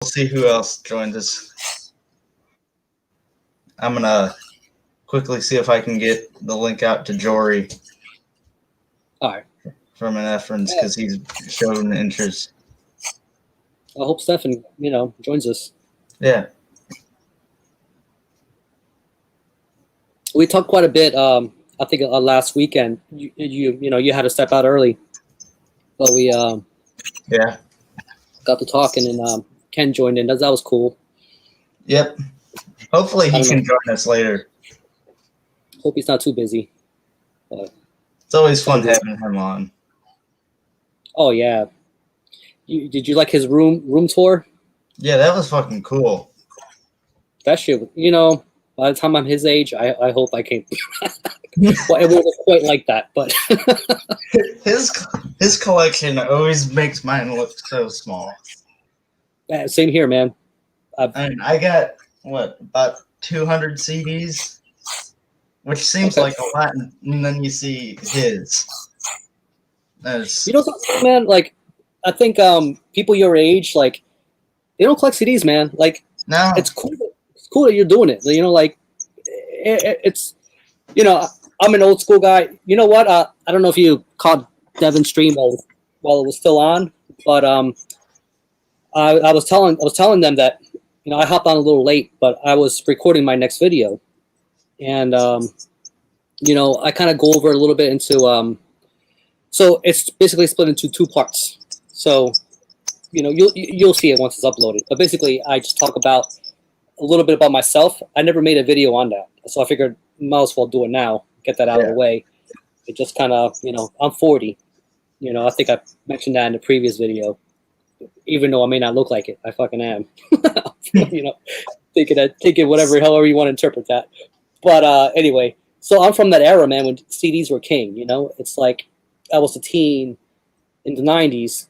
see who else joins us. I'm gonna quickly see if I can get the link out to Jory. All right. From an Efrons because he's shown interest. I hope Stefan, joins us. Yeah. We talked quite a bit. I think last weekend. You had to step out early, but we yeah got to talking, and Ken joined in. That was cool. Yep. Hopefully he can join us later. Hope he's not too busy. But it's always fun having him on. Oh yeah. Did you like his room tour? Yeah, that was fucking cool. That shit, by the time I'm his age, I hope I can. Well, it wasn't quite like that, but his collection always makes mine look so small. Same here, man. I got about 200 CDs, which seems like a lot, and then you see his. Man, like, I think people your age, like, they don't collect CDs, man. Like, no, it's cool. It's cool that you're doing it. Like, it's, I'm an old school guy. You know what? I don't know if you caught Devin's stream while it was still on, but I was telling them that I hopped on a little late, but I was recording my next video, and I kind of go over a little bit into so it's basically split into two parts. So you'll see it once it's uploaded. But basically, I just talk about a little bit about myself. I never made a video on that, so I figured might as well do it now. Get that out of the way. It just kind of, I'm 40. I think I mentioned that in the previous video. Even though I may not look like it, I fucking am. Take it whatever, however you want to interpret that. But anyway, so I'm from that era, man, when CDs were king. It's like I was a teen in the 90s,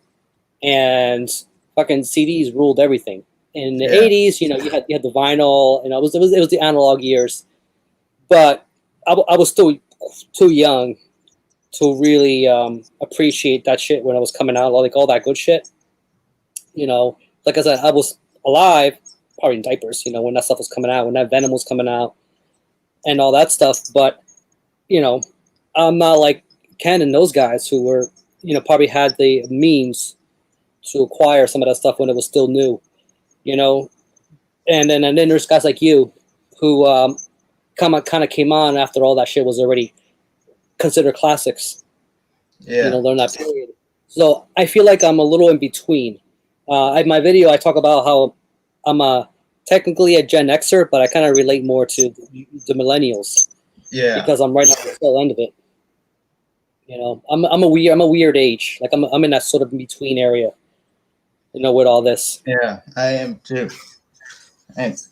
and fucking CDs ruled everything. In the 80s, you had the vinyl, and it was the analog years. But I was still too young to really appreciate that shit when I was coming out, like all that good shit. Like I said, I was alive, probably in diapers, when that stuff was coming out, when that Venom was coming out, and all that stuff. But, I'm not like Ken and those guys who were, probably had the means to acquire some of that stuff when it was still new, And then there's guys like you who kind of came on after all that shit was already considered classics. Yeah. During that period. So I feel like I'm a little in between. In my video, I talk about how I'm technically a Gen Xer, but I kind of relate more to the millennials. Yeah. Because I'm right at the tail end of it. I'm a weird age. Like I'm in that sort of between area. With all this. Yeah, I am too. And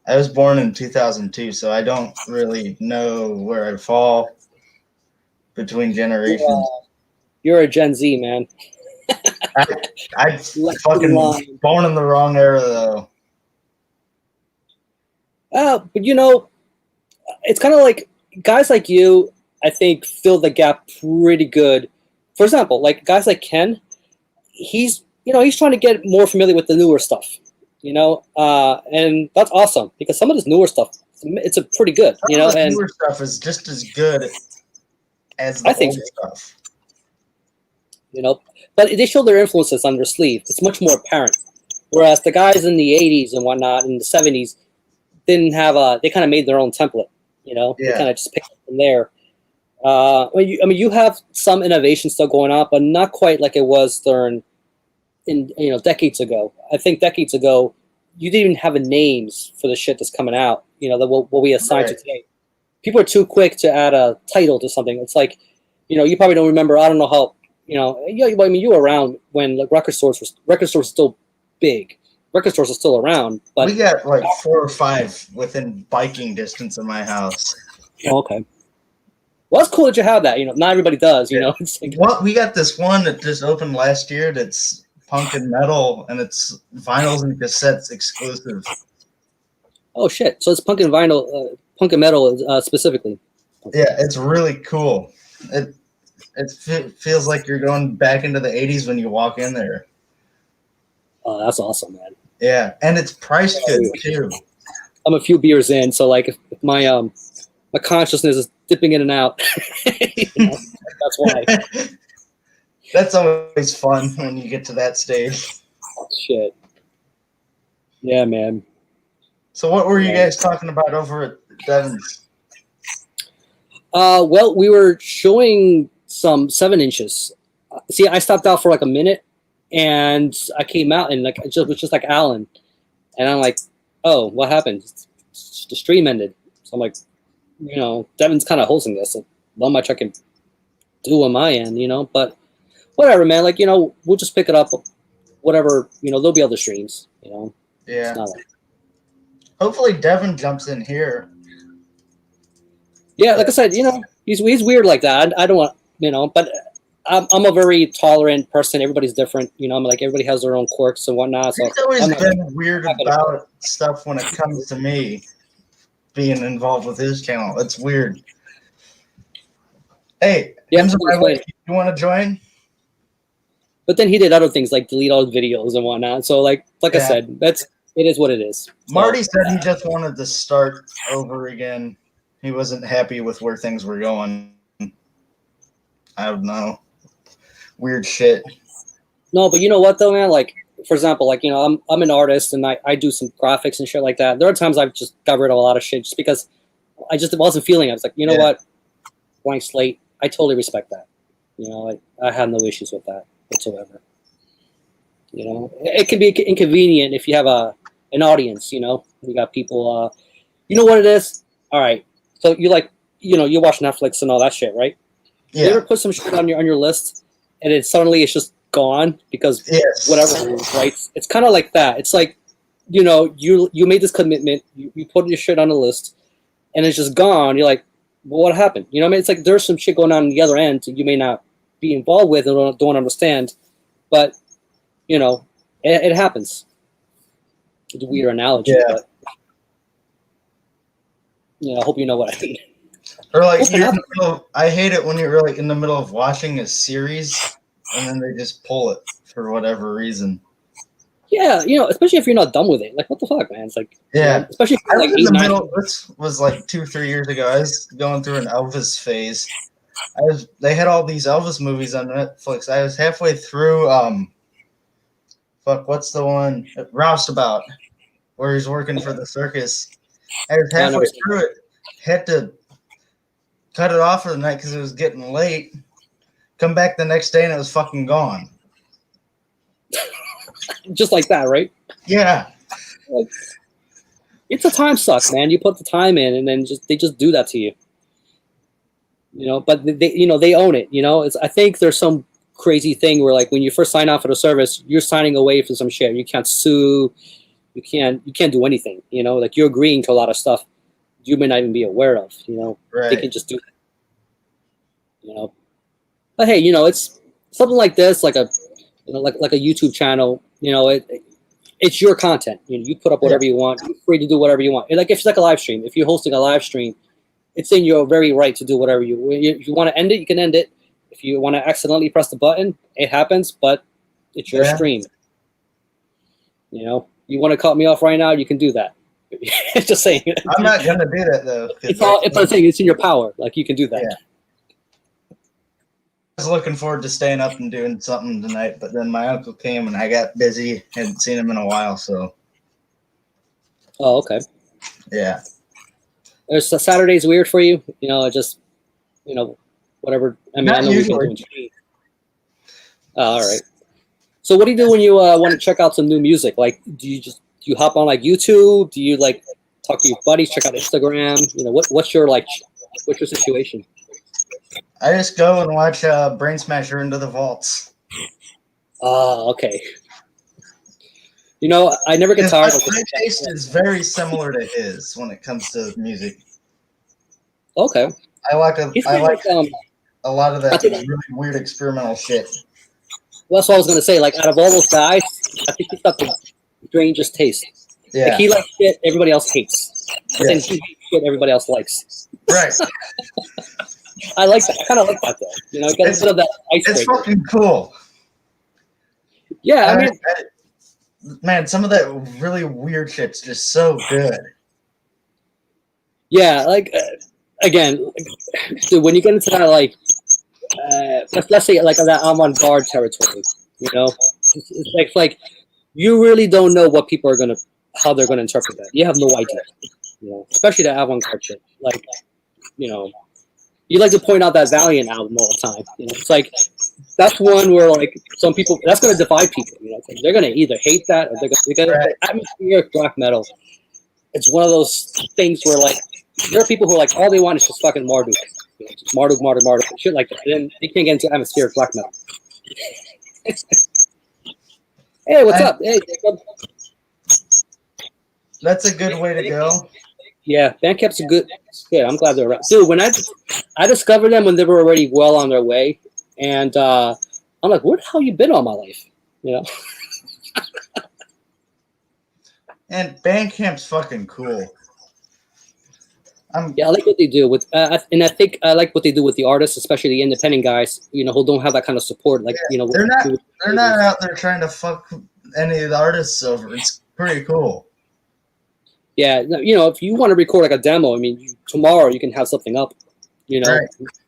I was born in 2002, so I don't really know where I fall between generations. You're a Gen Z, man. I fucking born in the wrong era, though. But it's kind of like guys like you, I think, fill the gap pretty good. For example, like guys like Ken, he's trying to get more familiar with the newer stuff, and that's awesome because some of this newer stuff, it's a pretty good, and newer stuff is just as good as the old stuff. But they show their influences on their sleeve. It's much more apparent. Whereas the guys in the 80s and whatnot, in the 70s, didn't have they kind of made their own template, They kind of just picked it from there. You have some innovation still going on, but not quite like it was decades ago. I think decades ago, you didn't even have names for the shit that's coming out, what we assign to today. People are too quick to add a title to something. It's like, you probably don't remember, I don't know how, you were around when record stores were still big. Record stores are still around, but we got like 4 or 5 within biking distance of my house. Oh, okay. Well, it's cool that you have that. Not everybody does. It's like, we got this one that just opened last year. That's punk and metal, and it's vinyls and cassettes exclusive. Oh shit! So it's punk and vinyl, punk and metal specifically. Yeah, it's really cool. It feels like you're going back into the 80s when you walk in there. Oh, that's awesome, man. Yeah, and it's priced good too. I'm a few beers in, so like if my my consciousness is dipping in and out. That's why. That's always fun when you get to that stage. Shit. Yeah, man. So what were you guys talking about over at Devon's? Well, we were showing some 7 inches. See, I stopped out for like a minute, and I came out and like it was just like Alan, and I'm like, oh, what happened? The stream ended. So I'm like, Devon's kind of hosting this. So not much I can do on my end, but whatever, man. Like, we'll just pick it up. Whatever, there'll be other streams, Yeah. It's not like, hopefully Devon jumps in here. yeah, like I said, he's weird like that. I don't want, but I'm a very tolerant person. Everybody's different, I'm like, everybody has their own quirks and whatnot. So He's always been weird about stuff when it comes to me being involved with his channel. It's weird. Hey, yeah, you want to join? But then he did other things like delete all the videos and whatnot. So like I said, it is what it is. Marty said he just wanted to start over again. He wasn't happy with where things were going. I don't know. Weird shit. No, but you know what though, man? Like, for example, like, I'm an artist and I do some graphics and shit like that. There are times I've just got rid of a lot of shit just because I just wasn't feeling it. I was like, you know what? Blank slate. I totally respect that. I have no issues with that whatsoever. It can be inconvenient if you have an audience, you got people, you know what it is? All right. So you watch Netflix and all that shit, right? Yeah. You ever put some shit on your list and then suddenly it's just gone because whatever it is, right? It's kind of like that. It's like, you made this commitment, you put your shit on the list and it's just gone. You're like, well, what happened? You know what I mean? It's like there's some shit going on the other end you may not be involved with and don't understand, but it happens. It's a weird analogy, but I hope you know what I mean. Or like I hate it when you're like in the middle of watching a series and then they just pull it for whatever reason. Yeah, especially if you're not done with it. Like, what the fuck, man? It's like, especially if I was in the middle. This was like 2-3 years ago. I was going through an Elvis phase. They had all these Elvis movies on Netflix. I was halfway through. What's the one? Roustabout, where he's working for the circus. I was halfway through it. Had to cut it off for the night because it was getting late. Come back the next day and it was fucking gone. Just like that, right? Yeah. Like, it's a time suck, man. You put the time in, and then they just do that to you. But they own it. I think there's some crazy thing where like when you first sign on for the service, you're signing away for some shit. You can't sue. You can't do anything. Like you're agreeing to a lot of stuff you may not even be aware of. Right. They can just do that. But hey, it's something like this, like a like a YouTube channel. It's your content. You put up whatever you want. You're free to do whatever you want. Like if it's like a live stream. If you're hosting a live stream, it's in your very right to do whatever if you want to end it, you can end it. If you want to accidentally press the button, it happens, but it's your stream. You want to cut me off right now, you can do that. Just saying. I'm not gonna do that though. It's in your power. Like you can do that. Yeah. I was looking forward to staying up and doing something tonight, but then my uncle came and I got busy. Hadn't seen him in a while, so. Oh, okay. Yeah. There's Saturday's weird for you, just whatever. I mean, Not I know usually. we can do. All right. So, what do you do when you want to check out some new music? Like, do you hop on like YouTube? Do you like talk to your buddies? Check out Instagram? What's your situation? I just go and watch Brain Smasher Into the Vaults. Oh, okay. I never get tired of my taste is very similar to his when it comes to music. Okay. I like a lot of that really weird experimental shit. Well, that's what I was gonna say. Like, out of all those guys, I think he's got the strangest taste. Yeah. Like, he likes shit everybody else hates, but then he hates shit everybody else likes. Right. I like that. I kind of like that, though. It gets rid of that icebreaker. It's fucking cool. Yeah, I mean, man, some of that really weird shit's just so good. Yeah, like again, dude, when you get into that, like let's say like that avant-garde territory, you know, it's like you really don't know what people are gonna how they're gonna interpret that. You have no idea, you know, especially the avant-garde shit. Like, you know, you like to point out that Valiant album all the time. You know, it's like that's one where like some people that's gonna divide people. You know, they're gonna either hate that or they're gonna Right. atmospheric black metal. It's one of those things where like there are people who are like all they want is just fucking Marduk. You know, just Marduk, Marduk, Marduk, shit like that. And then they can't get into atmospheric black metal. Hey, what's up? Hey, Jacob. That's a good way to go. Yeah, Bandcamp's a good. Yeah, I'm glad they're around. Dude, when I discovered them when they were already well on their way, and I'm like, where the hell you been all my life? You know? And Bandcamp's fucking cool. Yeah, I like what they do with, and I think I like what they do with the artists, especially the independent guys. You know, who don't have that kind of support. Like, you know, they're not out there trying to fuck any of the artists over. It's pretty cool. Yeah, you know, if you want to record like a demo, I mean, tomorrow you can have something up. You know,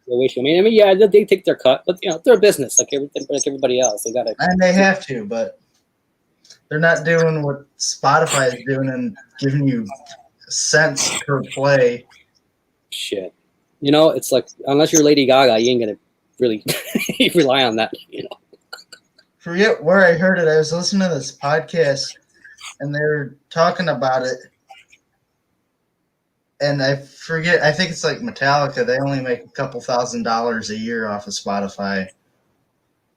Right. I mean, yeah, they take their cut, but you know, they're a business like everybody else. They got it, and they have to, but they're not doing what Spotify is doing and giving you cents per play. Shit. You know, it's like unless you're Lady Gaga, you ain't gonna really rely on that. You know. Forget where I heard it. I was listening to this podcast, and they were talking about it. And I forget. I think it's like Metallica. They only make a couple $1,000s a year off of Spotify.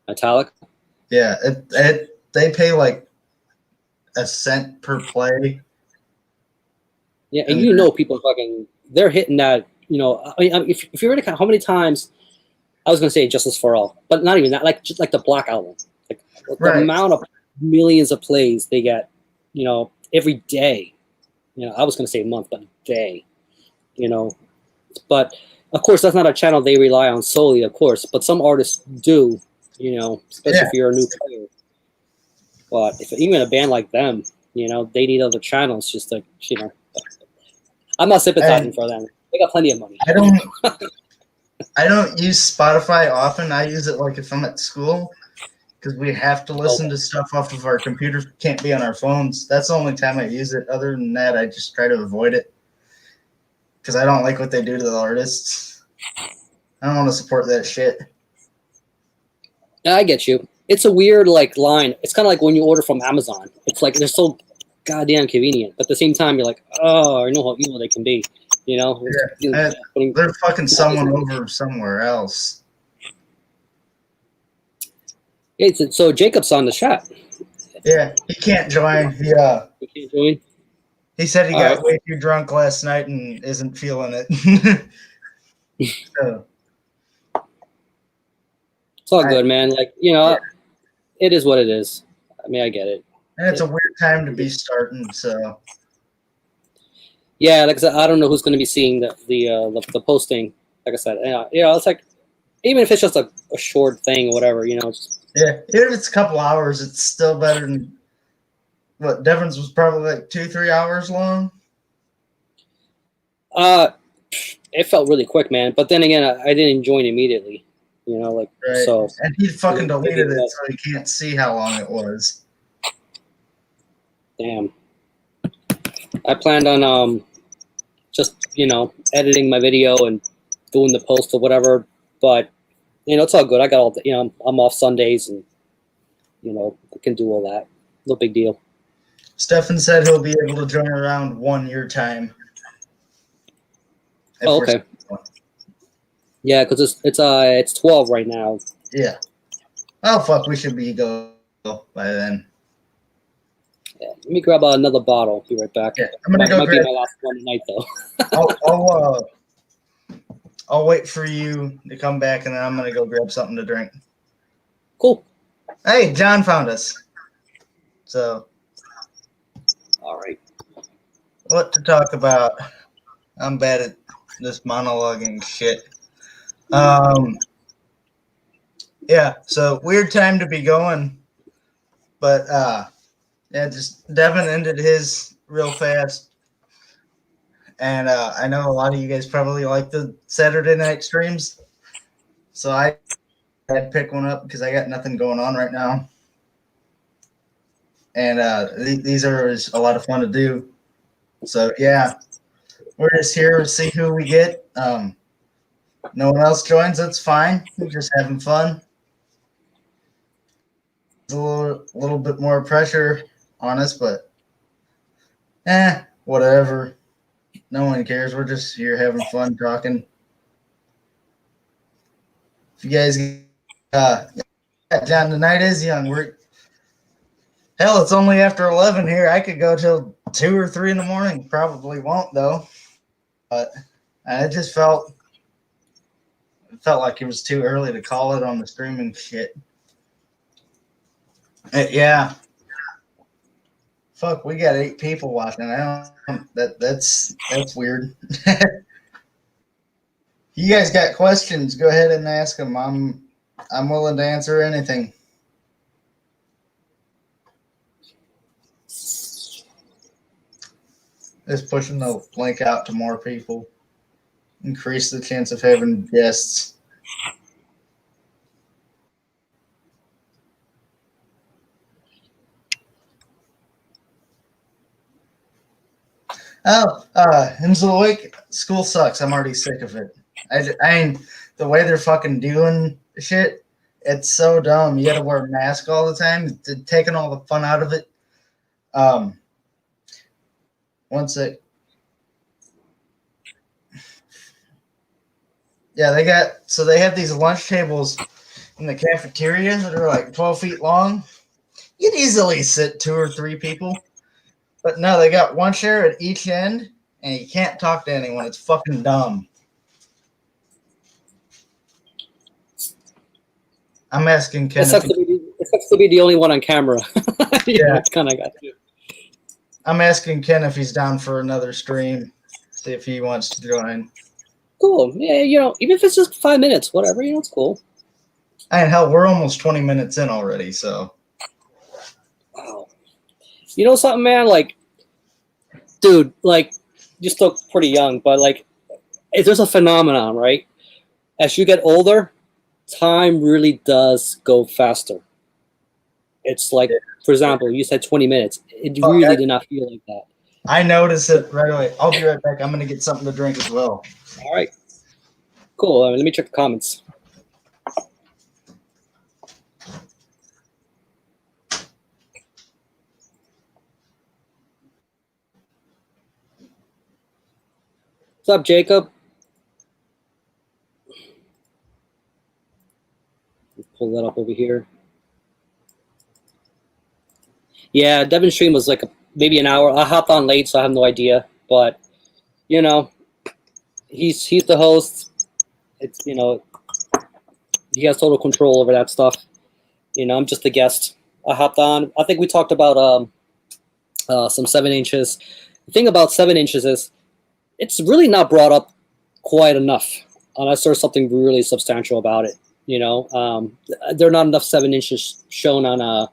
Metallic. Yeah, they pay like a cent per play. Yeah, and you know, people fucking they're hitting that. You know, I mean, if you were to count how many times, I was gonna say Justice for All, but not even that. Like just like the Black Album, like the amount of millions of plays they get. You know, every day. You know, I was gonna say a month, but a day. You know, but of course that's not a channel they rely on solely, of course. But some artists do. You know, especially if you're a new player. But if even a band like them, you know, they need other channels. Just like you know, I'm not sympathizing for them. They got plenty of money. I don't use Spotify often. I use it like if I'm at school because we have to listen to stuff off of our computers. Can't be on our phones. That's the only time I use it. Other than that, I just try to avoid it because I don't like what they do to the artists. I don't want to support that shit. I get you. It's a weird like line. It's kind of like when you order from Amazon. It's like they're so goddamn convenient, but at the same time, you're like, oh, I know how evil they can be. You know, they're fucking someone over somewhere else. Yeah, so Jacob's on the chat. Yeah, he can't join. He can't join. He said he got way too drunk last night and isn't feeling it. So, it's all good, man. Like, you know, it is what it is. I mean, I get it. And it's a weird time to be starting, so. Yeah, like I said, I don't know who's going to be seeing the posting. Like I said, you know, it's like, even if it's just a short thing or whatever, you know. Yeah, even if it's a couple hours, it's still better than what Devon's was probably like 2-3 hours long. It felt really quick, man. But then again, I didn't join immediately. You know, like so. And he fucking deleted it, so he can't see how long it was. Damn. I planned on just you know editing my video and doing the post or whatever, but you know it's all good. I got all the, you know I'm off Sundays and you know I can do all that. No big deal. Stefan said he'll be able to join around 1 year time. Oh, okay. Yeah, because it's 12 right now. Yeah. Oh fuck, we should be go by then. Yeah, let me grab another bottle. Be right back. Yeah, I'm gonna go grab. Be my last one tonight, though. I'll wait for you to come back, and then I'm gonna go grab something to drink. Cool. Hey, John found us. So. All right. What to talk about? I'm bad at this monologuing shit. Yeah. So weird time to be going, but Yeah, just Devin ended his real fast. And I know a lot of you guys probably like the Saturday night streams. So I'd pick one up because I got nothing going on right now. And these are a lot of fun to do. So, yeah, we're just here to see who we get. No one else joins, that's fine. We're just having fun. It's a little bit more pressure on us, but whatever. No one cares. We're just here having fun talking. If you guys, John, the night is young. Hell, it's only after 11 here. I could go till 2 or 3 in the morning. Probably won't though. But it just felt like it was too early to call it on the streaming shit. Yeah. Fuck, we got 8 people watching. That's weird. You guys got questions? Go ahead and ask them. I'm willing to answer anything. Just pushing the link out to more people. Increase the chance of having guests. Oh, Hemslowick, school sucks. I'm already sick of it. I mean, the way they're fucking doing shit, it's so dumb. You got to wear a mask all the time. It's taking all the fun out of it. One sec. Yeah, they have these lunch tables in the cafeteria that are like 12 feet long. You'd easily sit 2 or 3 people. But no, they got one chair at each end, and you can't talk to anyone. It's fucking dumb. I'm asking Ken. It sucks to be the only one on camera. Yeah, it's kind of got you. I'm asking Ken if he's down for another stream. See if he wants to join. Cool. Yeah, even if it's just 5 minutes, whatever, it's cool. And hell, we're almost 20 minutes in already, so. Wow. You know something, man? Like, dude, like, you still pretty young, but like, there's a phenomenon, right? As you get older, time really does go faster. It's like, for example, you said 20 minutes. It really did not feel like that. I noticed it right away. I'll be right back. I'm going to get something to drink as well. All right. Cool. Let me check the comments. What's up, Jacob? Pull that up over here. Yeah, Devin's stream was like maybe an hour. I hopped on late, so I have no idea. But he's the host. It's he has total control over that stuff. I'm just a guest. I hopped on. I think we talked about some 7 inches. The thing about 7 inches is it's really not brought up quite enough unless there's something really substantial about it. There are not enough 7 inches shown on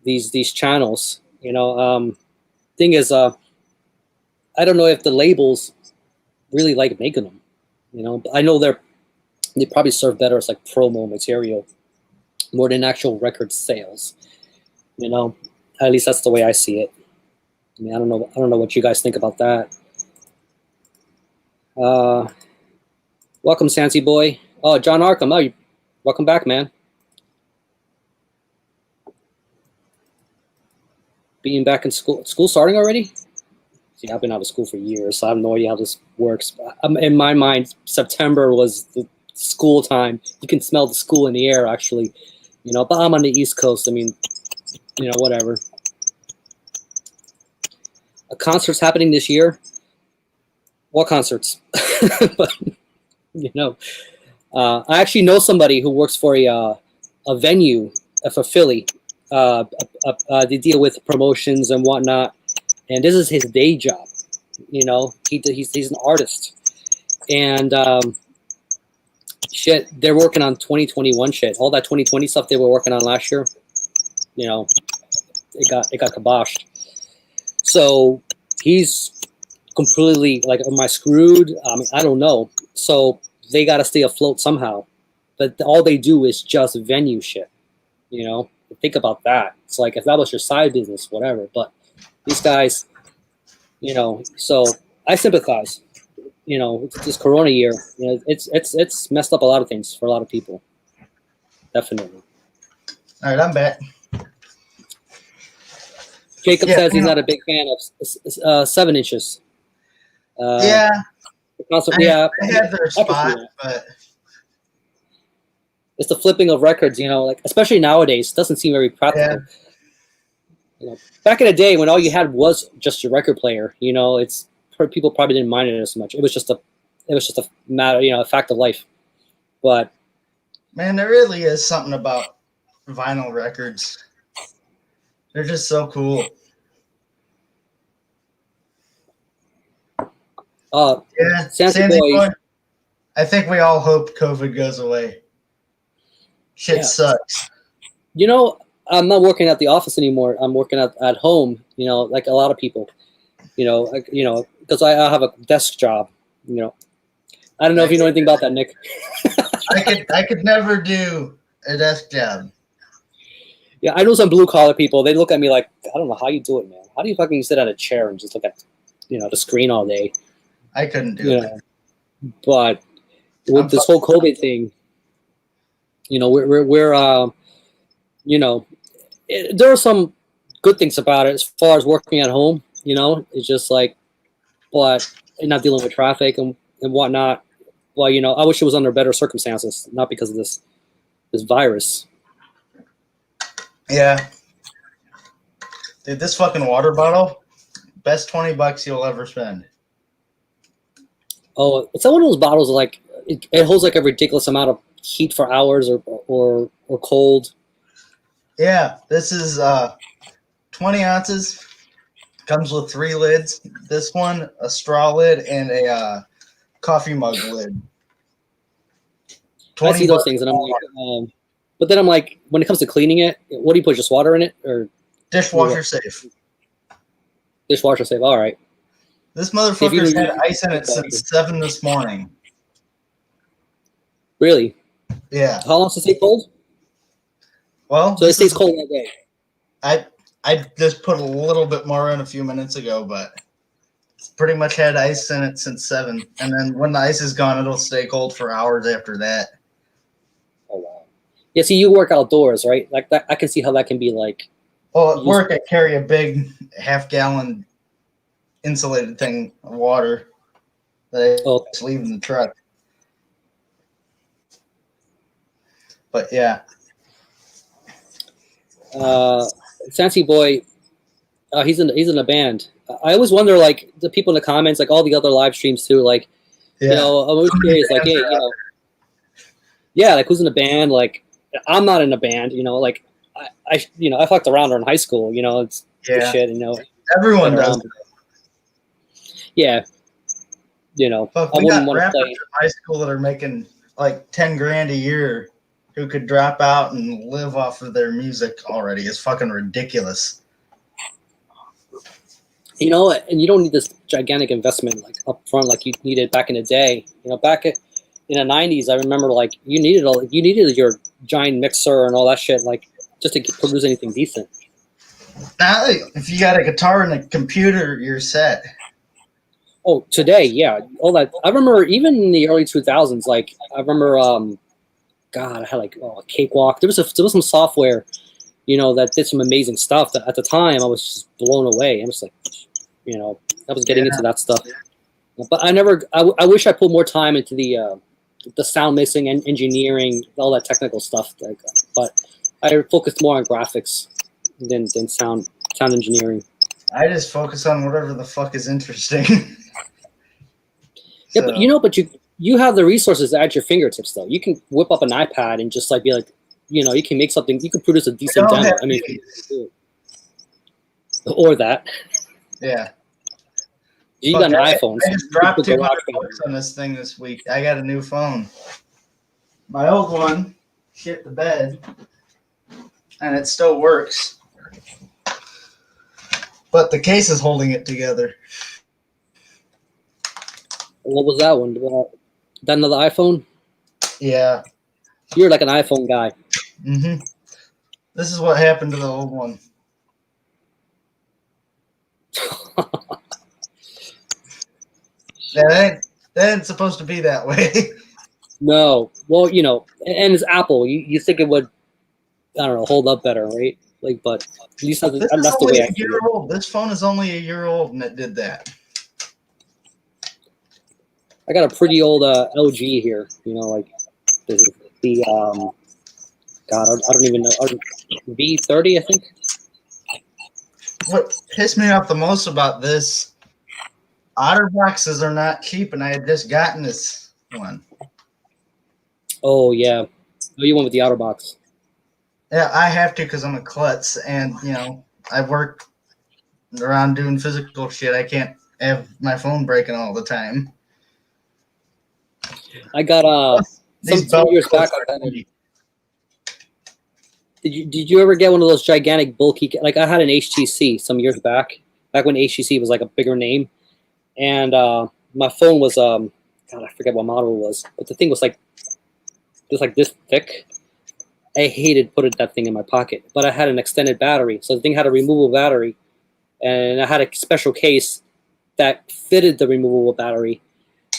these channels. Thing is, I don't know if the labels really like making them. I know they probably serve better as like promo material more than actual record sales. At least that's the way I see it. I mean, I don't know what you guys think about that. Welcome, Sansi boy. Oh, John Arkham. Oh, welcome back, man. Being back in school starting already? See, I've been out of school for years, so I have no idea how this works. In my mind, September was the school time. You can smell the school in the air, actually. But I'm on the East Coast. I mean, whatever. A concert's happening this year. What concerts? But, I actually know somebody who works for a venue for Philly. They deal with promotions and whatnot, and this is his day job. He's an artist, and shit, they're working on 2021 shit. All that 2020 stuff they were working on last year. it got kiboshed. So he's completely like, am I screwed? I mean, I don't know. So they got to stay afloat somehow. But all they do is just venue shit. You know, think about that. It's like if that was your side business, whatever. But these guys, you know, so I sympathize. You know, this Corona year, you know, it's messed up a lot of things for a lot of people. Definitely. All right, I'm back. Jacob says he's not a big fan of 7 inches. Yeah, Yeah, I have their spot, but it's the flipping of records. You know, like especially nowadays, it doesn't seem very practical. yeah. You know, back in the day when all you had was just your record player, you know, it's people probably didn't mind it as much. It was just a matter, you know, a fact of life. But Man, there really is something about vinyl records. They're just so cool. Yeah, Sandy Boy. I think we all hope COVID goes away. Shit sucks. You know, I'm not working at the office anymore. I'm working at home. You know, like a lot of people. You know, because I have a desk job. You know, I don't know if you know anything about that, Nick. I could never do a desk job. Yeah, I know some blue collar people. They look at me like, I don't know how you do it, man. How do you fucking sit at a chair and just look at, you know, the screen all day? I couldn't do it. But with this whole COVID thing, you know, we're you know, there are some good things about it as far as working at home. You know, it's just like, but not dealing with traffic and whatnot. Well, you know, I wish it was under better circumstances, not because of this virus. Yeah. Dude, this fucking water bottle, best $20 you'll ever spend. Oh, it's one of those bottles like it holds like a ridiculous amount of heat for hours or cold. Yeah, this is 20 ounces. Comes with 3 lids. This one, a straw lid, and a coffee mug lid. I see those things, and I'm like, but then I'm like, when it comes to cleaning it, what do you put? Just water in it, or dishwasher safe? Dishwasher safe. All right. This motherfucker's had ice in it since 7 this morning. Really? Yeah. How long does it stay cold? Well, so it stays cold all day. I just put a little bit more in a few minutes ago, but it's pretty much had ice in it since 7. And then when the ice is gone, it'll stay cold for hours after that. Oh wow. Yeah, see, you work outdoors, right? Like that, I can see how that can be like. Well, at work, I carry a big half-gallon insulated thing of water that I just leave in the truck. But yeah. Sancy Boy, he's in a band. I always wonder, like the people in the comments, like all the other live streams too, like you know, I'm always curious, like, hey, you know, yeah, like who's in a band? Like I'm not in a band, you know, like I you know, I fucked around in high school, you know, it's shit, you know. Everyone does. Yeah, you know, Fuck, I wouldn't want to play. In high school that are making like 10 grand a year, who could drop out and live off of their music already. Is fucking ridiculous. You know, and you don't need this gigantic investment like up front like you needed back in the day. You know, back in the 90s, I remember like you needed your giant mixer and all that shit, like just to produce anything decent. Now, if you got a guitar and a computer, you're set. Oh, today, yeah, all that. I remember even in the early 2000s, like I remember, God, I had like a Cakewalk. There was some software, you know, that did some amazing stuff. That at the time I was just blown away. I'm just like, you know, I was getting into that stuff, but I never. I wish I put more time into the sound mixing and engineering, all that technical stuff. Like, but I focused more on graphics than sound engineering. I just focus on whatever the fuck is interesting. Yeah, but you have the resources at your fingertips though. You can whip up an iPad and just like be like, you know, you can make something. You can produce a decent demo. I mean, or that. Yeah. You got an iPhone. I just dropped $200 on this thing this week. I got a new phone. My old one shit the bed, and it still works. but the case is holding it together. What was that one? That another iPhone? Yeah. You're like an iPhone guy. Mm-hmm. This is what happened to the old one. That ain't supposed to be that way. No. Well, and it's Apple. You think it would, I don't know, hold up better, right? Like, but at least that's This is the only way a I see year it. old. This phone is only a year old, and it did that. I got a pretty old LG here. Like the God, I don't even know. V30, I think. What pissed me off the most about this, OtterBoxes are not cheap, and I had just gotten this one. Oh yeah. Oh, you went with the OtterBox. Yeah, I have to because I'm a klutz, and I work around doing physical shit. I can't have my phone breaking all the time. I got some years back. Did you ever get one of those gigantic bulky? Like I had an HTC some years back when HTC was like a bigger name, and my phone was God, I forget what model it was, but the thing was like this thick. I hated putting that thing in my pocket, but I had an extended battery, so the thing had a removable battery, and I had a special case that fitted the removable battery,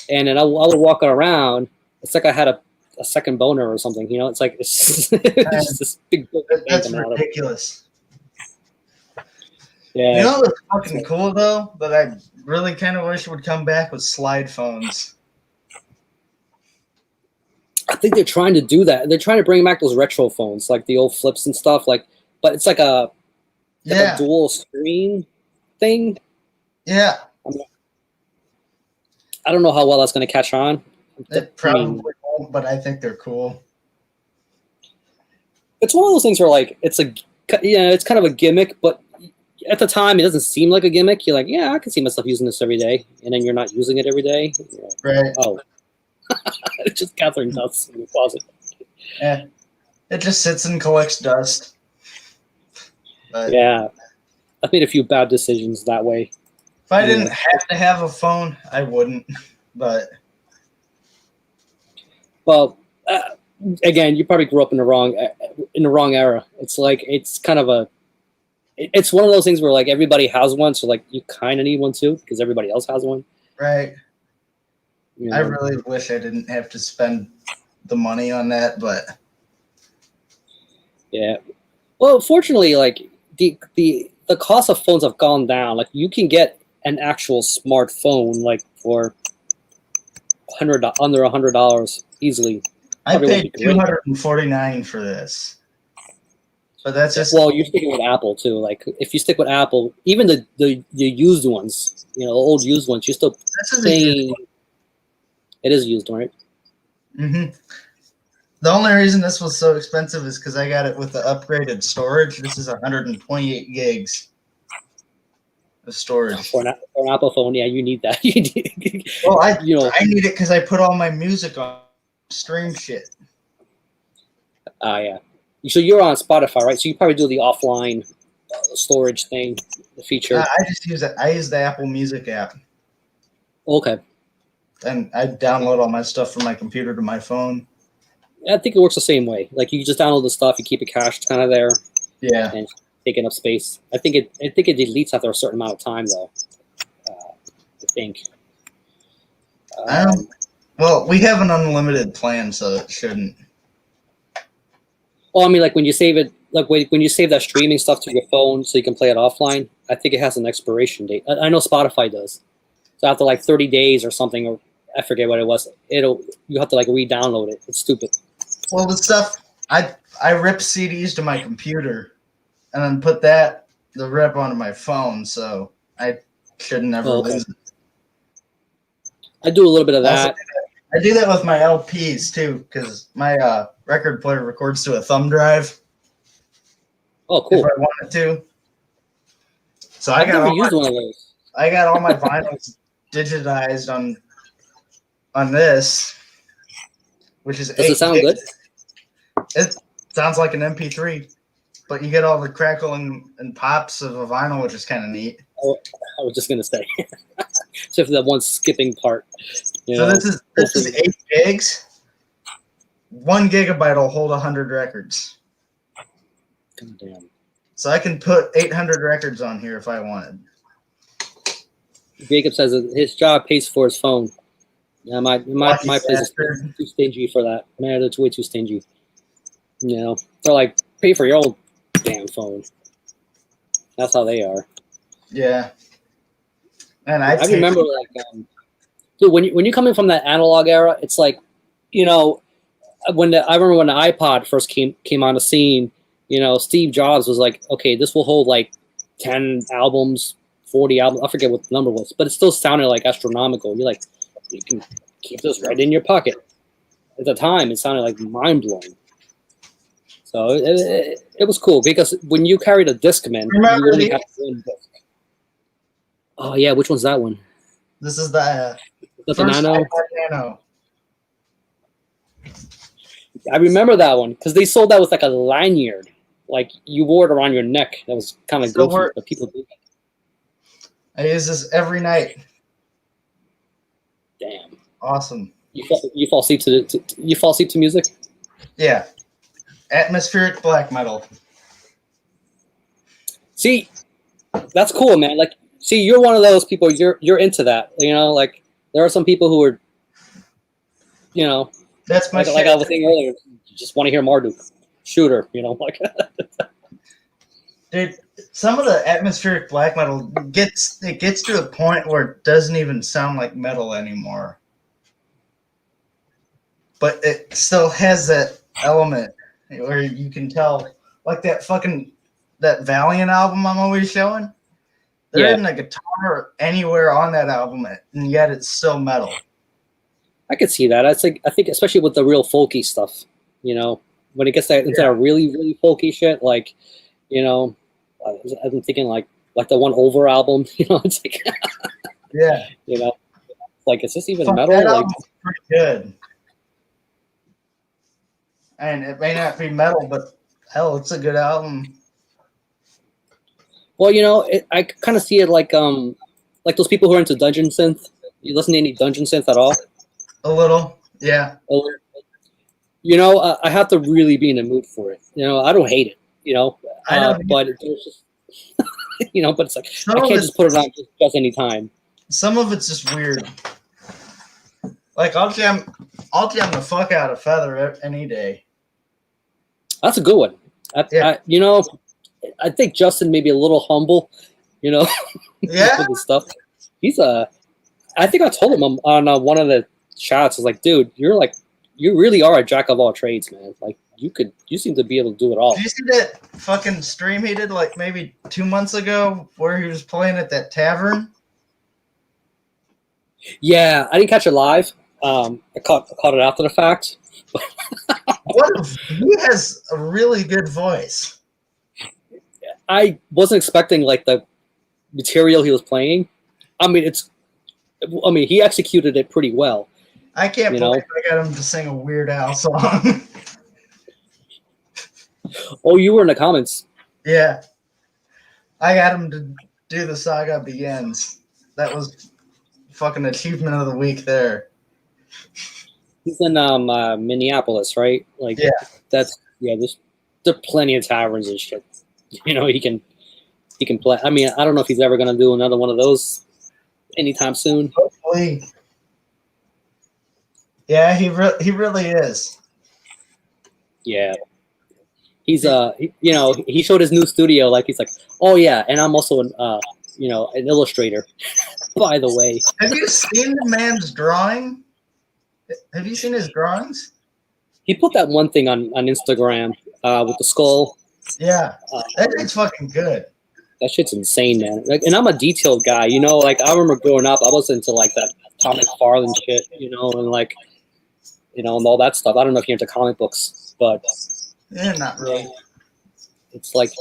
and then I would walk around. It's like I had a second boner or something, It's like it's just this big. That's ridiculous. Yeah. You know what's fucking cool though, that I really kind of wish would come back with slide phones. I think they're trying to do that. They're trying to bring back those retro phones, like the old flips and stuff. But it's like a dual screen thing. Yeah. I don't know how well that's going to catch on. It probably won't, but I think they're cool. It's one of those things where it's kind of a gimmick, but at the time it doesn't seem like a gimmick. You're like, yeah, I can see myself using this every day, and then you're not using it every day. Right. Oh, it's just gathering dust in the closet. Yeah, it just sits and collects dust. But yeah, I've made a few bad decisions that way. If I didn't have to have a phone, I wouldn't. But well, again, you probably grew up in the wrong era. It's like it's kind of it's one of those things where like everybody has one, so like you kind of need one too because everybody else has one. Right. I really wish I didn't have to spend the money on that, but yeah. Well, fortunately, like the cost of phones have gone down. Like you can get an actual smartphone like for under $100 easily. I paid $249 for this. But that's just you're sticking with Apple too. Like if you stick with Apple, even the used ones, old used ones, you're still paying. It is used, right? Mm-hmm. The only reason this was so expensive is because I got it with the upgraded storage. This is 128 gigs of storage. For an Apple phone, yeah, you need that. Well, I need it because I put all my music on stream shit. Yeah. So you're on Spotify, right? So you probably do the offline storage thing, the feature. I just use it. I use the Apple Music app. Okay. And I download all my stuff from my computer to my phone. I think it works the same way. Like you just download the stuff, you keep it cached kind of there. Yeah. And taking up space. I think it deletes after a certain amount of time, though. I think. Well, we have an unlimited plan, so it shouldn't. Well, I mean, like when you save it, like when you save that streaming stuff to your phone, so you can play it offline. I think it has an expiration date. I know Spotify does. So after like 30 days or something, or I forget what it was, you have to like re-download it. It's stupid. Well, the stuff I rip CDs to my computer, and then put the rip onto my phone, so I should never lose it. I do a little bit of that. I do that with my LPs too, because my record player records to a thumb drive. Oh, cool! If I wanted to. So I've never used one of those. I got all my vinyls digitized on this, which is. Does it sound good? It sounds like an MP3, but you get all the crackling and pops of a vinyl, which is kind of neat. Oh, I was just gonna say, except for that one skipping part. So this is 8 gigs. 1 gigabyte will hold 100 records. God damn. So I can put 800 records on here if I wanted. Jacob says that his job pays for his phone. Yeah, my place is too stingy for that. Man, it's way too stingy. You know, they're like, pay for your own damn phone. That's how they are. Yeah. And I remember, like, dude, when you come in from that analog era, it's like, you know, I remember when the iPod first came on the scene. You know, Steve Jobs was like, okay, this will hold like 10 albums, 40 albums. I forget what the number was, but it still sounded like astronomical. You're like, you can keep this right in your pocket. At the time, it sounded like mind blowing. So it was cool because when you carried a Discman, you only had one disc. Oh yeah, which one's that one? This is the first Nano. Nano. I remember that one because they sold that with like a lanyard, like you wore it around your neck. That was kind of goofy, but people did that. I use this every night. Damn. Awesome. You fall asleep to music? Yeah. Atmospheric black metal. See, that's cool, man. Like, see, you're one of those people. You're into that. You know, like there are some people who are, you know, that's my like I was saying earlier. You just want to hear Marduk, Shooter. You know, like. Dude, some of the atmospheric black metal gets to a point where it doesn't even sound like metal anymore. But it still has that element where you can tell, like that Valiant album I'm always showing. There isn't a guitar anywhere on that album, and yet it's still metal. I could see that. I think especially with the real folky stuff, you know, when it gets into that really, really folky shit, like, you know, I'm thinking like the one Over album, you know, it's like, yeah, you know, like, is this even metal? That like, album's pretty good. And it may not be metal, but hell, it's a good album. Well, you know, I kind of see it like those people who are into dungeon synth. You listen to any dungeon synth at all? A little, yeah. You know, I have to really be in the mood for it. You know, I don't hate it. You know, but it's just, you know, but it's like I can't just put it on just any time. Some of it's just weird. Like I'll jam the fuck out of Feather any day. That's a good one. You know, I think Justin may be a little humble. You know, yeah, with his stuff. He's I think I told him on one of the chats. I was like, dude, you really are a jack of all trades, man. Like you seem to be able to do it all. Did you see that fucking stream he did like maybe 2 months ago where he was playing at that tavern? Yeah, I didn't catch it live. I caught it after the fact. He has a really good voice. I wasn't expecting like the material he was playing. I mean, he executed it pretty well. I can't believe I got him to sing a Weird Al song. Oh, you were in the comments. Yeah. I got him to do The Saga Begins. That was fucking achievement of the week there. He's in Minneapolis, right? Like, yeah. There's plenty of taverns and shit. You know, he can play. I mean, I don't know if he's ever gonna do another one of those anytime soon. Hopefully. Yeah, he really is. Yeah. He's you know, he showed his new studio. Like he's like, oh yeah, and I'm also an illustrator. By the way, have you seen the man's drawing? Have you seen his drawings? He put that one thing on Instagram with the skull. Yeah, that shit's fucking good. That shit's insane, man. Like, and I'm a detailed guy, you know. Like I remember growing up, I was into like that Tom McFarlane shit, you know, and like, you know, and all that stuff. I don't know if you're into comic books, but yeah, not really. It's like,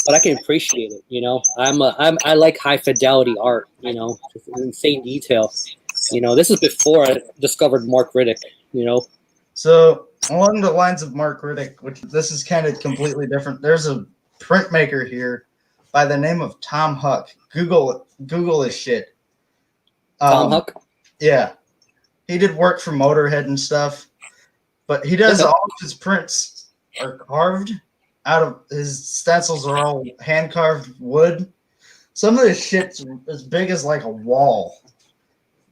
but I can appreciate it, you know. I like high fidelity art, you know, just insane detail. You know, this is before I discovered Mark Riddick, you know. So along the lines of Mark Riddick, which this is kind of completely different. There's a printmaker here by the name of Tom Huck. Google his shit. Tom Huck? Yeah. He did work for Motorhead and stuff, but he does Okay. all of his prints are carved out of his stencils are all hand carved wood. Some of this shit's as big as like a wall.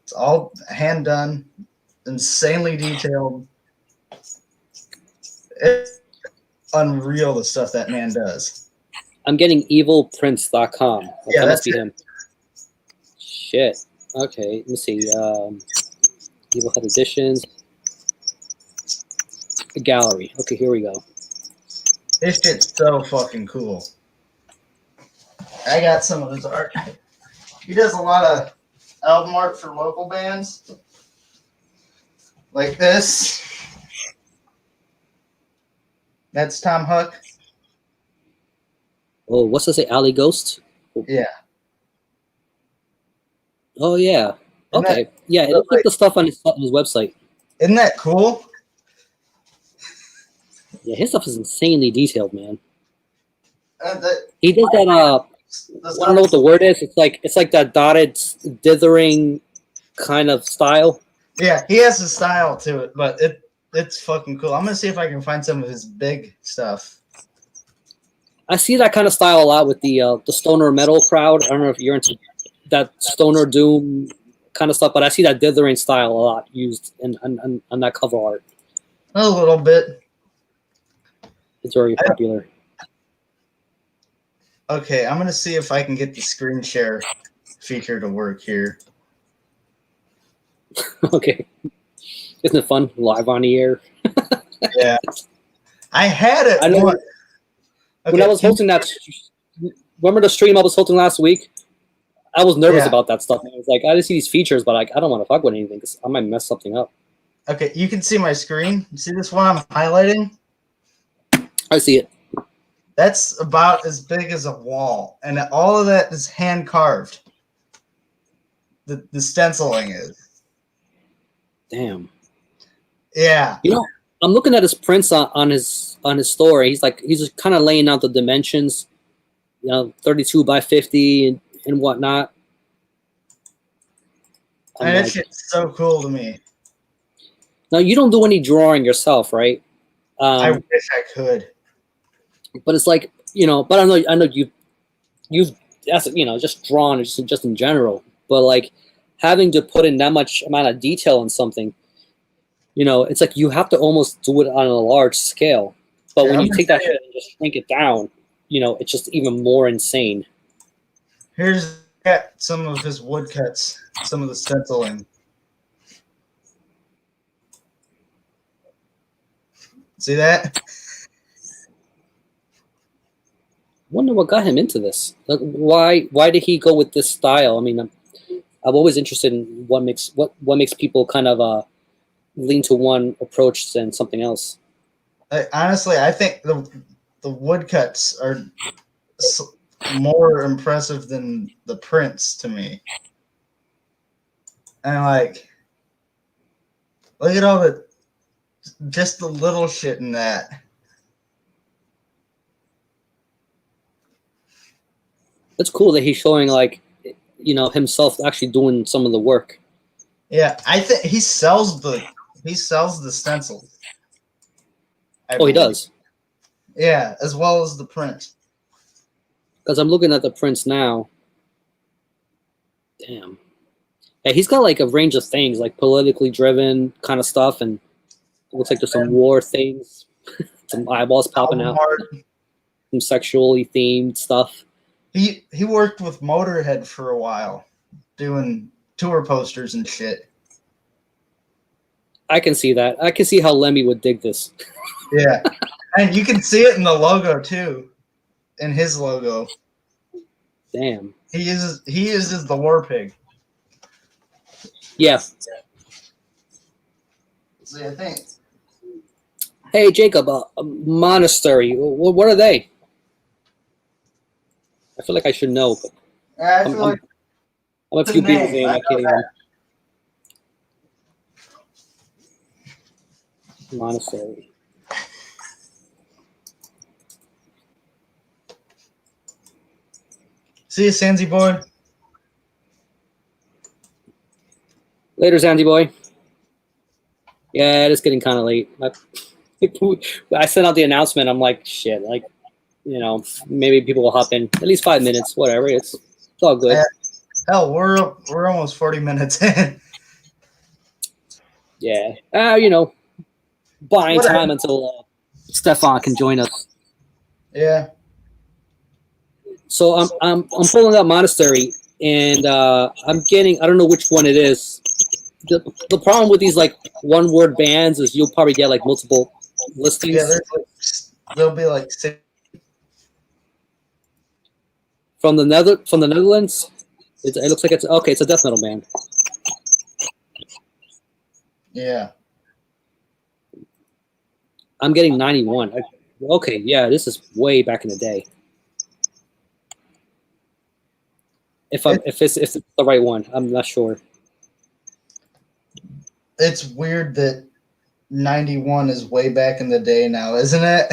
It's all hand done, insanely detailed. It's unreal the stuff that man does. I'm getting evilprints.com. Yeah, that that's must be him. Shit. Okay, let me see. Evil Head Editions. Gallery. Okay, here we go. This shit's so fucking cool. I got some of his art. He does a lot of album art for local bands. Like this. That's Tom Huck. Oh, what's this say? Alley Ghost? Yeah. Oh, yeah. Isn't Okay. Yeah, it looks like the stuff on his website. Isn't that cool? Yeah, his stuff is insanely detailed, man. That, He does that, I don't know what the word is. It's like that dotted, dithering kind of style. Yeah, he has a style to it, but it's fucking cool. I'm gonna see if I can find some of his big stuff. I see that kind of style a lot with the stoner metal crowd. I don't know if you're into that stoner doom kind of stuff, but I see that dithering style a lot used on that cover art. A little bit. It's very popular. Okay, I'm gonna see if I can get the screen share feature to work here. Okay. Isn't it fun? Live on the air. Yeah. I had it. I know once. when I was hosting that, remember the stream I was hosting last week? I was nervous about that stuff. I was like, I just see these features, but like, I don't want to fuck with anything because I might mess something up. Okay, you can see my screen. You see this one I'm highlighting? I see it. That's about as big as a wall, and all of that is hand carved. The stenciling is. Damn. Yeah. You know, I'm looking at his prints on his store. He's just kind of laying out the dimensions, 32 by 50 and whatnot. And that shit's so cool to me. Now you don't do any drawing yourself, right? I wish I could. But it's like, but I know you've just drawn just in general. But like having to put in that much amount of detail in something, it's like you have to almost do it on a large scale. But when you take that shit and just shrink it down, it's just even more insane. Here's some of his woodcuts, some of the stenciling. See that? Wonder what got him into this. Like, why did he go with this style? I mean, I'm always interested in what makes people kind of lean to one approach than something else. Honestly, I think the woodcuts are more impressive than the prints to me. And like, look at all just the little shit in that. It's cool that he's showing himself actually doing some of the work. Yeah, I think he sells the stencils. He does. Yeah, as well as the print. Because I'm looking at the prints now. Damn. Yeah, he's got like a range of things, like politically driven kind of stuff, and it looks like there's some war things, some eyeballs popping out, some sexually themed stuff. He worked with Motorhead for a while, doing tour posters and shit. I can see that. I can see how Lemmy would dig this. Yeah, and you can see it in the logo too, in his logo. Damn. He uses the war pig. Yeah. See, I think. Hey, Jacob, Monastery. What are they? I feel like I should know, but I'm a few people's name. I can't even. Monastery. See you, Sandy boy. Later, Zandy boy. Yeah, it is getting kind of late. I sent out the announcement. I'm like, shit, like, you know, maybe people will hop in at least 5 minutes, whatever. It's all good. Hell, we're almost 40 minutes in. Yeah. You know, buying Whatever. time until Stefan can join us. Yeah. So I'm pulling up Monastery, and I'm getting, I don't know which one it is. The problem with these like one word bands is you'll probably get like multiple listings. Yeah, there'll be like 6. From the Netherlands. It looks like it's okay. It's a death metal band. Yeah. I'm getting 91. Okay, yeah, this is way back in the day. If it's the right one, I'm not sure. It's weird that 91 is way back in the day now, isn't it?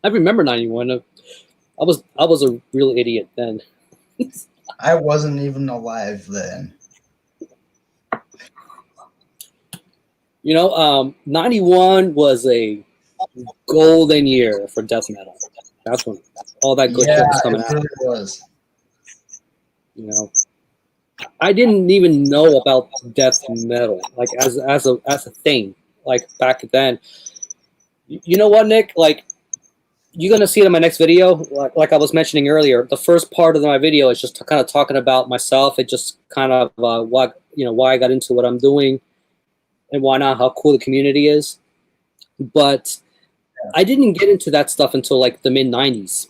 I remember 91. I was a real idiot then. I wasn't even alive then. You know, 91 was a golden year for death metal. That's when all that good shit was coming out. Really was. You know, I didn't even know about death metal like as a thing like back then. You know what, Nick? Like, you're gonna see it in my next video. Like I was mentioning earlier, the first part of my video is just kind of talking about myself. It just kind of why I got into what I'm doing and why not, how cool the community is. But I didn't get into that stuff until like the mid '90s.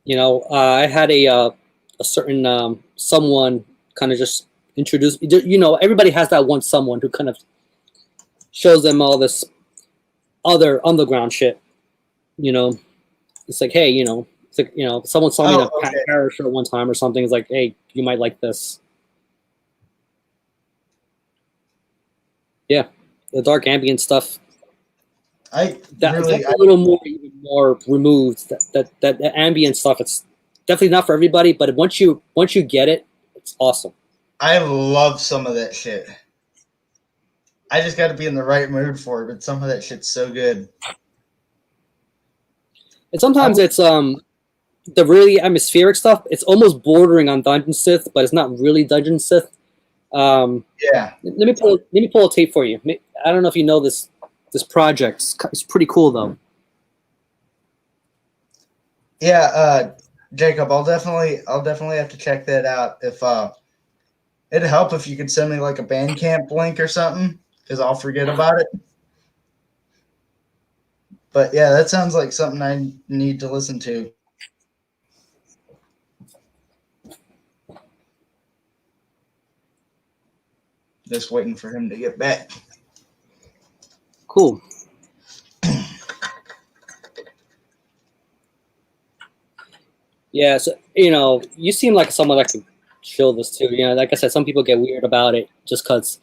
You know, I had a certain someone kind of just introduced. You know, everybody has that one someone who kind of shows them all this other underground shit. You know, it's like, hey, you know, it's like, you know, someone saw me in a Pantera shirt one time or something. It's like, hey, you might like this. Yeah, the dark ambient stuff. It's a little more removed. That ambient stuff, it's definitely not for everybody. But once you get it, it's awesome. I love some of that shit. I just got to be in the right mood for it. But some of that shit's so good. And sometimes it's the really atmospheric stuff. It's almost bordering on Dungeon Sith, but it's not really Dungeon Sith. Yeah. Let me pull a tape for you. I don't know if you know this project. It's pretty cool though. Yeah, Jacob, I'll definitely have to check that out. If it'd help if you could send me like a Bandcamp link or something, because I'll forget about it. But yeah, that sounds like something I need to listen to. Just waiting for him to get back. Cool. Yeah, so, you know, you seem like someone that could chill this too. You know, like I said, some people get weird about it just because,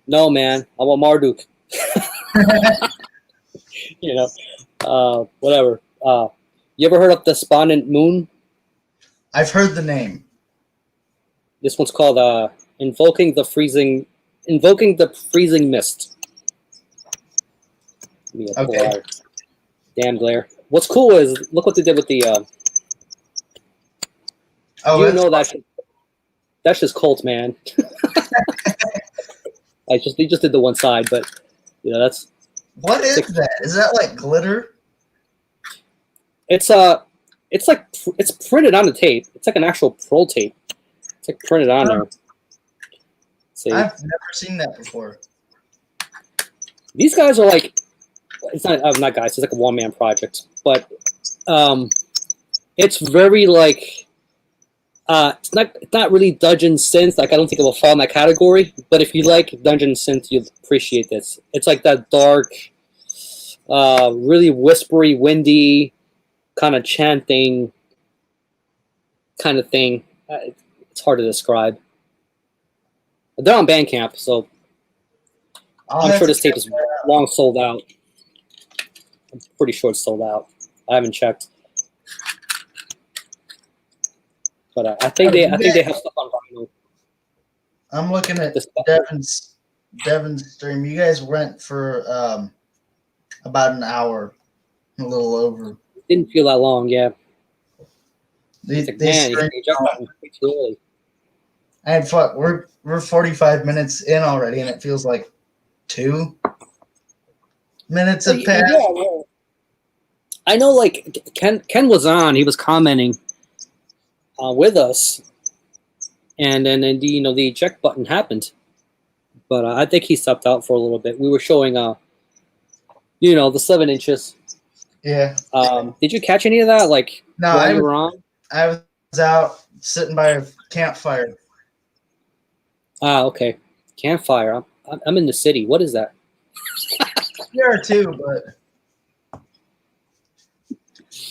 no, man, I want Marduk. You know, whatever. You ever heard of Despondent Moon? I've heard the name. This one's called Invoking the Freezing Mist. Okay. Damn glare. What's cool is look what they did with the. You know that's just cult, man. They just did the one side, but you know that's. What is that? Is that like glitter? It's it's printed on the tape. It's like an actual pro tape. It's like printed on there. See? I've never seen that before. These guys are like, it's not guys. It's like a one-man project, but it's very like, it's not really dungeon synth. Like I don't think it will fall in that category. But if you like dungeon synth, you'll appreciate this. It's like that dark, really whispery, windy, kind of chanting kind of thing. It's hard to describe. They're on Bandcamp, so I'm sure this tape is long sold out. I'm pretty sure it's sold out. I haven't checked. But I think they have stuff on vinyl. I'm looking at Devin's stream. You guys went for about an hour, a little over. Didn't feel that long, yeah. And fuck, we're 45 minutes in already, and it feels like 2 minutes have passed. Yeah. I know, like Ken was on. He was commenting with us, and then the eject button happened. But I think he stepped out for a little bit. We were showing, the 7 inches. Yeah. Did you catch any of that? Like, no, while you were on? I was out sitting by a campfire. Ah, okay. Campfire. I'm in the city. What is that? You are too, but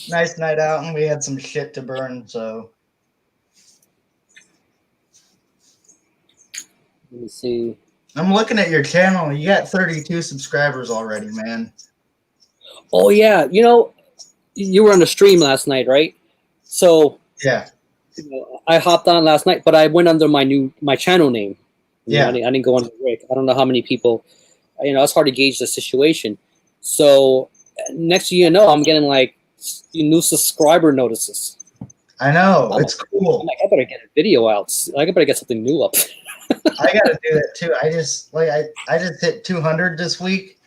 nice night out, and we had some shit to burn, so. Let me see. I'm looking at your channel. You got 32 subscribers already, man. Oh, yeah. You were on the stream last night, right? So yeah, I hopped on last night, but I went under my channel name. Yeah, I didn't go under Rick. I don't know how many people. It's hard to gauge the situation. So next thing you know, I'm getting like new subscriber notices. I know, it's cool. I'm like, I better get a video out. I better get something new up. I gotta do that too. I just hit 200 this week.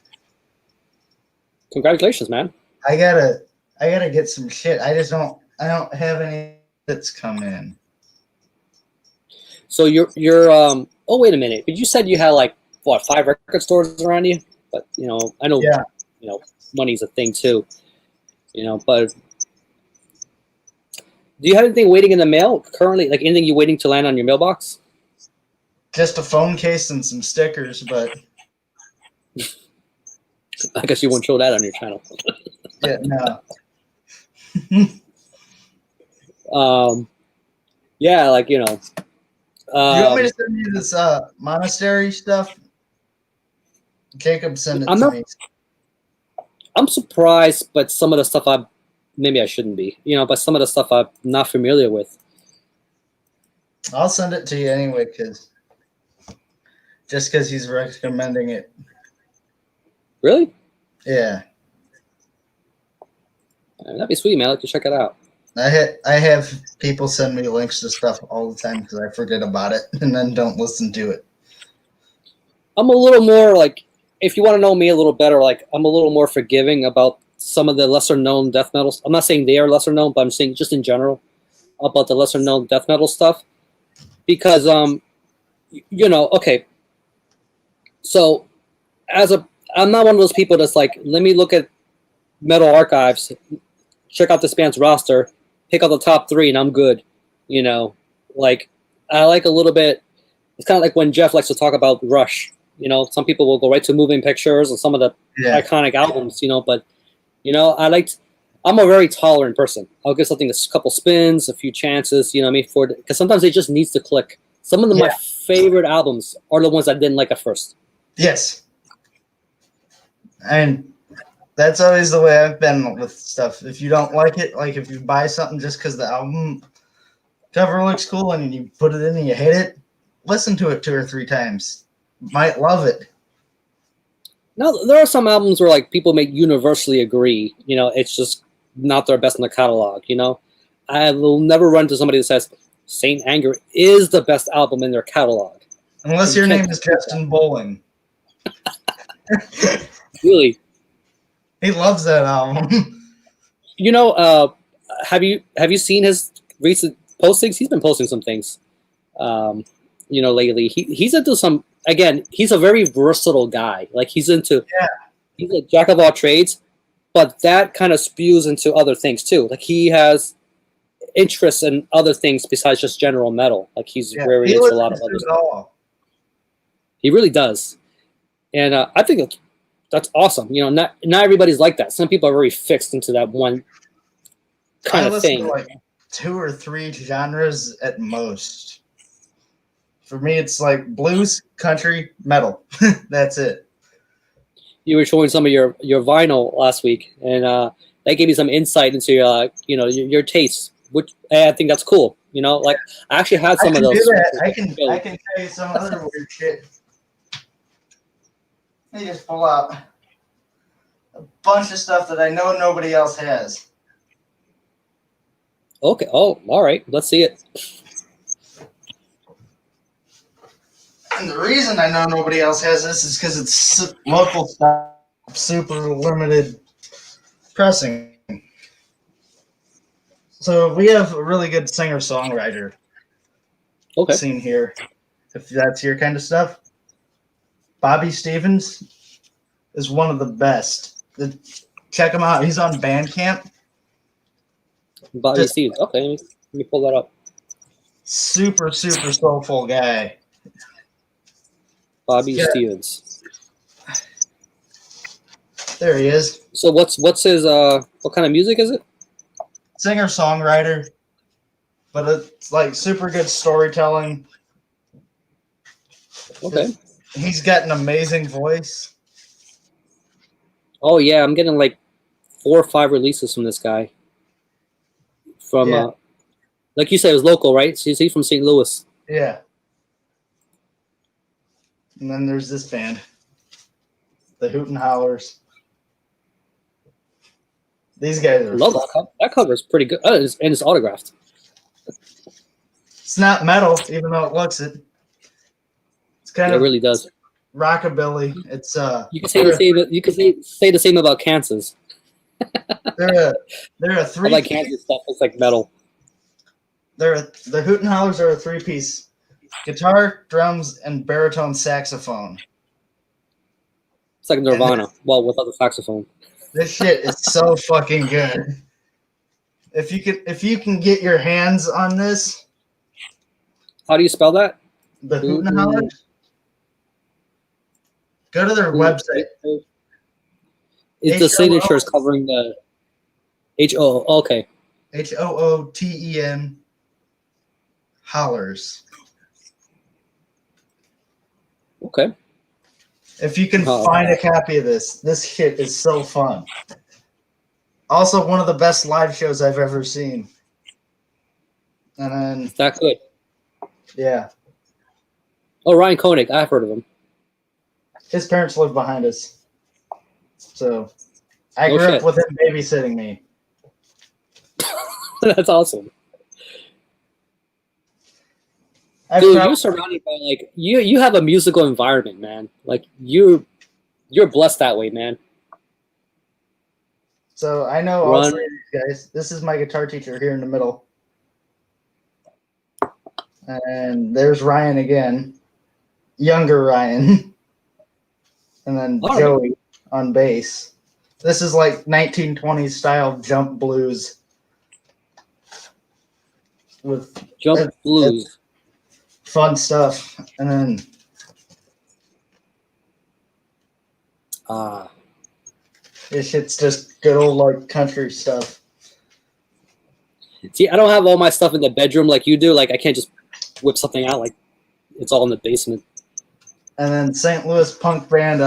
Congratulations, man. I gotta get some shit. I don't have any that's come in. So you're oh, wait a minute. But you said you had like what, 5 record stores around you? But I know money's a thing too. But do you have anything waiting in the mail currently? Like anything you're waiting to land on your mailbox? Just a phone case and some stickers, but I guess you won't show that on your channel. Yeah, no. Yeah, like you want me to send you this monastery stuff? Jacob sent it to me. I'm surprised, but some of the stuff maybe I shouldn't be. But some of the stuff I'm not familiar with. I'll send it to you anyway, just because he's recommending it. Really? Yeah. That'd be sweet, man. I'd like to check it out. I have people send me links to stuff all the time because I forget about it and then don't listen to it. I'm a little more like, if you want to know me a little better, like I'm a little more forgiving about some of the lesser known death metals. I'm not saying they are lesser known, but I'm saying just in general about the lesser known death metal stuff. Because okay. So I'm not one of those people that's like, let me look at Metal Archives, check out this band's roster, pick out the top 3, and I'm good. Like I like a little bit. It's kind of like when Jeff likes to talk about Rush. Some people will go right to moving pictures and some of the iconic albums. But I'm a very tolerant person. I'll give something a couple spins, a few chances. Because sometimes it just needs to click. Some of my favorite albums are the ones I didn't like at first. Yes. And that's always the way I've been with stuff. If you don't like it, like if you buy something just because the album cover looks cool and you put it in and you hate it, listen to it 2 or 3 times. You might love it. Now, there are some albums where like people may universally agree, it's just not their best in the catalog, I will never run to somebody that says Saint Anger is the best album in their catalog. Unless your name is Justin Bowling. Really? He loves that album. Have you seen his recent postings? He's been posting some things, lately. He's into some, again, he's a very versatile guy. Like he's a jack of all trades, but that kind of spews into other things too. Like he has interests in other things besides just general metal. Like he's very into a lot of other stuff. He really does. And I think that's awesome. Not everybody's like that. Some people are very fixed into that one kind of thing. To like 2 or 3 genres at most. For me, it's like blues, country, metal. That's it. You were showing some of your vinyl last week, and that gave me some insight into your tastes, which I think that's cool. You know, like I actually had I some can of do those. that. I can tell you some other weird shit. Let me just pull out a bunch of stuff that I know nobody else has. Okay. Oh, all right. Let's see it. And the reason I know nobody else has this is because it's local stuff, super limited pressing. So we have a really good singer-songwriter Okay. scene here, if that's your kind of stuff. Bobby Stevens is one of the best. Check him out. He's on Bandcamp. Bobby Stevens. Okay. Let me pull that up. Super soulful guy. Bobby Stevens. There he is. So what's his what kind of music is it? Singer-songwriter, but it's like super good storytelling. Okay. He's got an amazing voice. Oh yeah, I'm getting like 4 or 5 releases from this guy. From Yeah. like you said, it was local, right? So he's from St. Louis. Yeah. And then there's this band, the Hoot and Howlers. These guys are. Love that cover. That cover is pretty good. And it's autographed. It's not metal, even though it looks it. It's kind It of really does. rockabilly. It's You can say the same. You can say the same about Kansas. they're a I three. like Kansas stuff. It's like metal. The Hoot and Howlers are a 3-piece: guitar, drums, and baritone saxophone. It's like Nirvana, well, without the saxophone. This shit is so fucking good. If you can get your hands on this, How do you spell that? the Hoot and Howlers, go to their website. It's the signature is covering the HO. Okay. HOOTEN Hollers. Okay. If you can find a copy of this shit is so fun. Also, one of the best live shows I've ever seen. And then, Is that good? yeah, Oh, Ryan Koenig. I've heard of him. his parents live behind us. So I No grew shit. up with him babysitting me. That's awesome. Dude, you're surrounded by like you have a musical environment, man. Like you're blessed that way, man. So I know all three of these guys. This is my guitar teacher here in the middle. And there's Ryan again. Younger Ryan. And then Joey on bass. This is like 1920s style jump blues. With jump blues. Fun stuff. And then this shit's just good old like country stuff. See, I don't have all my stuff in the bedroom like you do. Like I can't just whip something out like it's all in the basement. And then St. Louis punk band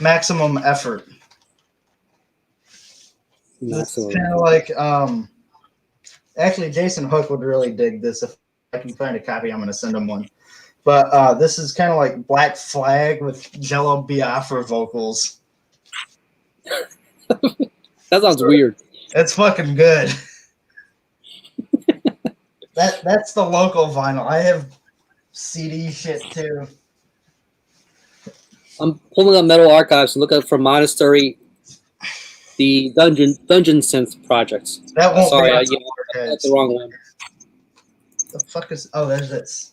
Maximum Effort. It's kind of like actually Jason Hook would really dig this. If I can find a copy, I'm going to send him one. But this is kind of like Black Flag with Jello Biafra vocals. That sounds weird. It's fucking good. That's the local vinyl. I have CD shit too. I'm pulling up Metal Archives and looking for Monastery, the Dungeon Synth projects. That won't sorry, be that's the wrong one. The fuck is? Oh, there's this.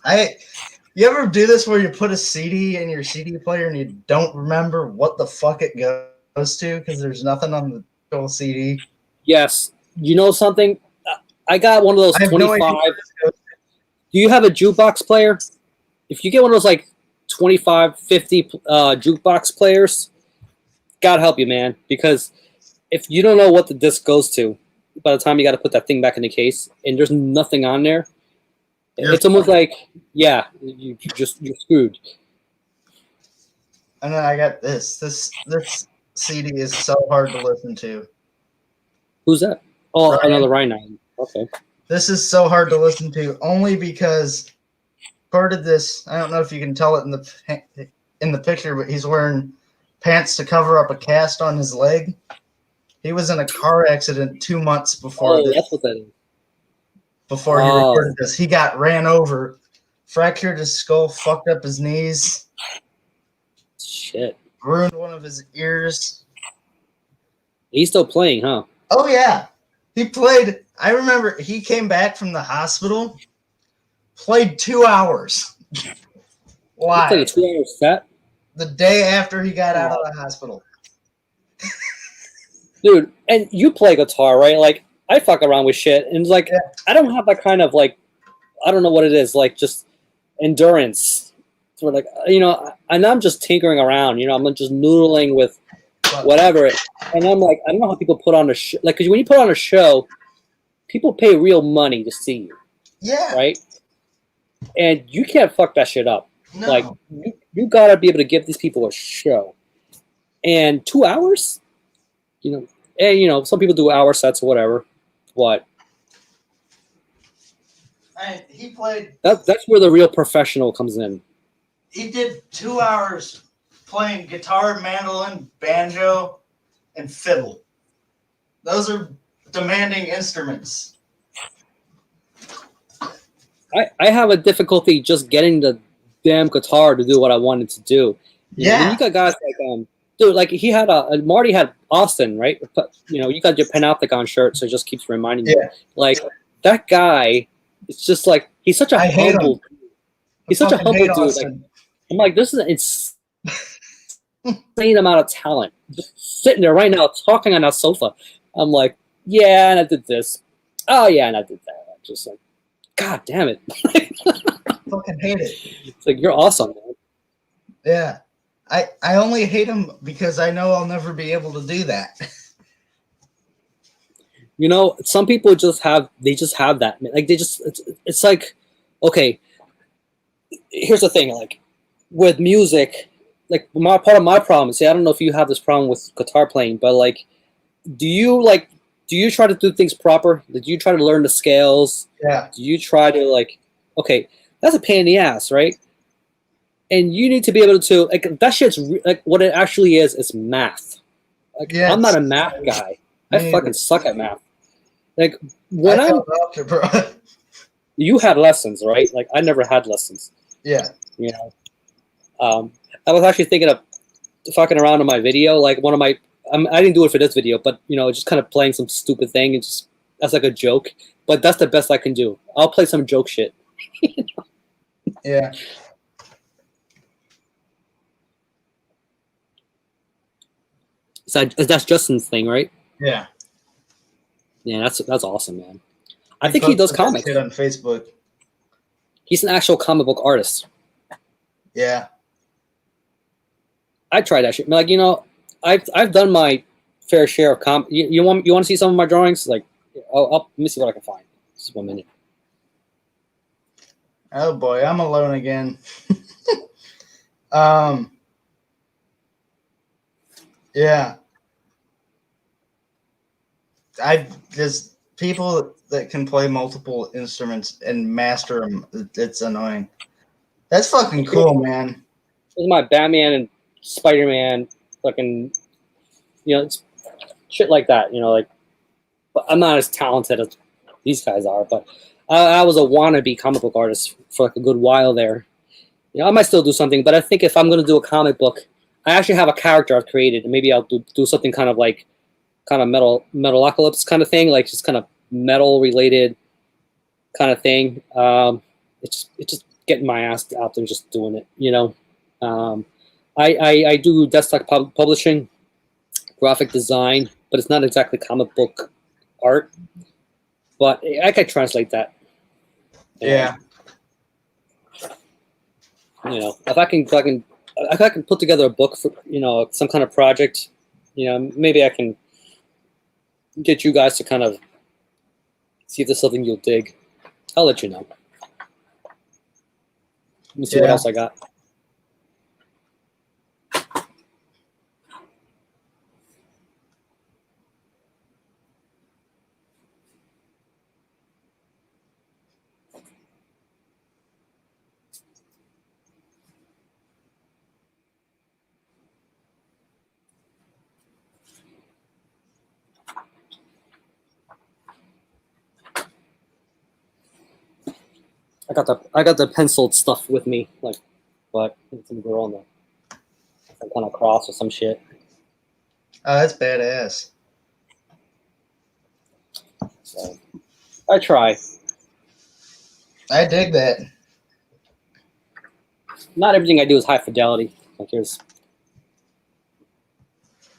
You ever do this where you put a CD in your CD player and you don't remember what the fuck it goes to because there's nothing on the whole CD? Yes. You know something? I got one of those 25. Do you have a jukebox player? If you get one of those like 25, 50 jukebox players, God help you, man. Because if you don't know what the disc goes to, by the time you got to put that thing back in the case and there's nothing on there, it's almost like, yeah, you're screwed. And then I got this. This CD is so hard to listen to. Who's that? Oh, Ryan. Another Ryan. Okay. This is so hard to listen to only because part of this, I don't know if you can tell it in the picture, but he's wearing pants to cover up a cast on his leg. He was in a car accident 2 months before this. That's what that is. Before he recorded this, he got ran over, fractured his skull, fucked up his knees. Shit. Ruined one of his ears. He's still playing, huh? Oh, yeah. He played. I remember he came back from the hospital, played 2 hours. Why? He played a 2-hour set? The day after he got out of the hospital. Dude, and you play guitar, right? Like, I fuck around with shit. And, like, yeah. I don't have that kind of, like, I don't know what it is, like, just endurance. So, like, you know, and I'm just tinkering around, you know, I'm just noodling with whatever. And I'm like, I don't know how people put on a show. Like, because when you put on a show, people pay real money to see you. Yeah. Right? And you can't fuck that shit up. No. Like, you gotta be able to give these people a show. And 2 hours? You know, and, you know, some people do hour sets or whatever. What? He played. That's where the real professional comes in. He did 2 hours playing guitar, mandolin, banjo, and fiddle. Those are demanding instruments. I have a difficulty just getting the damn guitar to do what I wanted to do. Yeah. You got guys like dude, like he had Marty had Austin, right? But, you know, you got your Panopticon shirt, so it just keeps reminding me. Like that guy, it's just like he's such a humble. He's such a humble dude. Like, I'm like, this is an insane amount of talent just sitting there right now talking on that sofa. I'm like, yeah, and I did this. Oh yeah, and I did that. I'm just like, God damn it. Fucking hate it. It's like, you're awesome, man. Yeah. I only hate him because I know I'll never be able to do that. You know, some people just have that. Like it's like, okay, here's the thing, like with music, like part of my problem, see, I don't know if you have this problem with guitar playing, but like, do you try to do things proper? Do you try to learn the scales? Yeah. Do you try to like, okay, that's a pain in the ass, right? And you need to be able to, like, that shit's like what it actually is math. Like, yes. I'm not a math guy. I fucking suck at math. Like when you had lessons, right? Like I never had lessons. Yeah. You know, I was actually thinking of fucking around on my video. Like one of my, I didn't do it for this video, but you know, just kind of playing some stupid thing and just that's like a joke. But that's the best I can do. I'll play some joke shit. You know? Yeah. So that's Justin's thing, right? Yeah. Yeah, that's awesome, man. I think he does comics on Facebook. He's an actual comic book artist. Yeah. I tried that shit. Like, you know, I've done my fair share of comic. You want to see some of my drawings? Like, let me see what I can find. Just 1 minute. Oh boy, I'm alone again. Yeah. I just people that can play multiple instruments and master them. It's annoying. That's fucking cool, man. This is my Batman and Spider-Man, fucking, you know, it's shit like that. You know, like, but I'm not as talented as these guys are. But I was a wannabe comic book artist for like a good while there. You know, I might still do something, but I think if I'm going to do a comic book, I actually have a character I've created, and maybe I'll do something kind of like, kind of Metalocalypse kind of thing, like just kind of metal related kind of thing. It's just getting my ass out there and just doing it, you know. I do desktop publishing, graphic design, but it's not exactly comic book art. But I could translate that. Yeah. You know, if I can put together a book for, you know, some kind of project, you know, maybe I can get you guys to kind of see if there's something you'll dig. I'll let you know. Let me see what else I got. I got the penciled stuff with me, like, but it's gonna go on some kind of cross or some shit. Oh, that's badass. So I try. I dig that. Not everything I do is high fidelity. Like there's.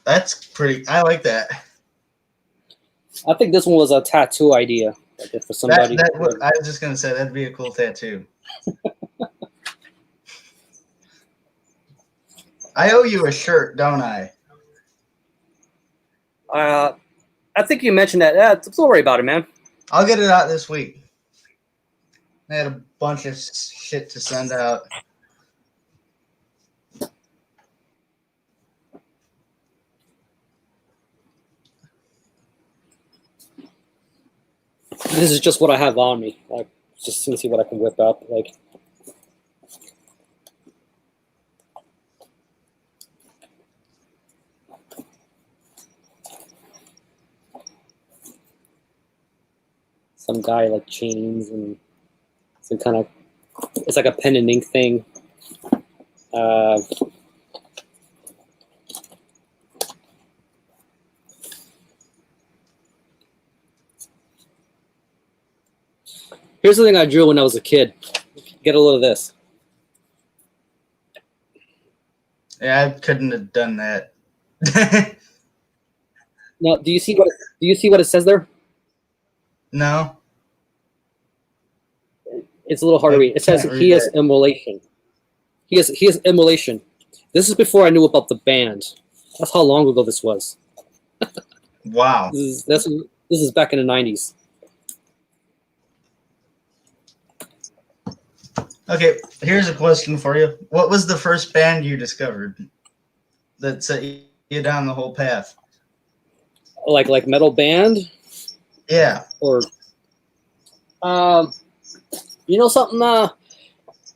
That's pretty. I like that. I think this one was a tattoo idea, like for somebody. I was just gonna say that'd be a cool tattoo. I owe you a shirt, don't I? I think you mentioned that. Yeah, don't worry about it, man. I'll get it out this week. I had a bunch of shit to send out. This is just what I have on me. Like, just to see what I can whip up. Like, some guy like chains and some kind of. It's like a pen and ink thing. Here's the thing I drew when I was a kid. Get a load of this. Yeah, I couldn't have done that. Now, do you see what it says there? No. It's a little hard to read. It says he has immolation. He has immolation. This is before I knew about the band. That's how long ago this was. Wow. This is back in the 90s. Okay, here's a question for you. What was the first band you discovered that set you down the whole path? Like metal band? Yeah. Or you know something,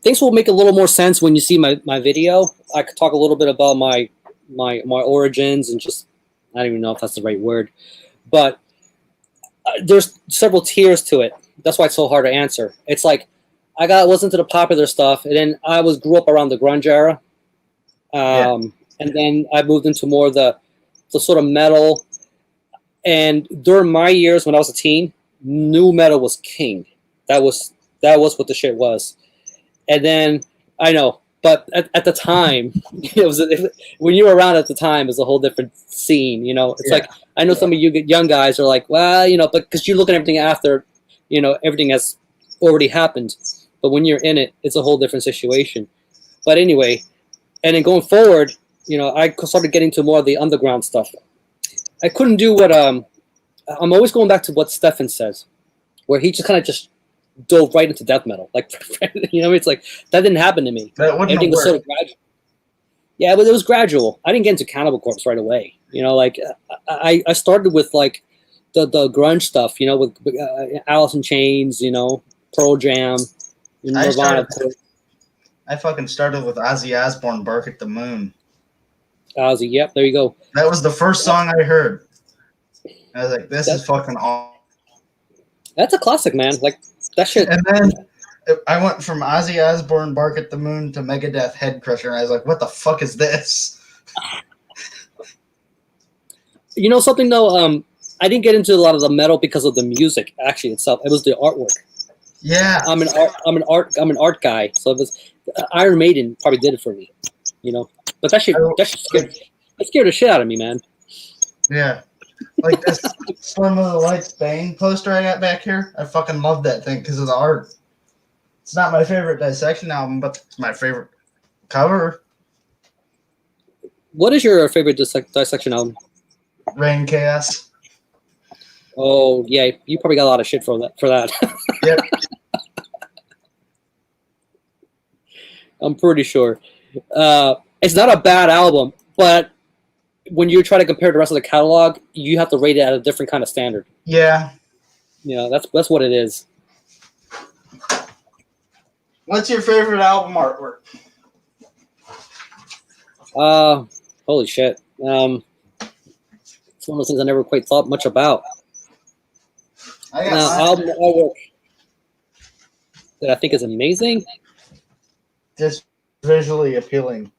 things will make a little more sense when you see my video. I could talk a little bit about my origins and just, I don't even know if that's the right word, but there's several tiers to it. That's why it's so hard to answer. It's like was into the popular stuff, and then I grew up around the grunge era, and then I moved into more the sort of metal. And during my years when I was a teen, nu metal was king. That was what the shit was. And then I know, but at the time, when you were around at the time, it was a whole different scene. You know, it's like I know some of you young guys are like, well, you know, but because you look at everything after, you know, everything has already happened. But when you're in it, it's a whole different situation. But anyway, and then going forward, you know, I started getting to more of the underground stuff. I couldn't do what I'm always going back to what Stefan says, where he just kind of just dove right into death metal. Like, you know, it's like that didn't happen to me. Everything was sort of gradual. Yeah, but it was gradual. I didn't get into Cannibal Corpse right away. You know, like I started with like the grunge stuff. You know, with Alice in Chains. You know, Pearl Jam. Nirvana. I fucking started with Ozzy Osbourne, "Bark at the Moon." Ozzy, yep, there you go. That was the first song I heard. I was like, "This is fucking awesome." That's a classic, man. Like that shit. And then I went from Ozzy Osbourne, "Bark at the Moon" to Megadeth, "Head Crusher," and I was like, "What the fuck is this?" You know something though? I didn't get into a lot of the metal because of the music actually itself. It was the artwork. Yeah, I'm an art guy, so it was Iron Maiden probably did it for me, you know. But that shit scared the shit out of me, man. Yeah, like this Storm of the Lights Bane poster I got back here. I fucking love that thing because of the art. It's not my favorite Dissection album, but it's my favorite cover. What is your favorite Dissection album? Rain Chaos. Oh yeah, you probably got a lot of shit for that. Yep. I'm pretty sure. It's not a bad album, but when you try to compare the rest of the catalog, you have to rate it at a different kind of standard. Yeah. You know, that's what it is. What's your favorite album artwork? Holy shit. It's one of those things I never quite thought much about. I got album artwork. that I think is amazing. Just visually appealing.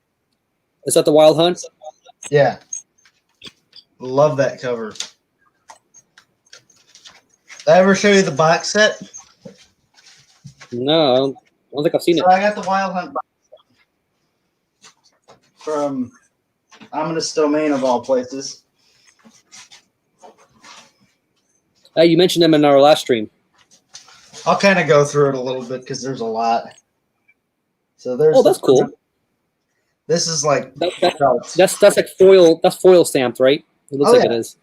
Is that the Wild Hunt? Yeah. Love that cover. Did I ever show you the box set? No, I don't think I've seen it. So I got the Wild Hunt box set from Ominous Domain of all places. You mentioned them in our last stream. I'll kind of go through it a little bit because there's a lot. So there's. Oh, that's cool. This is like that's like foil. That's foil stamped, right? It looks like it is.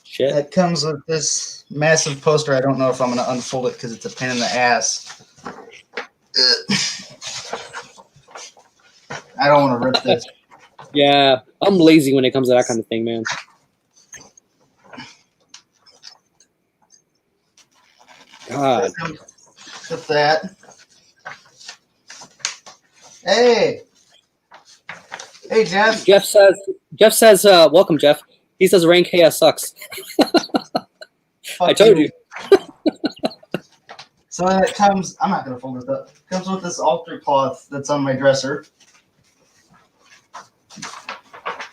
Shit. It comes with this massive poster. I don't know if I'm going to unfold it because it's a pain in the ass. I don't want to rip this. Yeah, I'm lazy when it comes to that kind of thing, man. God. With that. Hey, Jeff. Jeff says, welcome, Jeff. He says Rain Chaos sucks. I told you. So it comes, I'm not going to fold it up. It comes with this altar cloth that's on my dresser.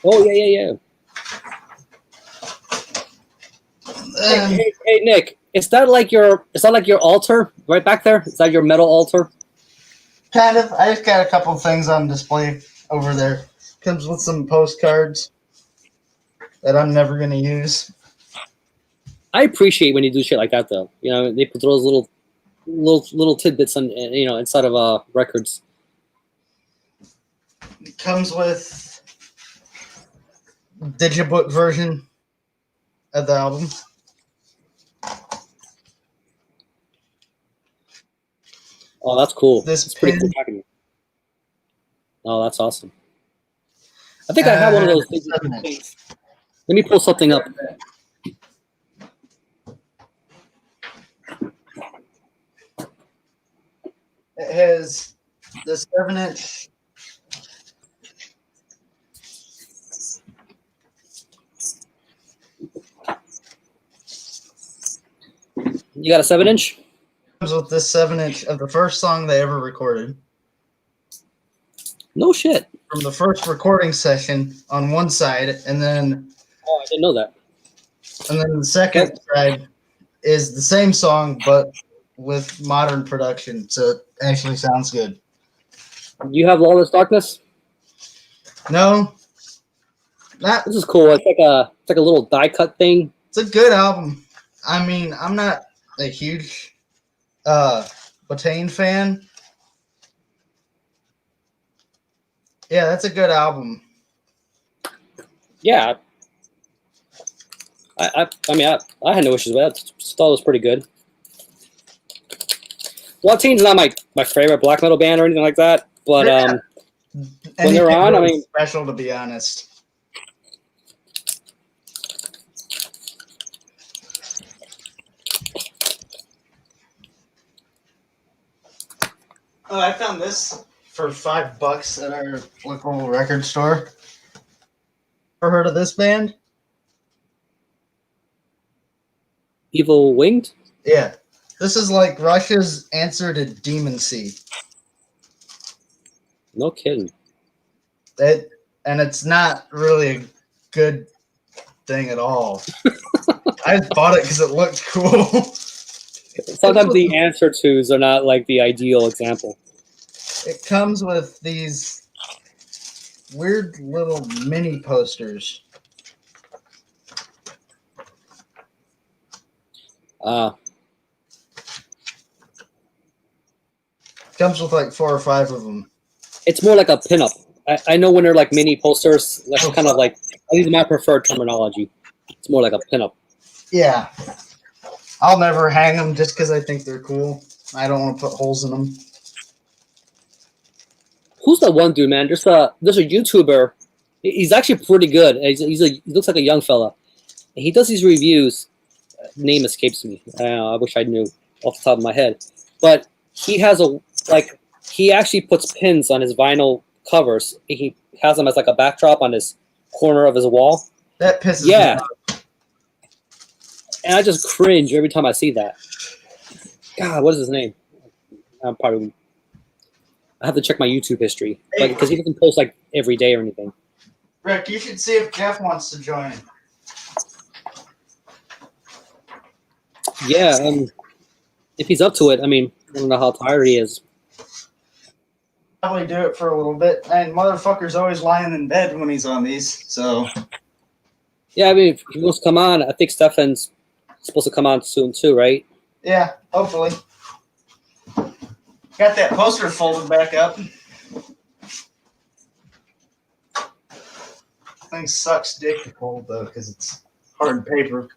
Oh, yeah. Hey, Nick, is that like your altar right back there? Is that your metal altar? Kind of. I just got a couple things on display over there. Comes with some postcards that I'm never going to use. I appreciate when you do shit like that, though. You know, they put those little tidbits on, you know, inside of records. It comes with digibook version of the album. Oh, that's cool. This that's pretty cool. Oh, that's awesome. I think I have one of those things. Let me pull something up. It has the 7-inch. You got a 7-inch? Comes with this 7-inch of the first song they ever recorded. No shit. From the first recording session on one side, and then. Oh, I didn't know that. And then the second side is the same song, but with modern production, so it actually sounds good. You have Lawless Darkness? No, this is cool. It's like a little die cut thing. It's a good album. I mean, I'm not a huge Botane fan. Yeah, that's a good album. Yeah. I mean, I had no issues with it. I thought it was pretty good. Botane's not my favorite black metal band or anything like that, but when they're on, I mean, special to be honest. Oh, I found this for $5 at our local record store. Ever heard of this band? Evil Winged? Yeah. This is like Russia's answer to Demon Sea. No kidding. And it's not really a good thing at all. I just bought it because it looked cool. Sometimes the answer tos are not like the ideal example. It comes with these weird little mini posters. Comes with like 4 or 5 of them. It's more like a pinup. I know when they're like mini posters, that's kind of like, I use my preferred terminology. It's more like a pinup. Yeah. I'll never hang them just because I think they're cool. I don't want to put holes in them. Who's that one dude, man? There's a YouTuber. He's actually pretty good. He looks like a young fella. He does these reviews. Name escapes me. I wish I knew off the top of my head. But he has he actually puts pins on his vinyl covers. He has them as like a backdrop on his corner of his wall. That pisses me off. And I just cringe every time I see that. God, what is his name? I'm probably. I have to check my YouTube history, like because he doesn't post like every day or anything. Rick, you should see if Jeff wants to join. Yeah, if he's up to it, I mean, I don't know how tired he is. Probably do it for a little bit. And motherfucker's always lying in bed when he's on these, so. Yeah, I mean, if he wants to come on, I think Stefan's supposed to come on soon too, right? Yeah, hopefully. Got that poster folded back up. Thing sucks dick to fold though, because it's hard paper.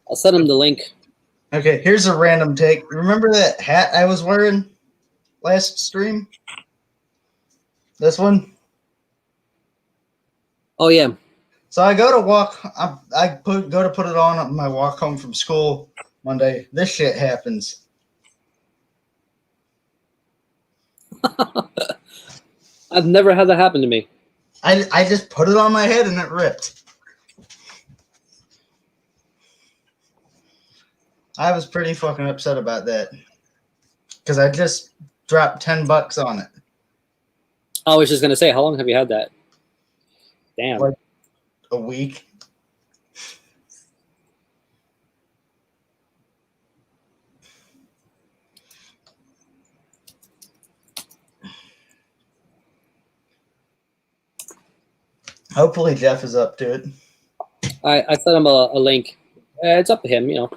I'll send him the link. Okay, here's a random take. Remember that hat I was wearing last stream? This one? Oh yeah. So I go to walk. Go to put it on my walk home from school Monday. This shit happens. I've never had that happen to me. I just put it on my head and it ripped. I was pretty fucking upset about that because I just dropped $10 on it. I was just gonna say, how long have you had that? Damn. Like a week. Hopefully Jeff is up to it. I sent him a link. It's up to him, you know.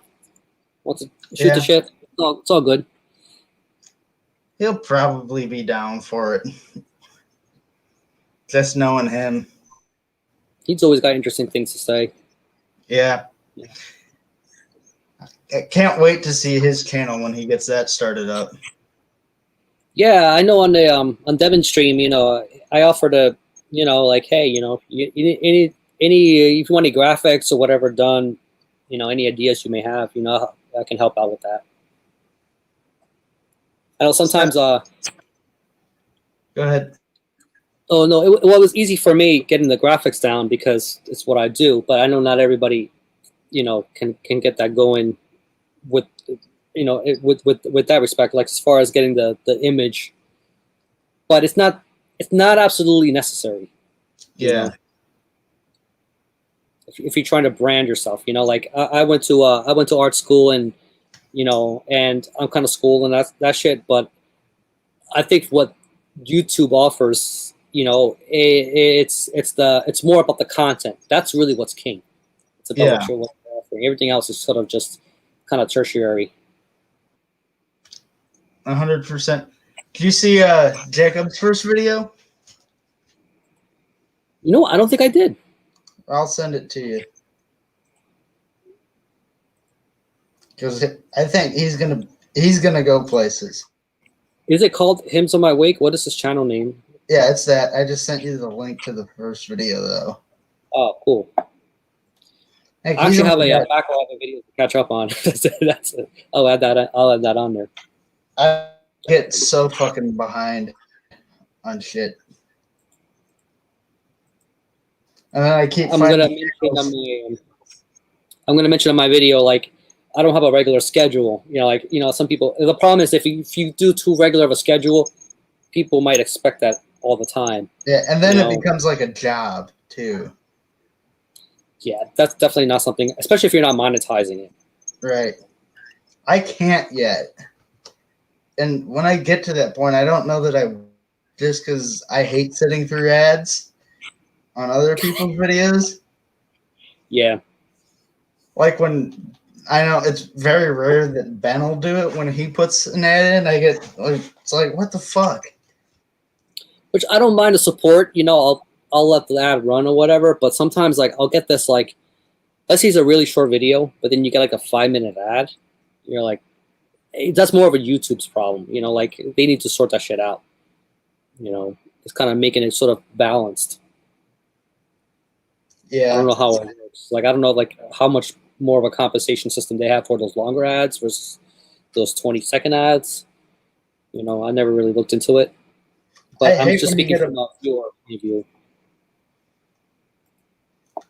Wants to shoot the shit. It's all good. He'll probably be down for it. Just knowing him. He's always got interesting things to say. Yeah. I can't wait to see his channel when he gets that started up. Yeah, I know on the on Devin's stream, you know, I offer to, you know, like, hey, you know, any if you want any graphics or whatever done, you know, any ideas you may have, you know, I can help out with that. I know sometimes. Go ahead. Oh no, it was easy for me getting the graphics down because it's what I do. But I know not everybody, you know, can get that going with, you know, with that respect. Like as far as getting the image, but it's not absolutely necessary. Yeah. If you're trying to brand yourself, you know, like I went to art school and, you know, and I'm kind of school and that shit. But I think what YouTube offers, you know, it's more about the content. That's really what's king. It's about what you're offering. Everything else is sort of just kind of tertiary. 100%. Did you see Jacob's first video? You know, I don't think I did. I'll send it to you. Because I think he's gonna go places. Is it called Hymns on My Wake? What is his channel name? Yeah, it's that. I just sent you the link to the first video, though. Oh, cool. Heck, I actually have a backlog of videos to catch up on. That's it. I'll add that on there. I get so fucking behind on shit. And then I keep. I'm gonna mention on my video, like, I don't have a regular schedule. You know, like, you know, some people. The problem is if you do too regular of a schedule, people might expect that all the time. Yeah, and then it becomes like a job too. Yeah, that's definitely not something, especially if you're not monetizing it. Right. I can't yet. And when I get to that point, I don't know that I, just because I hate sitting through ads on other people's videos. Yeah. Like when, I know it's very rare that Ben will do it. When he puts an ad in, I get, like, it's like, what the fuck? Which I don't mind the support, you know, I'll let the ad run or whatever, but sometimes, like, I'll get this, like, let's say it's a really short video, but then you get like a 5-minute ad. You're like, hey, that's more of a YouTube's problem, you know, like they need to sort that shit out. You know, it's kind of making it sort of balanced. Yeah. I don't know how it works. Like, I don't know, like, how much more of a compensation system they have for those longer ads versus those 20-second ads. You know, I never really looked into it. But I'm just speaking from a viewer point of view.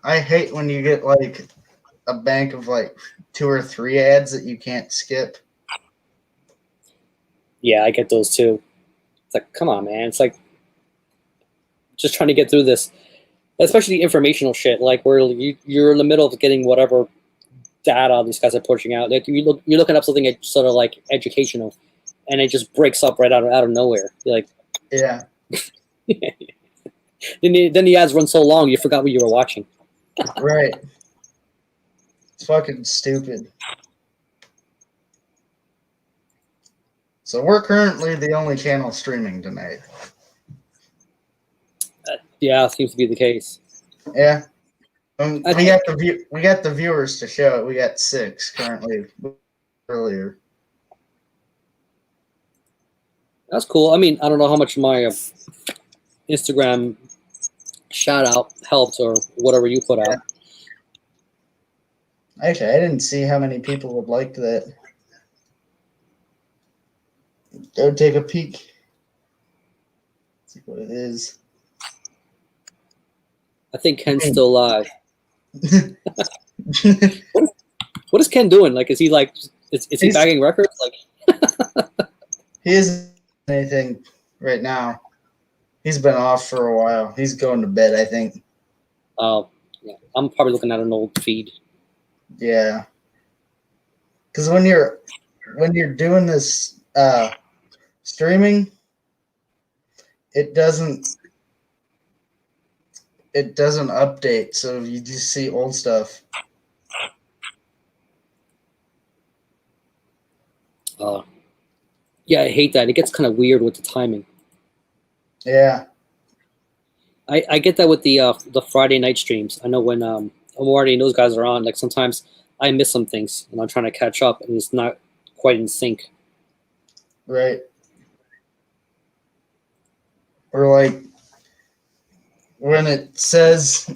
I hate when you get like a bank of like 2 or 3 ads that you can't skip. Yeah, I get those too. It's like, come on, man. It's like just trying to get through this, especially the informational shit. Like where you're in the middle of getting whatever data these guys are pushing out. Like you're looking up something sort of like educational, and it just breaks up right out of nowhere. You're like, Yeah. then the ads run so long you forgot what you were watching. Right. It's fucking stupid. So we're currently the only channel streaming tonight. Yeah, seems to be the case. Yeah. We got the viewers to show it. We got 6 currently earlier. That's cool. I mean, I don't know how much my Instagram shout out helped or whatever you put out. Actually, I didn't see how many people would like that. Go take a peek. See what it is. I think Ken's still live. What is Ken doing? Like, is he like, is he bagging records? Like, he isn't anything right now. He's been off for a while. He's going to bed, I think. Oh, yeah. I'm probably looking at an old feed. Yeah. Because when you're doing this streaming, it doesn't update, so you just see old stuff. Yeah, I hate that. It gets kind of weird with the timing. Yeah. I get that with the Friday night streams. I know when Amorty and those guys are on, like sometimes I miss some things and I'm trying to catch up and it's not quite in sync. Right. Or like when it says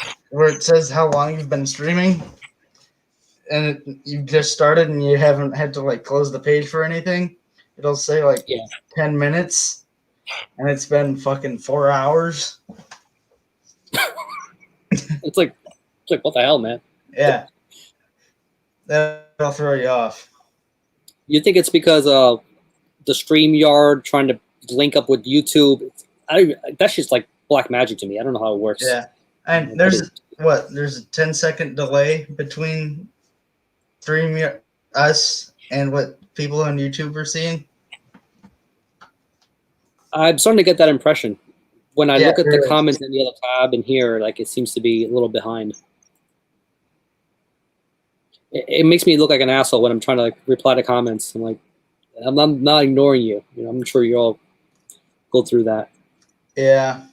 how long you've been streaming and you just started and you haven't had to like close the page for anything, it'll say like 10 minutes and it's been fucking 4 hours. It's like what the hell, man? Yeah. That'll throw you off. You think it's because the StreamYard trying to link up with YouTube? That's just like black magic to me. I don't know how it works. Yeah. And there's a 10-second delay between us and what people on YouTube are seeing. I'm starting to get that impression. When I look at the is. comments in the other tab and here, like it seems to be a little behind. It makes me look like an asshole when I'm trying to like reply to comments. I'm like, I'm not ignoring you. You know, I'm sure you all go through that. Yeah.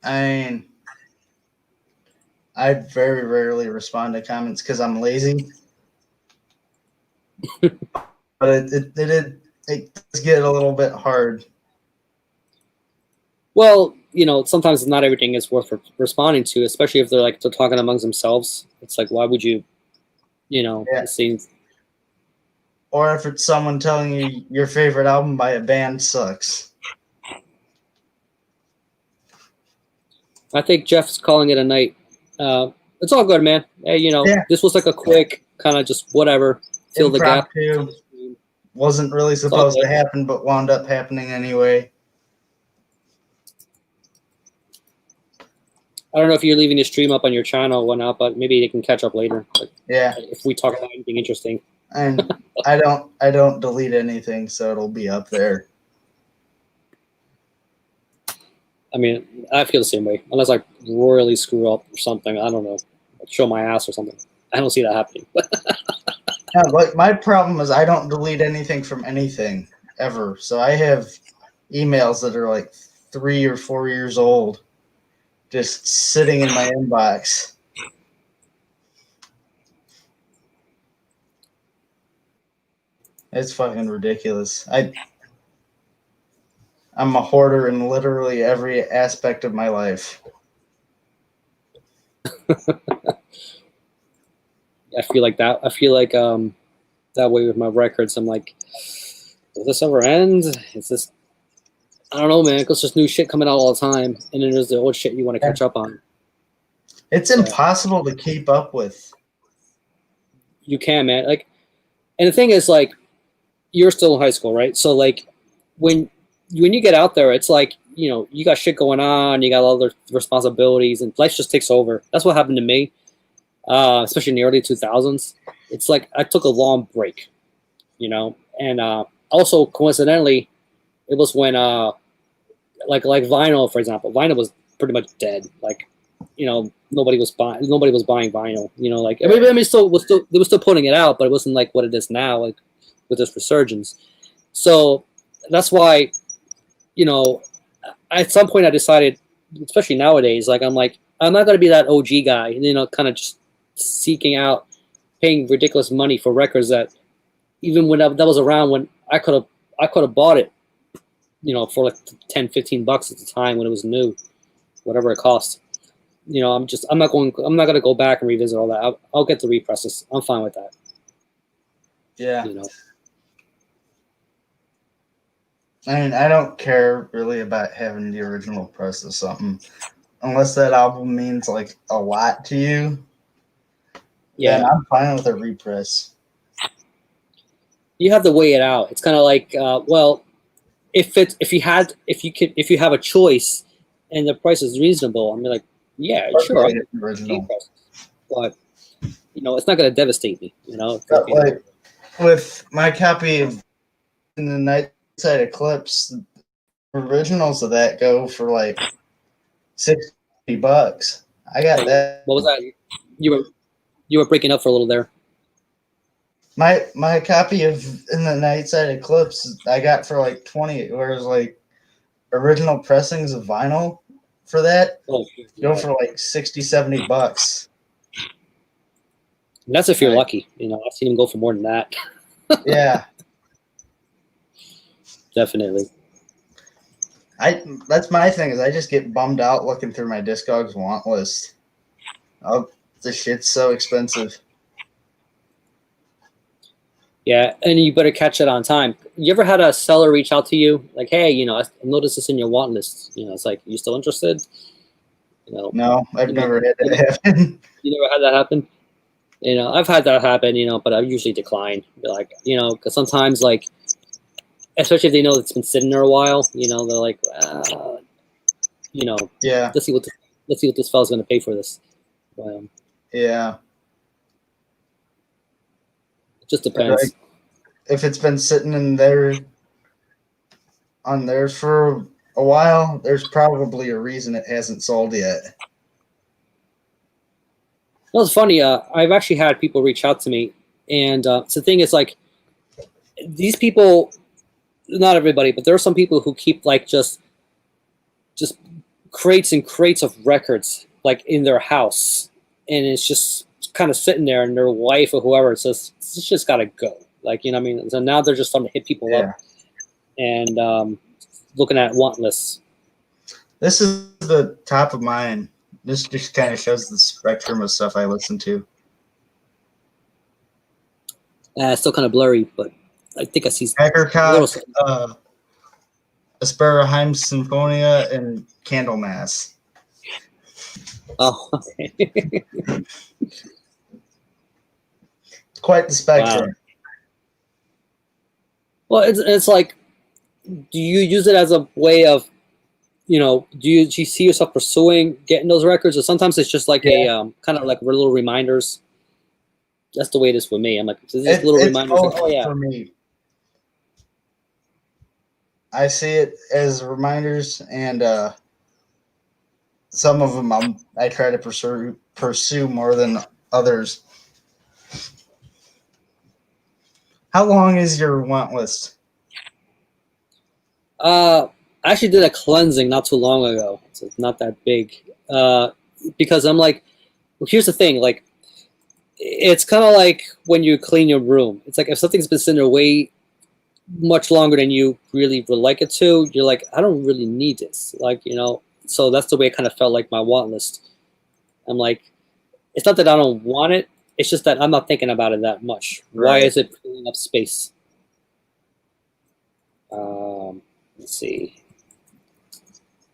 I mean, I very rarely respond to comments because I'm lazy. But it does get a little bit hard. Well, you know, sometimes not everything is worth responding to, especially if they're talking amongst themselves. It's like, why would you, see? Or if it's someone telling you your favorite album by a band sucks. I think Jeff's calling it a night. It's all good, man. Hey, This was like a quick kind of just whatever, fill the gap. Wasn't really supposed to happen, but wound up happening anyway. I don't know if you're leaving the stream up on your channel or whatnot, but maybe they can catch up later. Yeah. If we talk about anything interesting. And I don't delete anything, so it'll be up there. I mean, I feel the same way. Unless I royally screw up or something. I don't know. Like show my ass or something. I don't see that happening. Yeah, like my problem is I don't delete anything from anything ever. So I have emails that are like 3 or 4 years old just sitting in my inbox. It's fucking ridiculous. I'm a hoarder in literally every aspect of my life. I feel like that. I feel like that way with my records. I'm like, will this ever end? Is this? I don't know, man, because there's new shit coming out all the time, and then there's the old shit you want to catch up on. It's impossible to keep up with. You can, man. Like, and the thing is, like, you're still in high school, right? So, like, when you get out there, it's like, you know, you got shit going on, you got other responsibilities, and life just takes over. That's what happened to me, especially in the early 2000s. It's like I took a long break, you know, and also coincidentally, it was when like vinyl, for example, vinyl was pretty much dead. Like, you know, nobody was buying vinyl. You know, like I mean, they were still putting it out, but it wasn't like what it is now, like with this resurgence. So that's why, you know, at some point I decided, especially nowadays, like I'm not going to be that OG guy, you know, kind of just seeking out, paying ridiculous money for records that even when that was around when I could have bought it, you know, for like 10, 15 bucks at the time when it was new, whatever it cost. You know, I'm not going to go back and revisit all that. I'll get the represses. I'm fine with that. Yeah. You know. I mean, I don't care really about having the original press of something, unless that album means like a lot to you. Yeah, then I'm fine with a repress. You have to weigh it out. It's kind of like, well, if you have a choice, and the price is reasonable, I mean, like, yeah, sure, I'll get the original. But you know, it's not going to devastate me. You know, but like with my copy of In the Night Side Eclipse, originals of that go for like $60. I got that. What was that? You were breaking up for a little there. My copy of In the Night Side Eclipse I got for like 20, whereas like original pressings of vinyl for that go for like $60-$70. And that's if you're lucky. You know, I've seen them go for more than that. Yeah. Definitely. That's my thing is I just get bummed out looking through my Discogs want list. Oh, the shit's so expensive. Yeah, and you better catch it on time. You ever had a seller reach out to you like, "Hey, you know, I noticed this in your want list. You know, it's like, you still interested?" You know. No, I've never had that happen. You never had that happen? You know, I've had that happen. You know, but I usually decline. Be like, you know, because sometimes, like, especially if they know it's been sitting there a while, you know, they're like, you know, yeah, let's see what this fellow's going to pay for this. Yeah. It just depends. Like, if it's been sitting in there on there for a while, there's probably a reason it hasn't sold yet. Well, it's funny. I've actually had people reach out to me, and so the thing is, like, these people, not everybody, but there are some people who keep like just crates and crates of records like in their house, and it's just kind of sitting there, and their wife or whoever says it's just got to go. Like, you know what I mean? So now they're just starting to hit people up and looking at want lists. This is the top of mine. This just kind of shows the spectrum of stuff I listen to. It's still kind of blurry, but I think I see Hackercock, Asperheim Symphonia, and Candlemass. Oh, okay. Quite the spectrum. Wow. Well, it's like, do you use it as a way of, you know, do you see yourself pursuing getting those records, or sometimes it's just like a kind of like little reminders? That's the way it is for me. I'm like, so these little reminders. Like, oh yeah. For me, I see it as reminders, and some of them I try to pursue more than others. How long is your want list? I actually did a cleansing not too long ago, so it's not that big. Because I'm like, well, here's the thing, like, it's kind of like when you clean your room. It's like if something's been sitting there way much longer than you really would like it to, you're like, I don't really need this. Like, you know, so that's the way it kind of felt like my want list. I'm like, it's not that I don't want it. It's just that I'm not thinking about it that much. Right. Why is it filling up space? Let's see.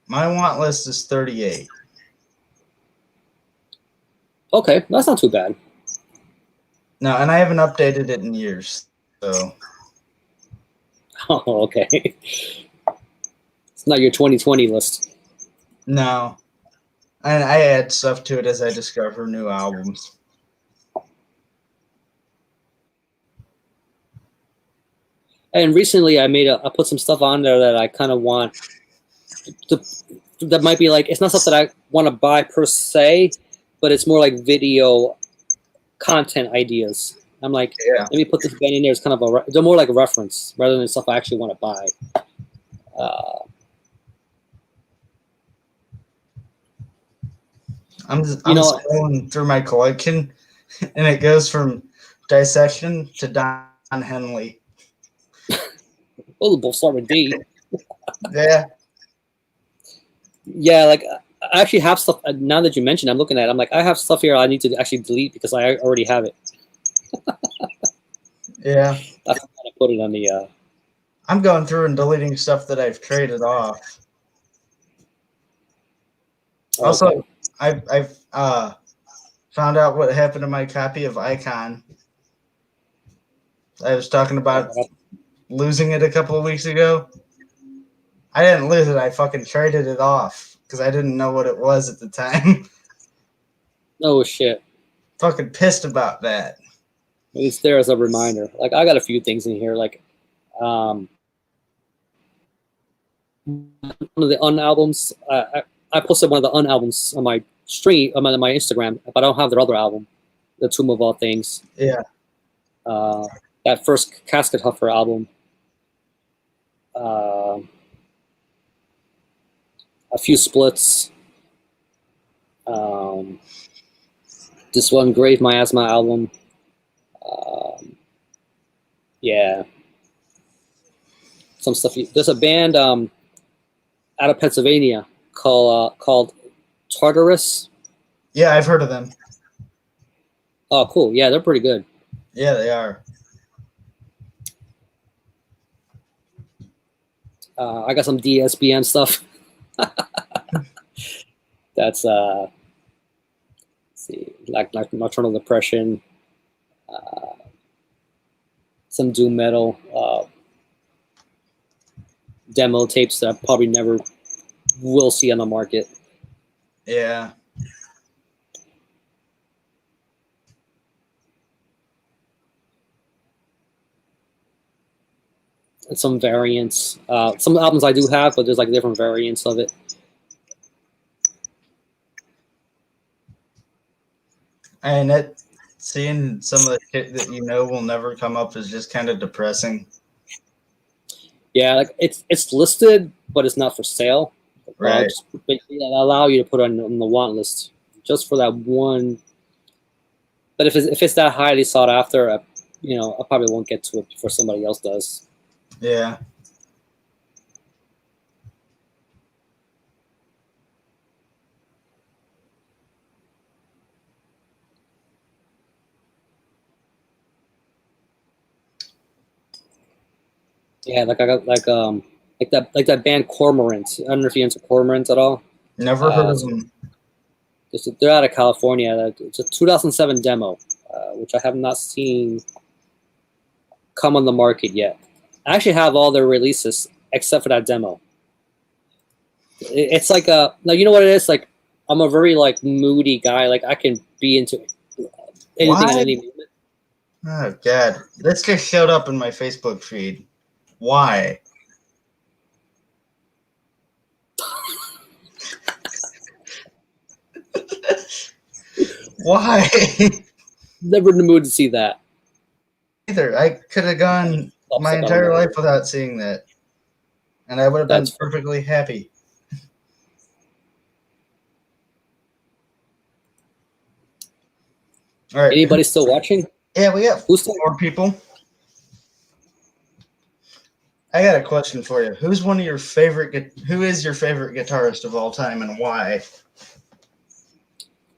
My want list is 38. Okay, that's not too bad. No, and I haven't updated it in years. So Oh, okay. It's not your 2020 list. no. And I add stuff to it as I discover new albums. And recently, I put some stuff on there that I kind of want to. That might be like it's not stuff that I want to buy per se, but it's more like video content ideas. I'm like, Yeah. let me put this band in there. It's kind of they're more like a reference rather than stuff I actually want to buy. I'm scrolling through my collection, and it goes from Dissection to Don Henley. Oh, both start with D. Yeah. Yeah, like I actually have stuff. Now that you mentioned, I'm looking at it, I'm like, I have stuff here I need to actually delete because I already have it. Yeah. I put it on the. I'm going through and deleting stuff that I've traded off. Also, okay. I've found out what happened to my copy of Icon. I was talking about losing it a couple of weeks ago. I didn't lose it. I fucking traded it off because I didn't know what it was at the time. Oh shit! Fucking pissed about that. It's there as a reminder. Like I got a few things in here, like one of the unalbums. I posted one of the unalbums on my stream, on my Instagram, but I don't have their other album, The Tomb of All Things. Yeah. That first Casket Huffer album. A few splits. This one Grave Miasma album. Yeah. Some stuff. There's a band out of Pennsylvania called Tartarus. Yeah, I've heard of them. Oh, cool. Yeah, they're pretty good. Yeah, they are. I got some DSBM stuff. That's let's see, like Nocturnal Depression, some doom metal, demo tapes that I probably never will see on the market. Yeah. And some variants. Some albums I do have, but there's like different variants of it. And seeing some of the shit that you know will never come up is just kind of depressing. Yeah, like it's listed, but it's not for sale. Right. Basically allow you to put on the want list just for that one. But if it's that highly sought after, I probably won't get to it before somebody else does. Yeah. Yeah, like I got like that band Cormorant. I don't know if you into Cormorant at all. Never heard of them. They're out of California. It's a 2007 demo, which I have not seen come on the market yet. I actually have all their releases except for that demo. It's like now you know what it is. Like I'm a very like moody guy. Like I can be into anything at any moment. Oh God, this just showed up in my Facebook feed. Why? Why? Never in the mood to see that. Either I could have gone my entire life without seeing that, and I would have been perfectly happy. All right. Anybody still watching? Yeah, we got more people. I got a question for you. Who is your favorite guitarist of all time, and why?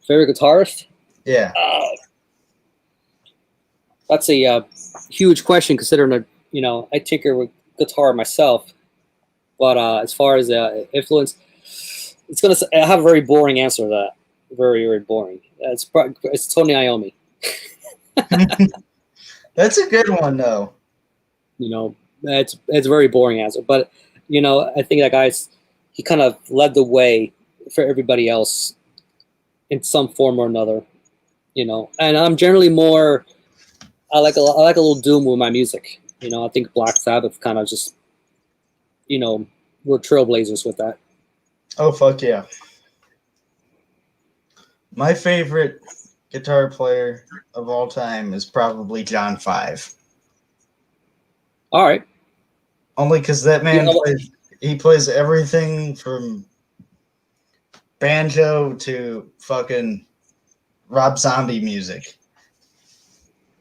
Favorite guitarist? Yeah. That's a huge question considering I tinker with guitar myself. But as far as influence, I have a very boring answer to that. Very, very boring. It's Tony Iommi. That's a good one, though. You know, it's a very boring answer, but you know, I think that he kind of led the way for everybody else in some form or another. You know, and I'm generally more. I like a little doom with my music. You know, I think Black Sabbath kind of just, you know, were trailblazers with that. Oh, fuck yeah. My favorite guitar player of all time is probably John Five. All right. Only because that man plays everything from banjo to fucking Rob Zombie music.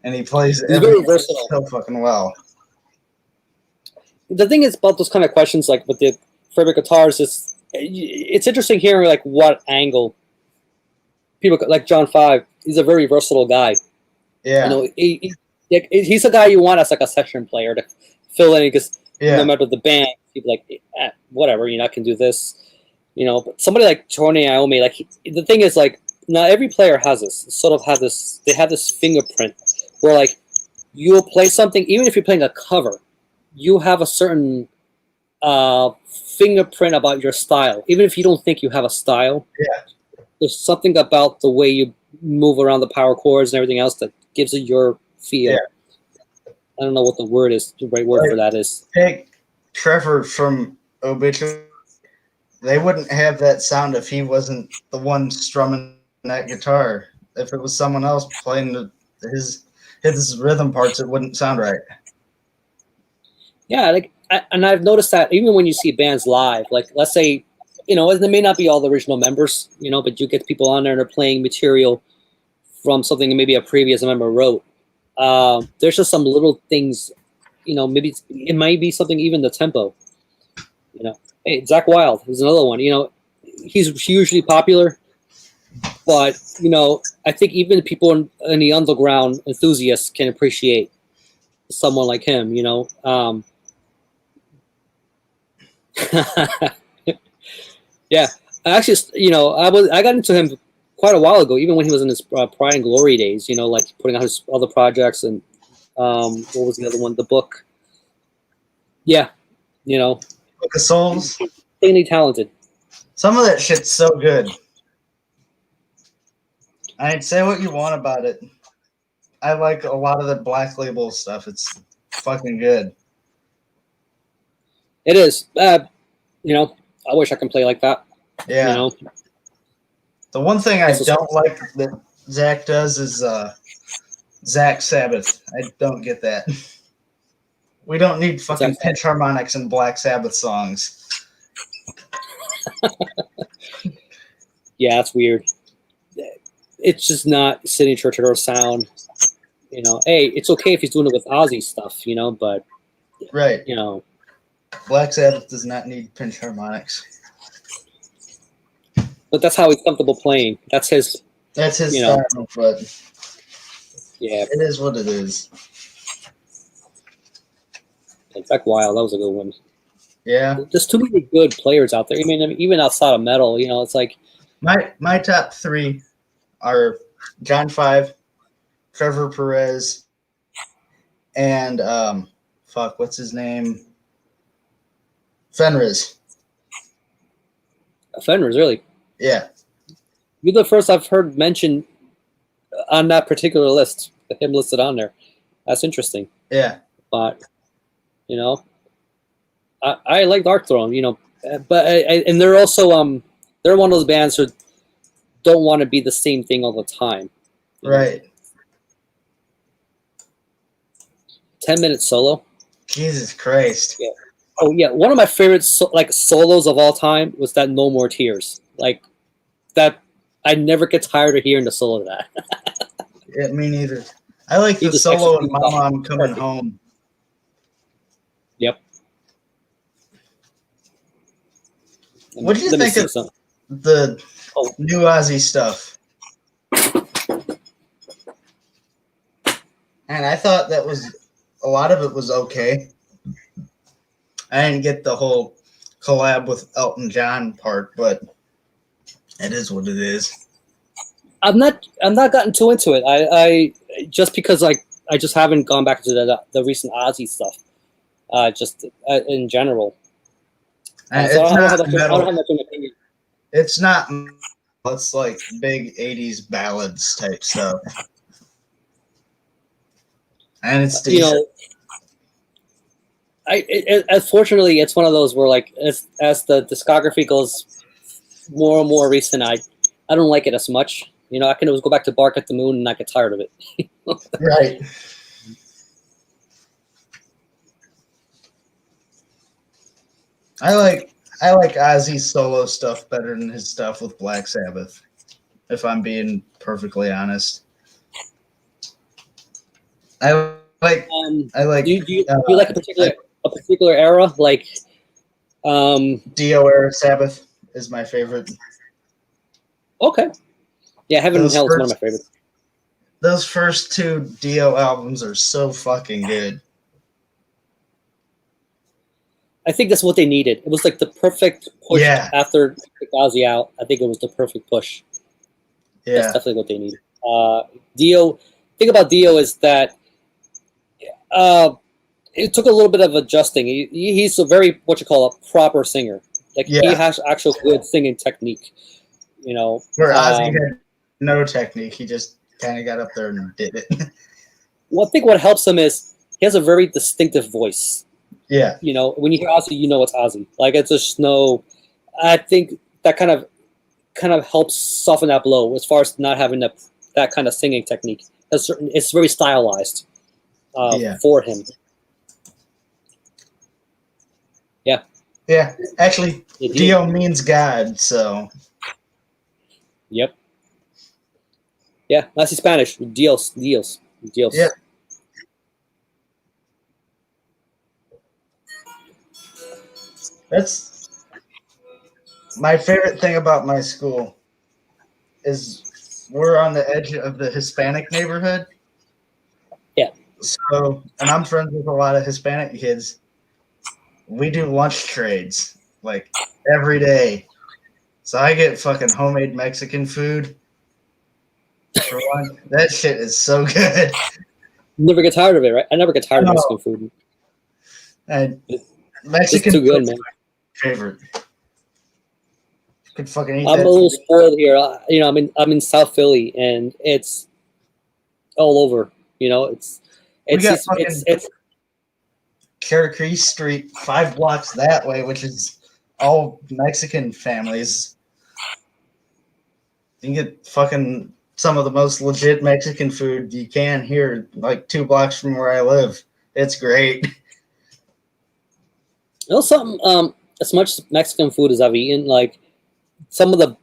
And he plays everything so fucking well. The thing is about those kind of questions, like with the favorite guitars, is it's interesting hearing like what angle people like John Five. He's a very versatile guy. Yeah, you know, he's a guy you want as like a session player to fill in because no matter the band, people like whatever, you know, I can do this. You know, but somebody like Tony Iommi, like the thing is like not every player has this. They have this fingerprint where like you'll play something, even if you're playing a cover, you have a certain fingerprint about your style, even if you don't think you have a style. Yeah, there's something about the way you move around the power chords and everything else that gives it your feel. Yeah. I don't know what the right word for that is. Take Trevor from Obituary. They wouldn't have that sound if he wasn't the one strumming that guitar. If it was someone else playing his rhythm parts, it wouldn't sound right. Yeah, and I've noticed that even when you see bands live, like let's say, you know, they may not be all the original members, you know, but you get people on there and they're playing material from something maybe a previous member wrote. There's just some little things, you know, maybe it might be something, even the tempo. You know, hey, Zakk Wylde is another one. You know, he's hugely popular, but you know, I think even people in the underground enthusiasts can appreciate someone like him. You know, yeah. Actually, you know, I got into him quite a while ago, even when he was in his Pride and Glory days. You know, like putting out his other projects and what was the other one? The book. Yeah, you know, Book of Souls. Insanely talented. Some of that shit's so good. I'd say what you want about it. I like a lot of the Black Label stuff. It's fucking good. It is. You know, I wish I could play like that. Yeah. You know, the one thing I don't like that Zach does is Zach Sabbath. I don't get that. We don't need fucking pinch harmonics in Black Sabbath songs. Yeah, that's weird. It's just not signature to their sound. You know, hey, it's okay if he's doing it with Ozzy stuff, you know, but right, you know, Black Sabbath does not need pinch harmonics. But that's how he's comfortable playing. That's his. That's his style, but yeah, it is what it is. Zakk Wylde, that was a good one. Yeah, there's too many good players out there. I mean, even outside of metal, you know, it's like my top three are John Five, Trevor Perez, and what's his name? Fenriz. Fenriz, really? Yeah. You're the first I've heard mentioned on that particular list. Him listed on there. That's interesting. Yeah. But you know, I like Darkthrone. You know, but and they're also they're one of those bands who don't want to be the same thing all the time. Right. 10-minute solo. Jesus Christ. Yeah. Oh yeah, one of my favorite solos of all time was that "No More Tears." Like that, I never get tired of hearing the solo of that. Yeah, me neither. I like the solo in "Mama, I'm Coming Home." Yep. What do you think of the new Ozzy stuff? And I thought that was a lot of it was okay. I didn't get the whole collab with Elton John part, but It is what it is. I'm not gotten too into it. I just because like I just haven't gone back to the recent Ozzy stuff. Just in general. So It's I don't not have much. I don't metal. have much of an opinion. It's not. It's like big '80s ballads type stuff, and it's You decent. know, unfortunately, it's one of those where like as the discography goes more and more recent, I don't like it as much. You know, I can always go back to Bark at the Moon and not get tired of it. Right. I like Ozzy's solo stuff better than his stuff with Black Sabbath. If I'm being perfectly honest, I like I like Do you like a particular era like Dio era Sabbath is my favorite. okay. Yeah, Heaven and Those Hell is one of first my favorites. those first two Dio albums are so fucking good. I think that's what they needed. It was like the perfect push Yeah, after Ozzy out. I think it was the perfect push. That's yeah, definitely what they needed. Dio, thing about Dio is that uh, it took a little bit of adjusting. He's a very what you call a proper singer. Like he yeah. has actual good singing technique. You know, Where Ozzy had no technique, he just kind of got up there and did it. well, I think what helps him is he has a very distinctive voice. Yeah, You know, when you hear Ozzy, you know it's Ozzy. Like it's just no. I think that kind of helps soften that blow as far as not having that kind of singing technique. It's very stylized yeah, for him. Yeah. yeah. Actually, Dio. Dio means God, so Yep. Yeah, that's Spanish. Dios. yeah. That's my favorite thing about my school is we're on the edge of the Hispanic neighborhood. Yeah. So, and I'm friends with a lot of Hispanic kids. We do lunch trades like every day. So I get fucking homemade Mexican food for lunch. That shit is so good. Never get tired of it, right? I never get tired of Oh, Mexican food. and It's Mexican too good, food's man. my favorite. Could fucking eat I'm a that. little spoiled here. You know, I'm in South Philly, and it's all over. You know, We it's got it's it's, fucking it's Cherokee Street 5 blocks that way, which is all Mexican families. You can get fucking some of the most legit Mexican food you can here, like 2 blocks from where I live. It's great. you know something. As much Mexican food as I've eaten, like some of the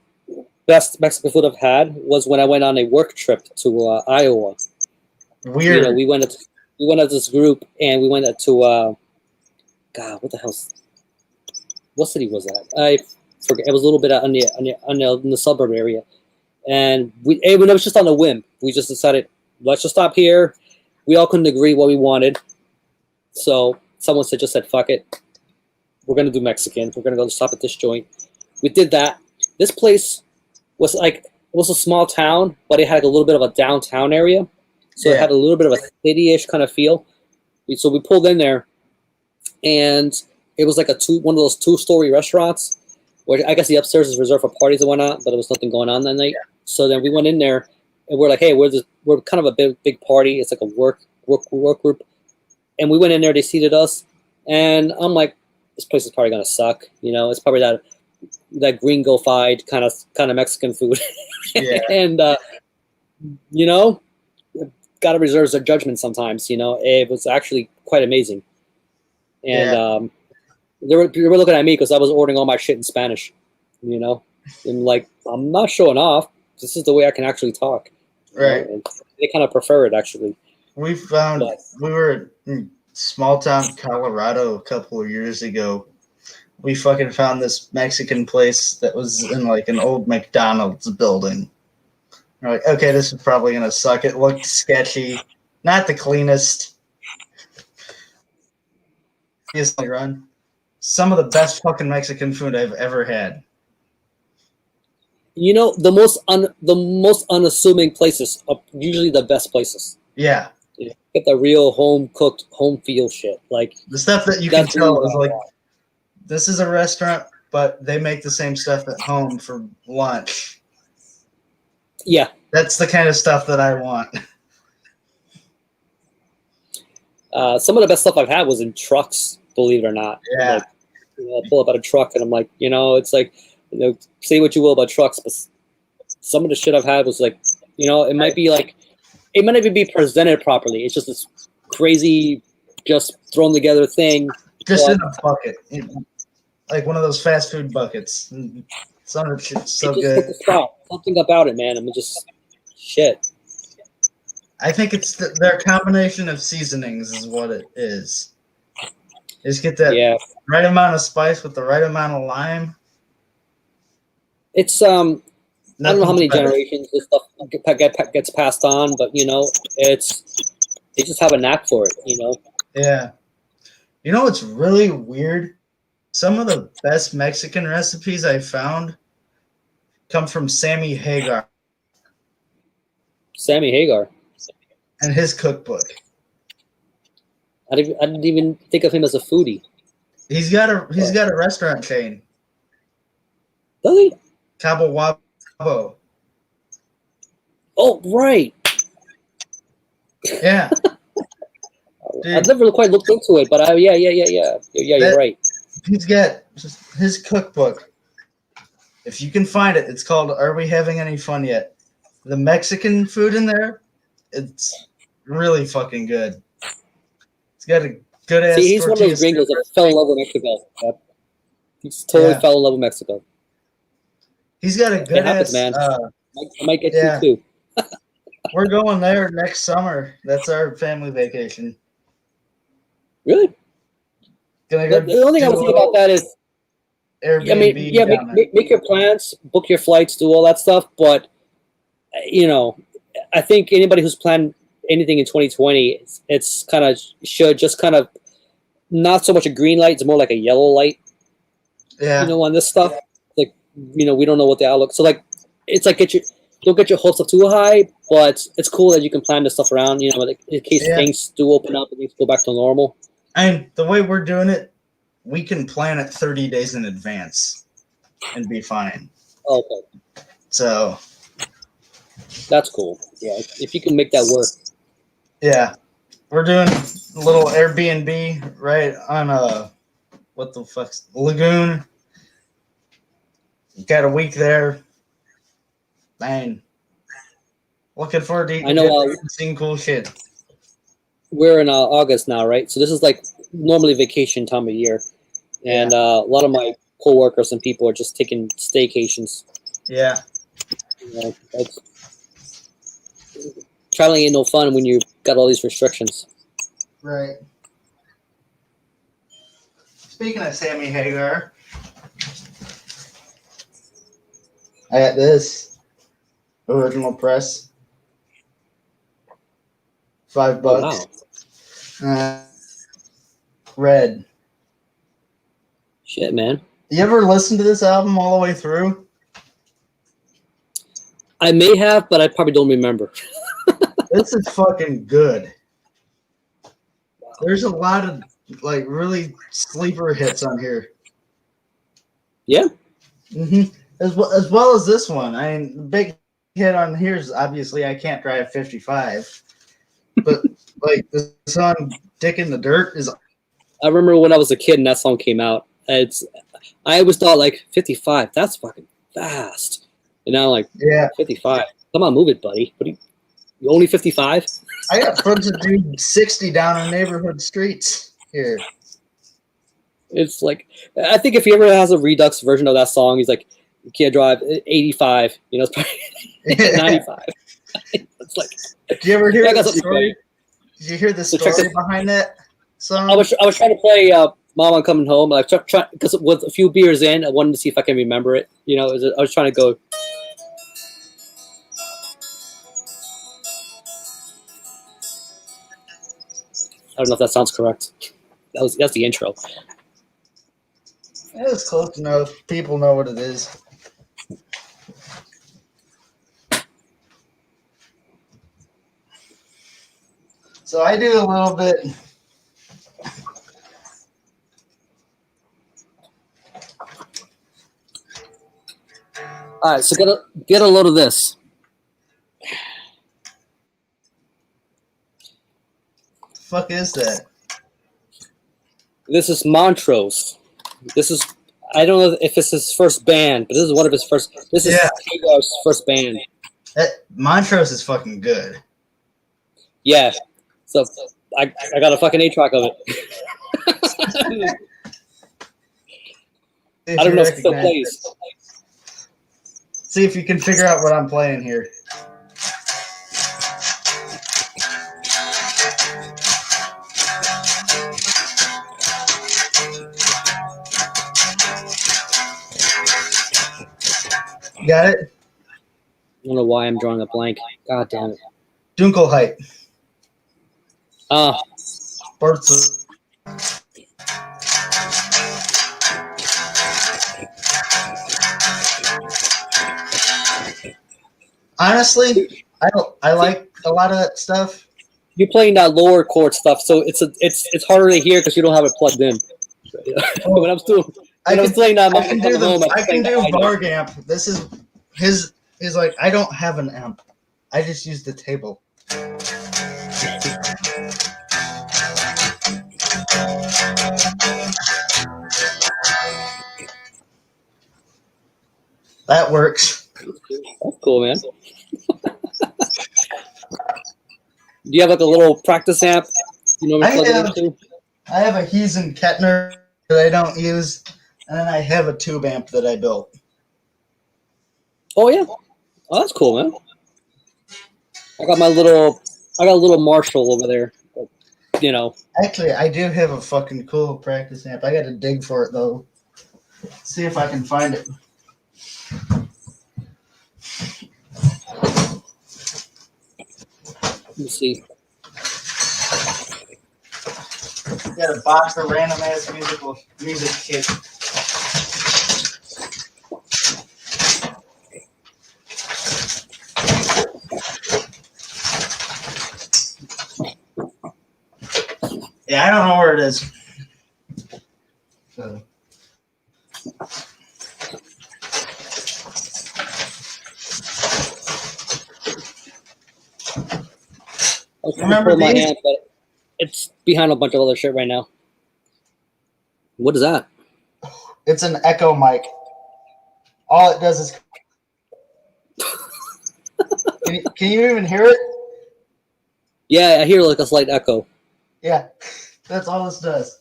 best Mexican food I've had was when I went on a work trip to Iowa. You know, Weird. we went as this group, and we went to God, what the hell? What city was that? I forget. It was a little bit in the suburb area, and it was just on a whim. We just decided let's just stop here. We all couldn't agree what we wanted, so someone just said fuck it. We're gonna do Mexican. We're gonna go stop at this joint. We did that. This place was like it was a small town, but it had a little bit of a downtown area, so it Yeah. had a little bit of a city-ish kind of feel. So we pulled in there, and it was like one of those two-story restaurants where I guess the upstairs is reserved for parties and whatnot, but there was nothing going on that night. So then we went in there, and we're like, hey, we're kind of a big party. It's like a work group, and we went in there. They seated us, and I'm like, this place is probably gonna suck. You know, it's probably that gringo-fied kind of Mexican food, Yeah. and you know, gotta reserve their judgment sometimes. You know, it was actually quite amazing, and Yeah. they were looking at me because I was ordering all my shit in Spanish. You know, and like I'm not showing off. This is the way I can actually talk. You know? Right. And they kind of prefer it actually. We found But we were in small town Colorado a couple of years ago. We fucking found this Mexican place that was in like an old McDonald's building. We're like, okay, this is probably gonna suck. It looked sketchy, not the cleanest. Obviously, run some of the best fucking Mexican food I've ever had. You know, the most unassuming places are usually the best places. Yeah, You get the real home cooked, home feel shit. Like the stuff that you can that's really tell is what I like want. this is a restaurant, but they make the same stuff at home for lunch. Yeah, That's the kind of stuff that I want. some of the best stuff I've had was in trucks. Believe it or not, Yeah, like I pull up at a truck and I'm like, it's like, say what you will about trucks, but some of the shit I've had was like, it might be like, it might not even be presented properly. It's just this crazy, just thrown together thing. just But in a bucket, like one of those fast food buckets. Some of the shit's so it just hit good. the spot. Something about it, man. I mean, just shit. I think it's their combination of seasonings is what it is. Just get that Yeah, right amount of spice with the right amount of lime. it's I don't know how Nothing's many better. generations this stuff gets passed on, but it's they just have a knack for it. Yeah. You know what's really weird? Some of the best Mexican recipes I found come from Sammy Hagar Sammy Hagar. and his cookbook. I didn't even think of him as a foodie. He's got a restaurant chain, Does he? Cabo Wabo. Oh, right. Yeah, I've dude, never quite looked into it, but yeah. You're that right. he's got just his cookbook. If you can find it, it's called "Are We Having Any Fun Yet?" The Mexican food in there, it's really fucking good. It's got a good See, ass he's one of tortilla those gringos that stripper. fell in love with Mexico. Yep. He's totally Yeah, fell in love with Mexico. he's got a It good happens, ass. man. I might get you Yeah, too. we're going there next summer. That's our family vacation. Really? Gonna The, go the only thing do I a would say about little that is, I mean, Airbnb yeah, down there. make your plans, book your flights, do all that stuff. But I think anybody who's planned anything in 2020, it's kind of should just kind of not so much a green light, it's more like a yellow light. Yeah, On this stuff. Like, we don't know what the outlook. So like, it's like don't get your hopes up too high, but it's cool that you can plan this stuff around. Like in case yeah. things do open up and things go back to normal. And the way we're doing it, we can plan it 30 days in advance and be fine. Okay, So that's cool. Yeah, if you can make that work. yeah, we're doing a little Airbnb right on what the fuck's Lagoon. Got a week there. Man, looking forward to I eating know good food and seeing cool shit. we're in August now, right? So this is like normally vacation time of year, and a lot of my coworkers and people are just taking staycations. Yeah, It's, traveling ain't no fun when you got all these restrictions. right. Speaking of Sammy Hagar, I got this original press. $5. Oh, wow. Red. Shit, man. You ever listen to this album all the way through? I may have, but I probably don't remember. This is fucking good. There's a lot of like really sleeper hits on here. Yeah. As well as this one. I mean, the big hit on here is obviously I Can't Drive 55, but like the song "Dick in the Dirt" is. I remember when I was a kid and that song came out. I always thought like 55. That's fucking fast. And now I'm like, Yeah, 55. Come on, move it, buddy. What are you only 55? I got friends that do 60 down on neighborhood streets here. It's like, I think if he ever has a Redux version of that song, he's like, you can't drive 85. It's probably 95. It's like, Did you ever hear I got the something story? Did you hear the So check story this- behind that song? I was trying to play Mom, I'm Coming Home. Like, because with a few beers in, I wanted to see if I can remember it. I was trying to go. I don't know if that sounds correct. That's the intro. It was close enough. People know what it is. So I do a little bit. All right, so get a load of this. Fuck is that? This is Montrose. This is I don't know if it's his first band, but this is one of his first. This is Yeah. Hagar's first band. Montrose is fucking good. Yeah. So I got a fucking 8-track of it. I don't know if it still plays. See if you can figure out what I'm playing here. Got it? I don't know why I'm drawing a blank. God damn it. Dunkelheit. Ah, Birds. Honestly, I like a lot of that stuff. you're playing that lower chord stuff, so it's harder to hear because you don't have it plugged in. When I'm still I when I'm can, playing that, I can do home, I can do Varg amp. This is his like I don't have an amp. I just use the table. That works. That's cool, man. Do you have like a little practice amp? You know what I'm plugging into? I have a Heisen Kettner that I don't use, and then I have a tube amp that I built. Oh yeah. Oh, that's cool, man. I got a little Marshall over there. But, you know. Actually, I do have a fucking cool practice amp. I got to dig for it though. See if I can find it. Let me see. Got a box of random ass music kit. Yeah, I don't know where it is. So. Remember my these? amp, but it's behind a bunch of other shit right now. What is that? It's an Echo mic. All it does is. Can you even hear it? Yeah, I hear like a slight echo. Yeah, that's all this does.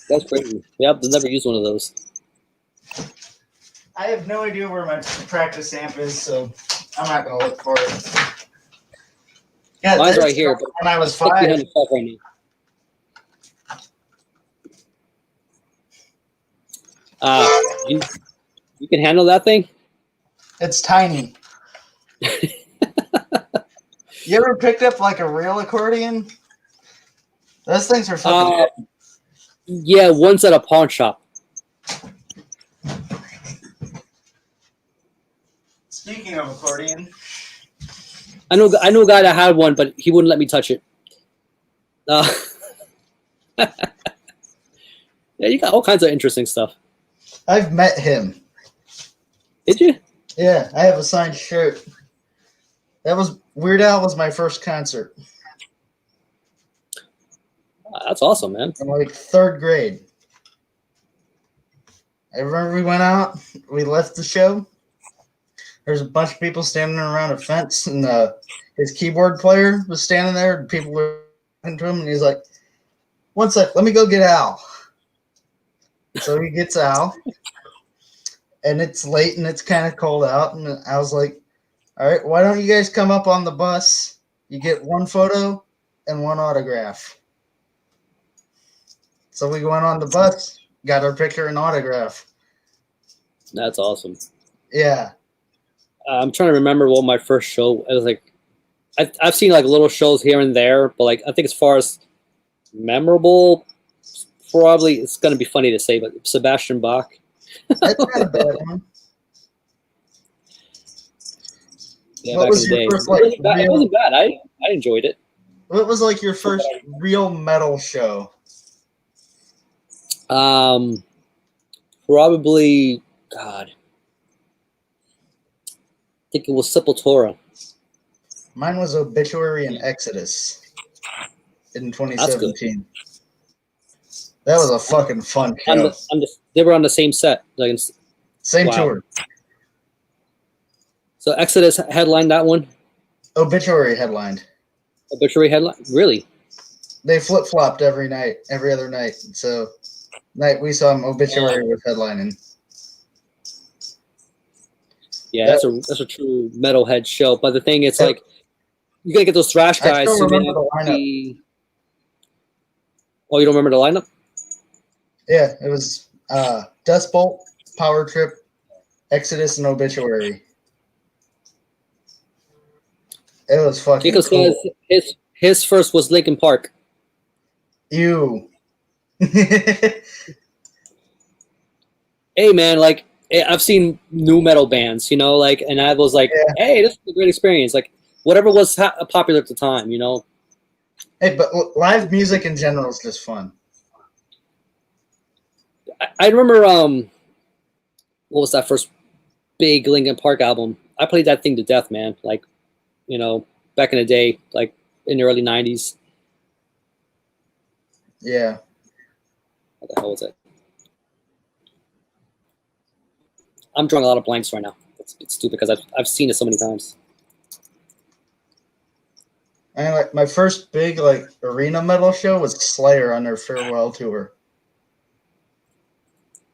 That's crazy. Yep, I've never used one of those. I have no idea where my practice amp is, so I'm not gonna look for it. Yeah, mine's right here. But when I was it's 5. Behind the shelf right now. You can handle that thing? It's tiny. You ever picked up like a real accordion? Those things are fucking. Yeah, one's at a pawn shop. Speaking of accordion, I know a guy that had one, but he wouldn't let me touch it. Yeah, you got all kinds of interesting stuff. I've met him. Did you? Yeah, I have a signed shirt. That was Weird Al was my first concert. That's awesome, man. In like 3rd grade. I remember we went out, we left the show. There's a bunch of people standing around a fence, and his keyboard player was standing there, and people were talking to him, and he's like, "One sec, let me go get Al." So he gets Al, and it's late, and it's kind of cold out, and I was like, "All right, why don't you guys come up on the bus? You get 1 photo and 1 autograph." So we went on the bus, got our picture and autograph. That's awesome. Yeah. I'm trying to remember what my first show. I was like, I've seen like little shows here and there, but like I think as far as memorable, probably it's gonna be funny to say, but Sebastian Bach. That's not a bad one. Yeah, What back was in the your day. first like It real? wasn't bad. I enjoyed it. What was like your first real metal show? Probably, God, I think it was Sepultura. Mine was Obituary and Exodus in That's good. 2017. That was a fucking fun show. They were on the same set. Same wow. tour. So Exodus headlined that one. Obituary headlined. Obituary headline. Really? They flip flopped every night, every other night. So night we saw them, Obituary was headlining. Yeah, that's a true metalhead show. But the thing is, like, you gotta get those thrash I guys. still remember the lineup. Oh, you don't remember the lineup? Yeah, it was Dust Bolt, Power Trip, Exodus, and Obituary. It was fucking Jacob cool. says his first was Linkin Park. Ew. Hey man, like I've seen new metal bands, like, and I was like, Yeah. hey, this is a great experience. Like whatever was popular at the time, Hey, but live music in general is just fun. I remember what was that first big Linkin Park album? I played that thing to death, man. Like, back in the day, like in the early '90s. Yeah. What the hell was it? I'm drawing a lot of blanks right now. It's stupid because I've seen it so many times. And like my first big like arena metal show was Slayer on their farewell tour.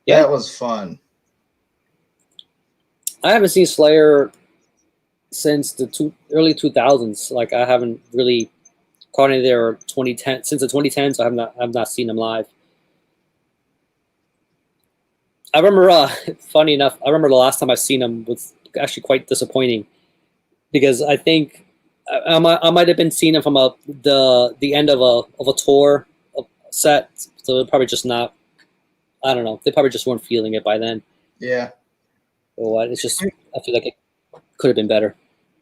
Yeah. That was fun. I haven't seen Slayer since the early 2000s. Like I haven't really caught any of their 2010 since the 2010s. I've not seen them live. I remember, funny enough, I remember the last time I seen them was actually quite disappointing because I think I might have been seeing them from the end of a tour set, so they're probably just not. I don't know. They probably just weren't feeling it by then. Yeah. Or what? It's just I feel like it could have been better.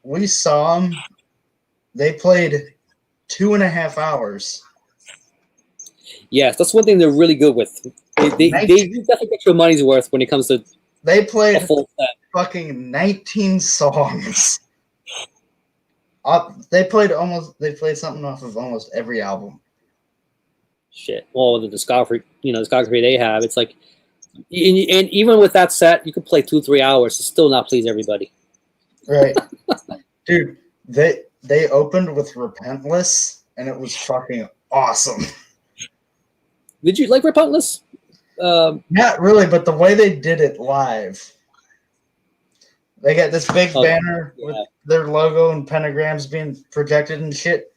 We saw them. They played 2.5 hours. Yes, that's one thing they're really good with. They definitely get your money's worth when it comes to. They played a full set. Fucking 19 songs. They played something off of almost every album. Shit. Well, the discography they have, it's like, and even with that set, you could play 2-3 hours to still not please everybody. Right. Dude, they opened with Repentless, and it was fucking awesome. Did you like Repentless? Not really, but the way they did it live. They got this big banner with their logo and pentagrams being projected and shit.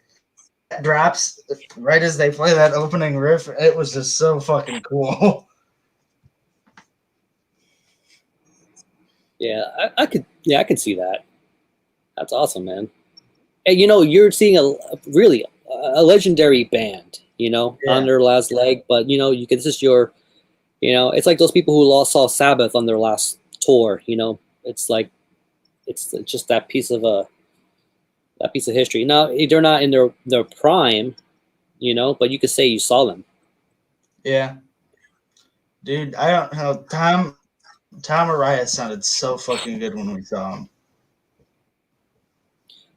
It drops right as they play that opening riff. It was just so fucking cool. Yeah, I could see that. That's awesome, man. And you're seeing a legendary band, on their last leg, but you can just it's like those people who saw Sabbath on their last tour, it's like it's just that piece of history. Now they're not in their prime, but you could say you saw them. Yeah. Dude, I don't know. Tom Araya sounded so fucking good when we saw him.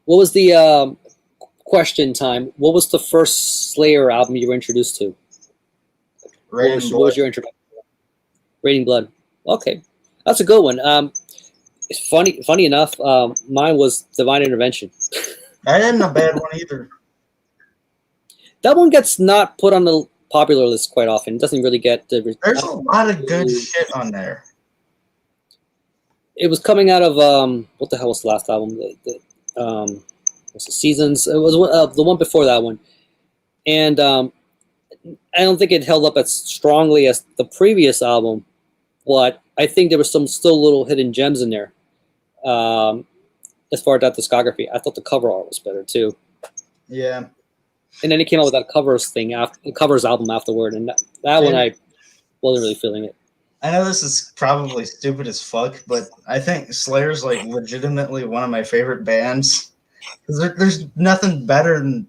What was the question time? What was the first Slayer album you were introduced to? What was your introduction? Raining Blood. Okay, that's a good one. It's funny enough. Mine was Divine Intervention. I didn't a bad one either. That one gets not put on the popular list quite often. It doesn't really get the. There's a lot of good shit on there. It was coming out of what the hell was the last album? Was the Seasons? It was the one before that one, and I don't think it held up as strongly as the previous album, but I think there was some still little hidden gems in there. As far as that discography, I thought the cover art was better too. Yeah. And then he came out with that covers album afterward, and that one I wasn't really feeling it. I know this is probably stupid as fuck, but I think Slayer's like legitimately one of my favorite bands. There's nothing better than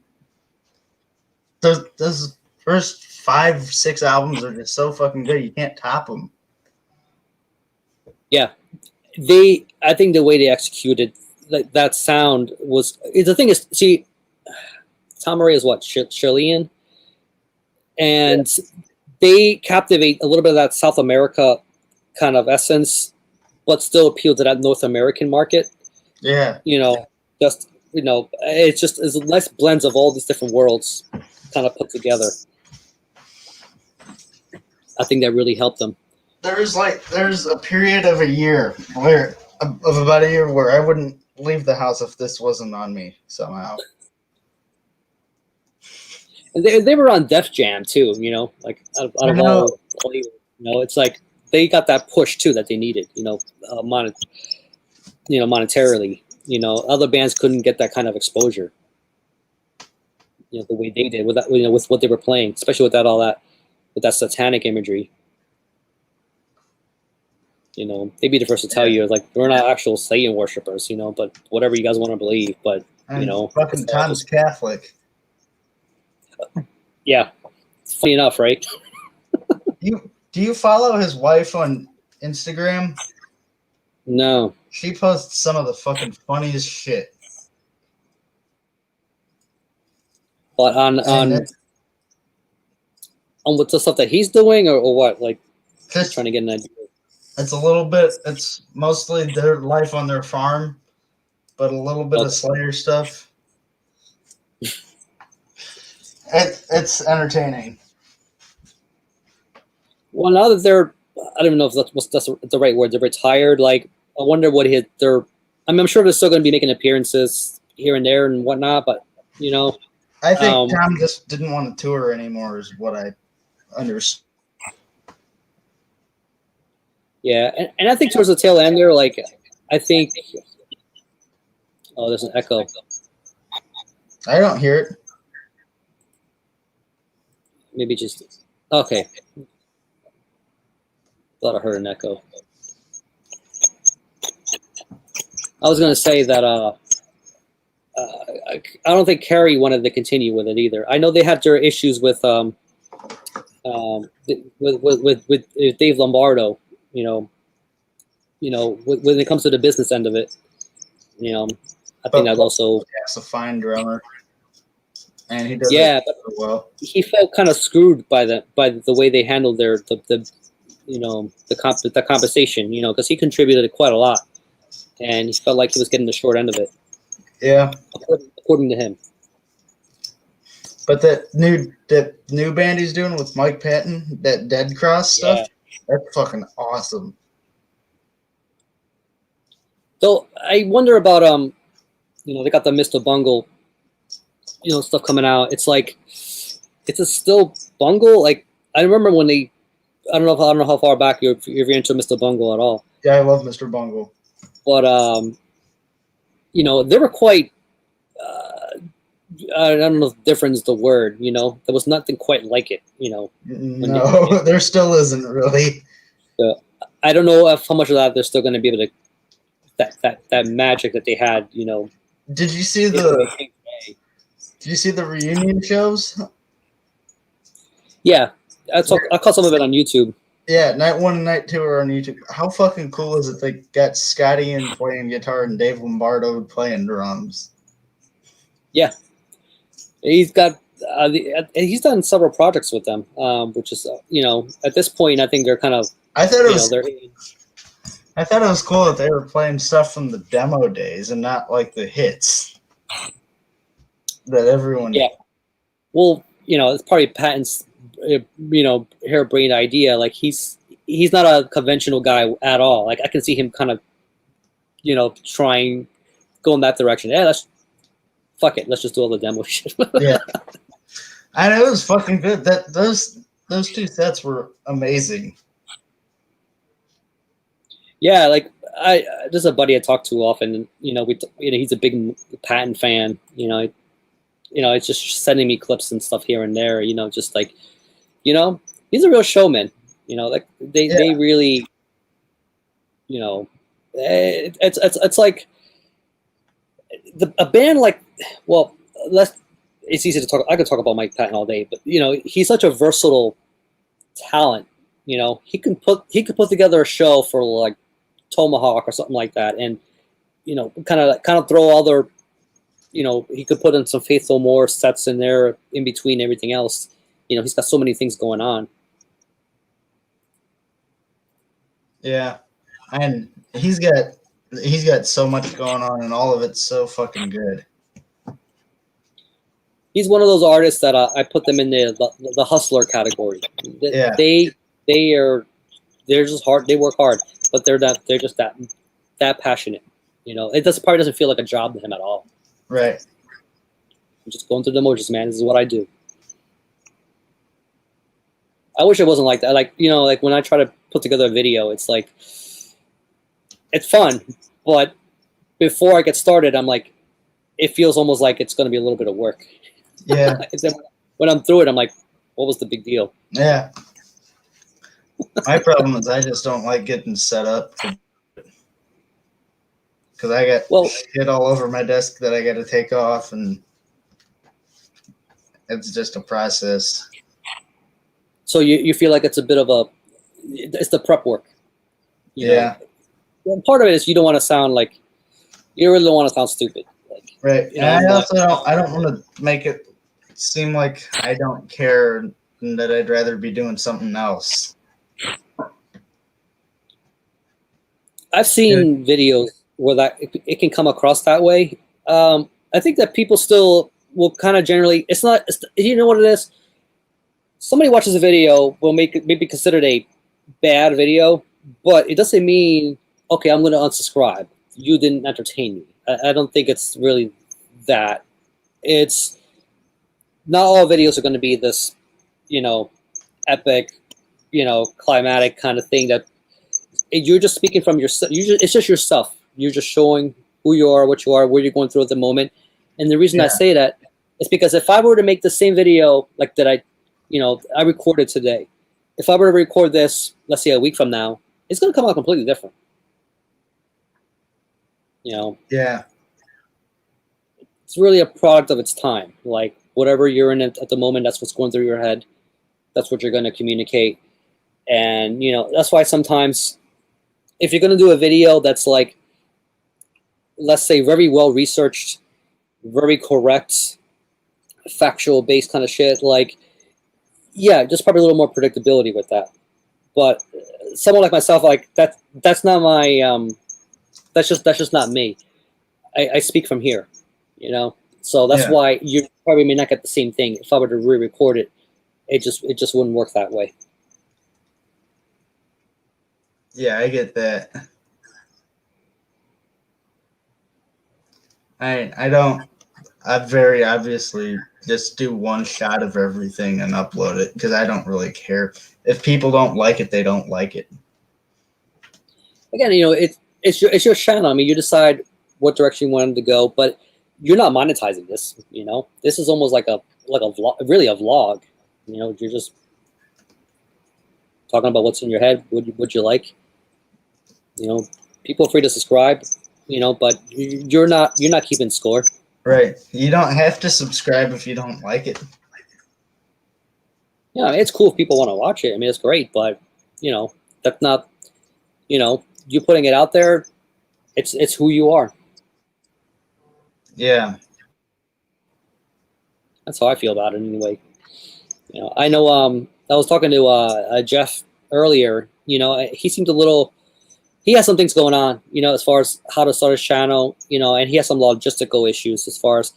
those first 5, 6 albums are just so fucking good. You can't top them. Yeah, I think the way they executed that sound was. The thing is, see, Tom Murray is what, Chilean, and they captivate a little bit of that South America kind of essence, but still appeal to that North American market. Yeah, Just it's just it's nice blends of all these different worlds kind of put together. I think that really helped them. there's a period of a year where of about a year where I wouldn't leave the house if this wasn't on me somehow. And they were on Def Jam too, like out of all, it's like they got that push too that they needed, monetarily. Other bands couldn't get that kind of exposure, the way they did with that, with what they were playing, especially with that satanic imagery. They'd be the first to tell you, like, we're not actual Satan worshippers, but whatever you guys want to believe. But fucking Tom's Catholic. Yeah, funny enough, right? Do you follow his wife on Instagram? No. She posts some of the fucking funniest shit. But on what's the stuff that he's doing, or what? Like, just trying to get an idea. It's a little bit. It's mostly their life on their farm, but a little bit of Slayer stuff. It's entertaining. Well, now that they're, I don't even know if that's the right word. They're retired. Like, I wonder what I'm sure they're still going to be making appearances here and there and whatnot. But I think Tom just didn't want to tour anymore, is what I understand. Yeah, and I think towards the tail end there, like, I think. Oh, there's an echo. I don't hear it. Maybe just okay. Thought I heard an echo. I was gonna say that I don't think Carrie wanted to continue with it either. I know they had their issues with Dave Lombardo. When it comes to the business end of it, I think that also. That's a fine drummer, and he does. Yeah, but well, he felt kind of screwed by the way they handled the compensation. Because he contributed quite a lot, and he felt like he was getting the short end of it. Yeah, according to him. But that new band he's doing with Mike Patton, that Dead Cross stuff, that's fucking awesome. So I wonder about they got the Mr. Bungle, stuff coming out. It's like, it's a still Bungle. Like, I remember when I don't know how far back you're into Mr. Bungle at all. Yeah, I love Mr. Bungle. But they were quite. I don't know if different is the word. There was nothing quite like it. No, there still isn't really. I don't know how much of that they're still going to be able to. That magic that they had. Did you see the reunion shows? Yeah, I caught some of it on YouTube. Yeah, night 1 and night 2 are on YouTube. How fucking cool is it? They got Scotty Ian playing guitar and Dave Lombardo playing drums. Yeah, he's got he's done several projects with them, which is at this point I think they're kind of. I thought it was cool that they were playing stuff from the demo days and not like the hits that everyone. Yeah, well, it's probably Patton's harebrained idea. Like, he's not a conventional guy at all. Like, I can see him kind of trying going that direction. Yeah, fuck it, let's just do all the demo shit. Yeah, and it was fucking good. That those 2 sets were amazing. Yeah, like, there's a buddy I talk to often, and he's a big Patton fan. It's just sending me clips and stuff here and there. Just like, he's a real showman. You know, like they really, you know, it's like a band like, well, it's easy to talk. I could talk about Mike Patton all day, but you know, he's such a versatile talent. You know, he could put together a show for like Tomahawk or something like that, and you know, kind of throw other, you know, he could put in some Faith No More sets in there in between everything else. You know, he's got so many things going on. Yeah, and he's got so much going on, and all of it's so fucking good. He's one of those artists that I put them in the hustler category. Yeah, they're just hard. They work hard, but they're just that passionate. You know, probably doesn't feel like a job to him at all. right. I'm just going through the motions, man. This is what I do. I wish it wasn't like that. Like, you know, like when I try to put together a video, it's like, it's fun, but before I get started, I'm like, it feels almost like it's going to be a little bit of work. Yeah. When I'm through it, I'm like, what was the big deal? Yeah. My problem is I just don't like getting set up because I got shit all over my desk that I got to take off, and it's just a process. So you feel like it's a bit of it's the prep work. Yeah. Well, part of it is you don't want to sound like, you really don't want to sound stupid. Like, right. You know, and I don't want to make it seem like I don't care and that I'd rather be doing something else. I've seen videos where that it can come across that way. I think that people still will kind of generally, you know what it is? Somebody watches a video will maybe considered a bad video, but it doesn't mean, okay, I'm going to unsubscribe. You didn't entertain me. I don't think it's really that. It's not all videos are going to be this, you know, epic, you know, climatic kind of thing that you're just speaking from yourself. It's just yourself. You're just showing who you are, what you are, where you're going through at the moment. And the reason I say that is because if I were to make the same video like that I recorded today, if I were to record this, let's say a week from now, it's going to come out completely different. You know? Yeah. It's really a product of its time. Like whatever you're in at the moment, that's what's going through your head. That's what you're going to communicate. And, you know, that's why sometimes if you're going to do a video that's like, let's say very well researched, very correct, factual based kind of shit, like, yeah, just probably a little more predictability with that. But someone like myself, like that's not my, that's just not me. I speak from here, you know? So that's why you probably may not get the same thing. If I were to re-record it, it just wouldn't work that way. Yeah, I get that. I very obviously just do one shot of everything and upload it because I don't really care. If people don't like it, they don't like it. Again, you know, it's your channel. I mean, you decide what direction you want to go, but you're not monetizing this. You know, this is almost like a vlog, really a vlog. You know, you're just talking about what's in your head, what you like. You know, people are free to subscribe. You know, but you're not keeping score. Right. You don't have to subscribe if you don't like it. Yeah, it's cool if people want to watch it. I mean, it's great, but you know, that's not, you know, you putting it out there. It's who you are. Yeah. That's how I feel about it anyway. You know, I know. I was talking to Jeff earlier. You know, he seemed a little. He has some things going on, you know, as far as how to start his channel, you know, and he has some logistical issues as far as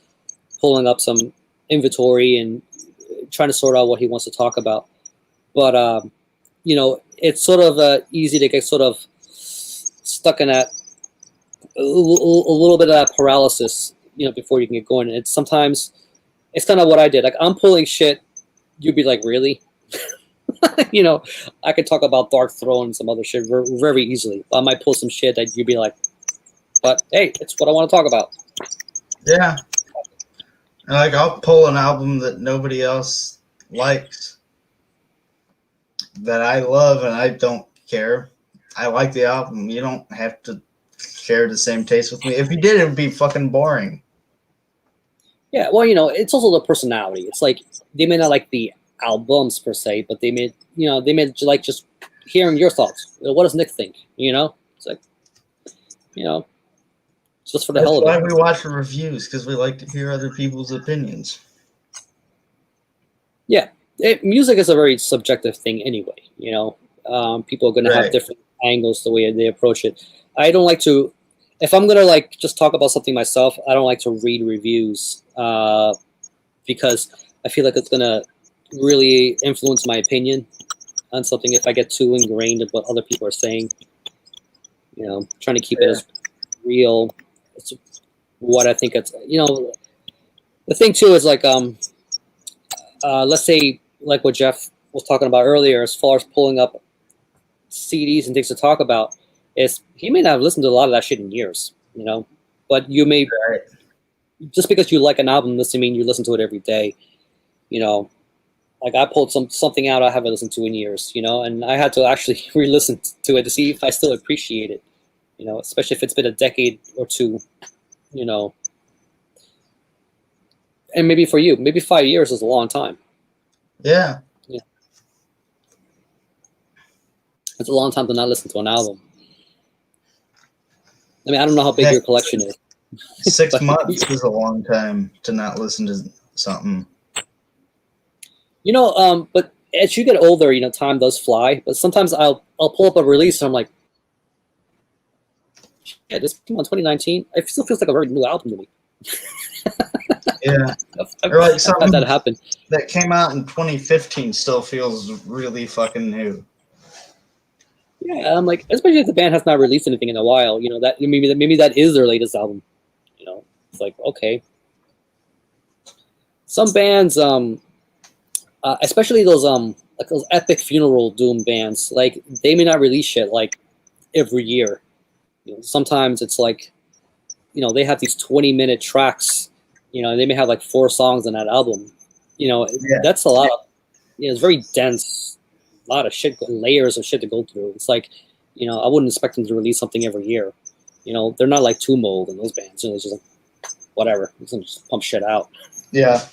pulling up some inventory and trying to sort out what he wants to talk about. But, you know, it's sort of easy to get sort of stuck in that, a little bit of that paralysis, you know, before you can get going. And sometimes it's kind of what I did. Like, I'm pulling shit. You'd be like, really? You know, I could talk about Dark Throne and some other shit very easily. I might pull some shit that you'd be like, but hey, it's what I want to talk about. Yeah. Like, I'll pull an album that nobody else likes. that I love and I don't care. I like the album. You don't have to share the same taste with me. If you did, it would be fucking boring. Yeah, well, it's also the personality. It's like they may not like the albums per se, but they may like just hearing your thoughts. What does Nick think? It's like, just for the That's hell of why it. we watch reviews, because we like to hear other people's opinions. Yeah, music is a very subjective thing anyway. People are going to have Right. different angles the way they approach it. I don't like to, if I'm going to like just talk about something myself, I don't like to read reviews because I feel like it's going to really influence my opinion on something if I get too ingrained in what other people are saying. Trying to keep it as real. It's what I think it's, the thing too is like, let's say like what Jeff was talking about earlier, as far as pulling up CDs and things to talk about, is he may not have listened to a lot of that shit in years, but you may, Right. just because you like an album doesn't mean you listen to it every day. Like I pulled something out I haven't listened to in years, and I had to actually re-listen to it to see if I still appreciate it, especially if it's been a decade or two, and maybe for you, maybe 5 years is a long time. Yeah. It's a long time to not listen to an album. I mean, I don't know how big Heck, your collection is. 6 But, months is a long time to not listen to something. But as you get older, time does fly. But sometimes I'll pull up a release and I'm like, yeah, this came out in 2019. It still feels like a very new album to me. Yeah. I've Or like had something that happen. that came out in 2015 still feels really fucking new. Yeah, I'm like, especially if the band has not released anything in a while, that maybe that is their latest album. It's like, okay. Some bands, especially those like those epic funeral doom bands, like they may not release shit like every year. Sometimes it's like, they have these 20-minute tracks. They may have like 4 songs on that album. Yeah. That's a lot of, it's very dense, a lot of shit, layers of shit to go through. It's like, I wouldn't expect them to release something every year. They're not like Two Mold and those bands. It's just like, whatever, just pump shit out. Yeah.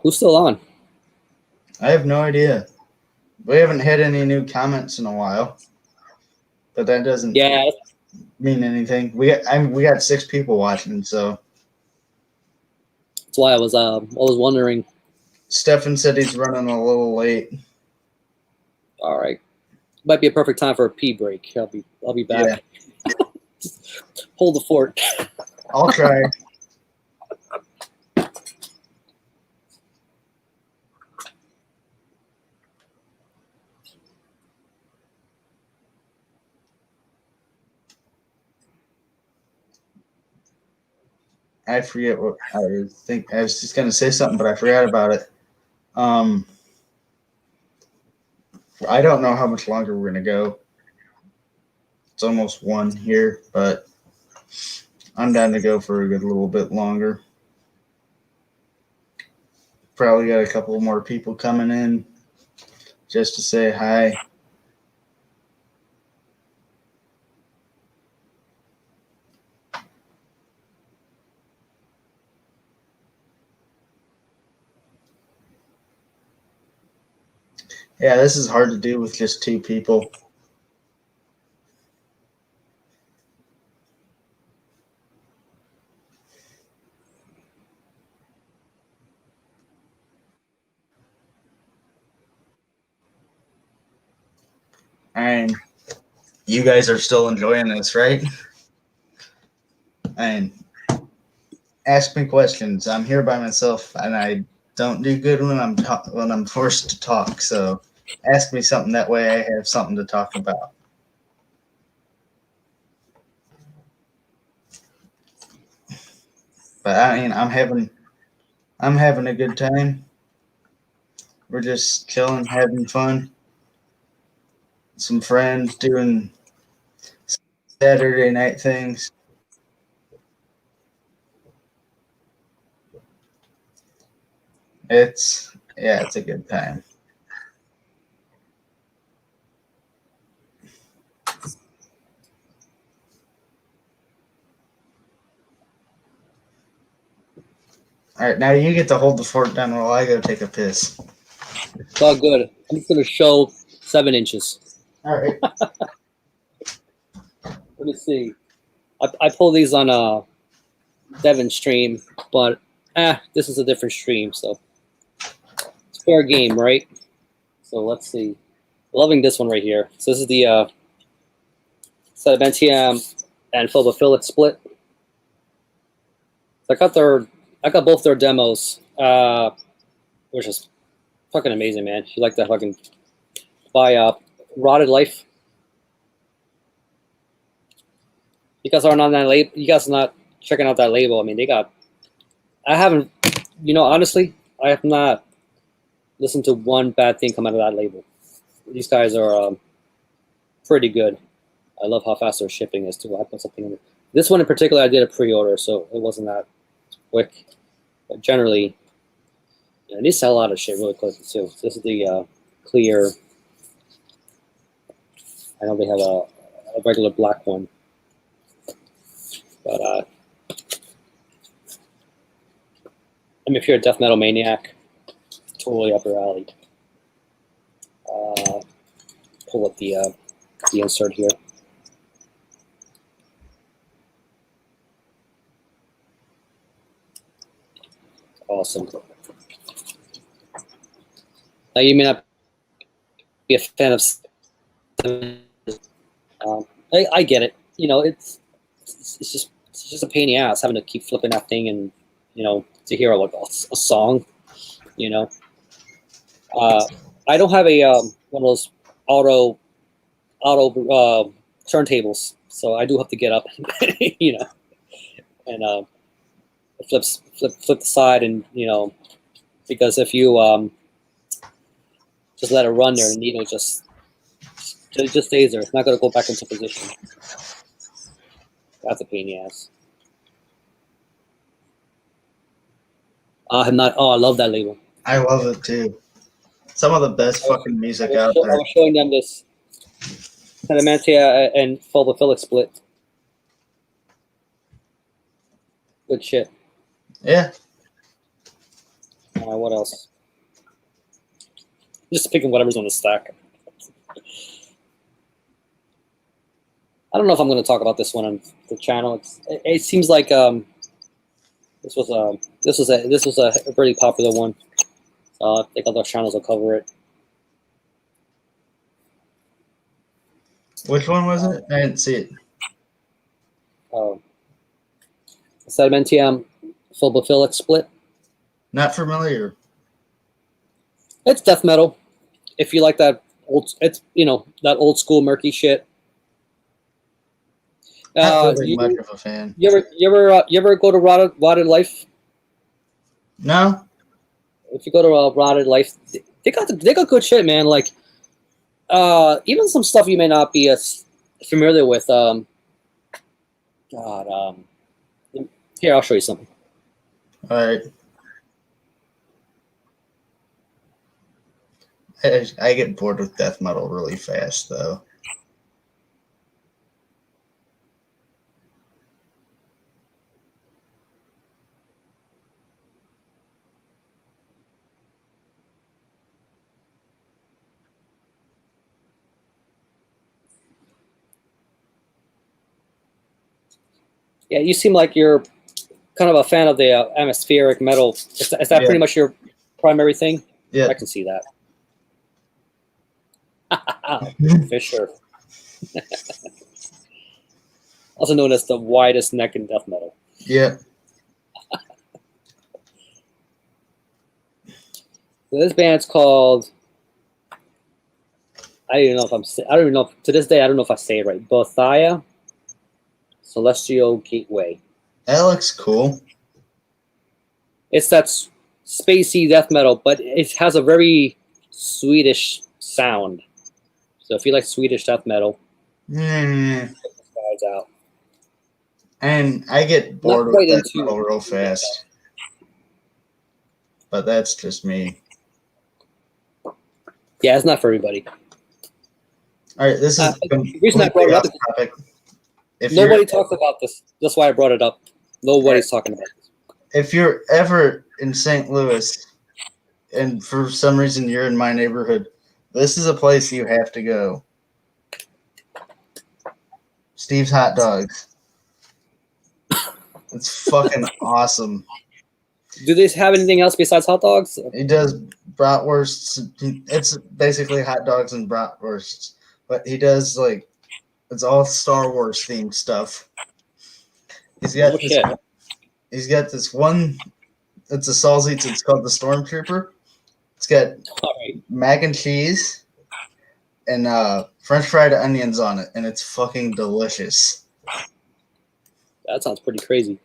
Who's still on? I have no idea. We haven't had any new comments in a while, but that doesn't mean anything. We got 6 people watching, so that's why I was wondering. Stefan said he's running a little late. All right, might be a perfect time for a pee break. I'll be back. Yeah. Hold the fort. I'll try. I forget what I think. I was just gonna say something, but I forgot about it. I don't know how much longer we're gonna go. It's almost 1 here, but I'm down to go for a good little bit longer. Probably got a couple more people coming in just to say hi. Yeah, this is hard to do with just 2 people. And you guys are still enjoying this, right? And ask me questions. I'm here by myself, and I don't do good when I'm forced to talk. So ask me something, that way I have something to talk about. But I mean, I'm having a good time. We're just chilling, having fun. Some friends doing Saturday night things. It's a good time. All right, now you get to hold the fort down while I go take a piss. It's all good. I'm just gonna show 7 inches. All right. Let me see. I pull these on a Devon stream, but this is a different stream, so it's fair game, right? So let's see. Loving this one right here. So this is the Sedimentium and Phobophilic split. So I got both their demos, which is fucking amazing, man. If you like that fucking by Rotted Life. You guys aren't on that label. You guys are not checking out that label. I mean, I haven't, honestly, I have not listened to one bad thing come out of that label. These guys are pretty good. I love how fast their shipping is too. I put something in it. This one in particular, I did a pre-order, so it wasn't that quick. But generally, they sell out of shit really quickly too. So this is the clear. I know they have a regular black one. But I mean, if you're a death metal maniac, totally up your alley. Pull up the insert here. Awesome. Now you may not be a fan of. I get it. It's just a pain in the ass having to keep flipping that thing and to hear like a song. I don't have a one of those auto turntables, so I do have to get up, and flip the side, and because if you just let it run there, the needle just stays there. It's not going to go back into position. That's a pain in the ass. I love that label. I love it too. Some of the best fucking music out there. I was showing them this Sedimentia and Phobophilic split. Good shit. Yeah. What else? Just picking whatever's on the stack. I don't know if I'm going to talk about this one on the channel. It seems like this was a really popular one. I think other channels will cover it. Which one was it? I didn't see it. Sedimentium Phobophilic split. Not familiar. It's death metal. If you like that that old school murky shit. Not really much of a fan. You ever go to Rotted Life? No. If you go to Rotted Life, they got good shit, man. Like even some stuff you may not be as familiar with. Here, I'll show you something. All right. I get bored with death metal really fast, though. Yeah, you seem like you're kind of a fan of the atmospheric metal. Is that pretty much your primary thing? Yeah. I can see that. Fisher. Also known as the widest neck in death metal. Yeah. So this band's called. I don't even know. To this day, I don't know if I say it right. Bothia Celestial Gateway. That looks cool. It's that spacey death metal, but it has a very Swedish sound. So if you like Swedish death metal, check this guys out. And I get bored with death metal real fast. but that's just me. Yeah, it's not for everybody. All right, this is the reason I brought it up off topic. If nobody talks about this. That's why I brought it up. Nobody's talking about this. If you're ever in St. Louis, and for some reason you're in my neighborhood, this is a place you have to go. Steve's Hot Dogs. It's fucking awesome. Do they have anything else besides hot dogs? He does bratwursts. It's basically hot dogs and bratwursts, but he does like it's all Star Wars themed stuff. He's got He's got this one. It's a Salsitz. It's called the Stormtrooper. It's got mac and cheese and French fried onions on it, and it's fucking delicious. That sounds pretty crazy.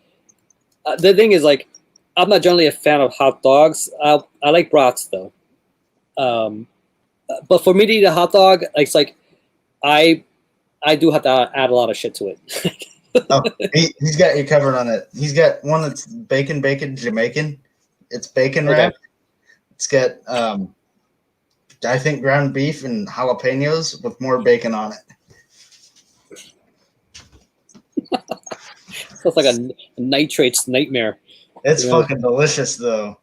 The thing is, like, I'm not generally a fan of hot dogs. I like brats though. But for me to eat a hot dog, it's like I do have to add a lot of shit to it. Oh, he's got you covered on it. He's got one that's bacon Jamaican. It's bacon wrapped. It's got I think ground beef and jalapenos with more bacon on it. Sounds like a nitrates nightmare. It's fucking delicious though.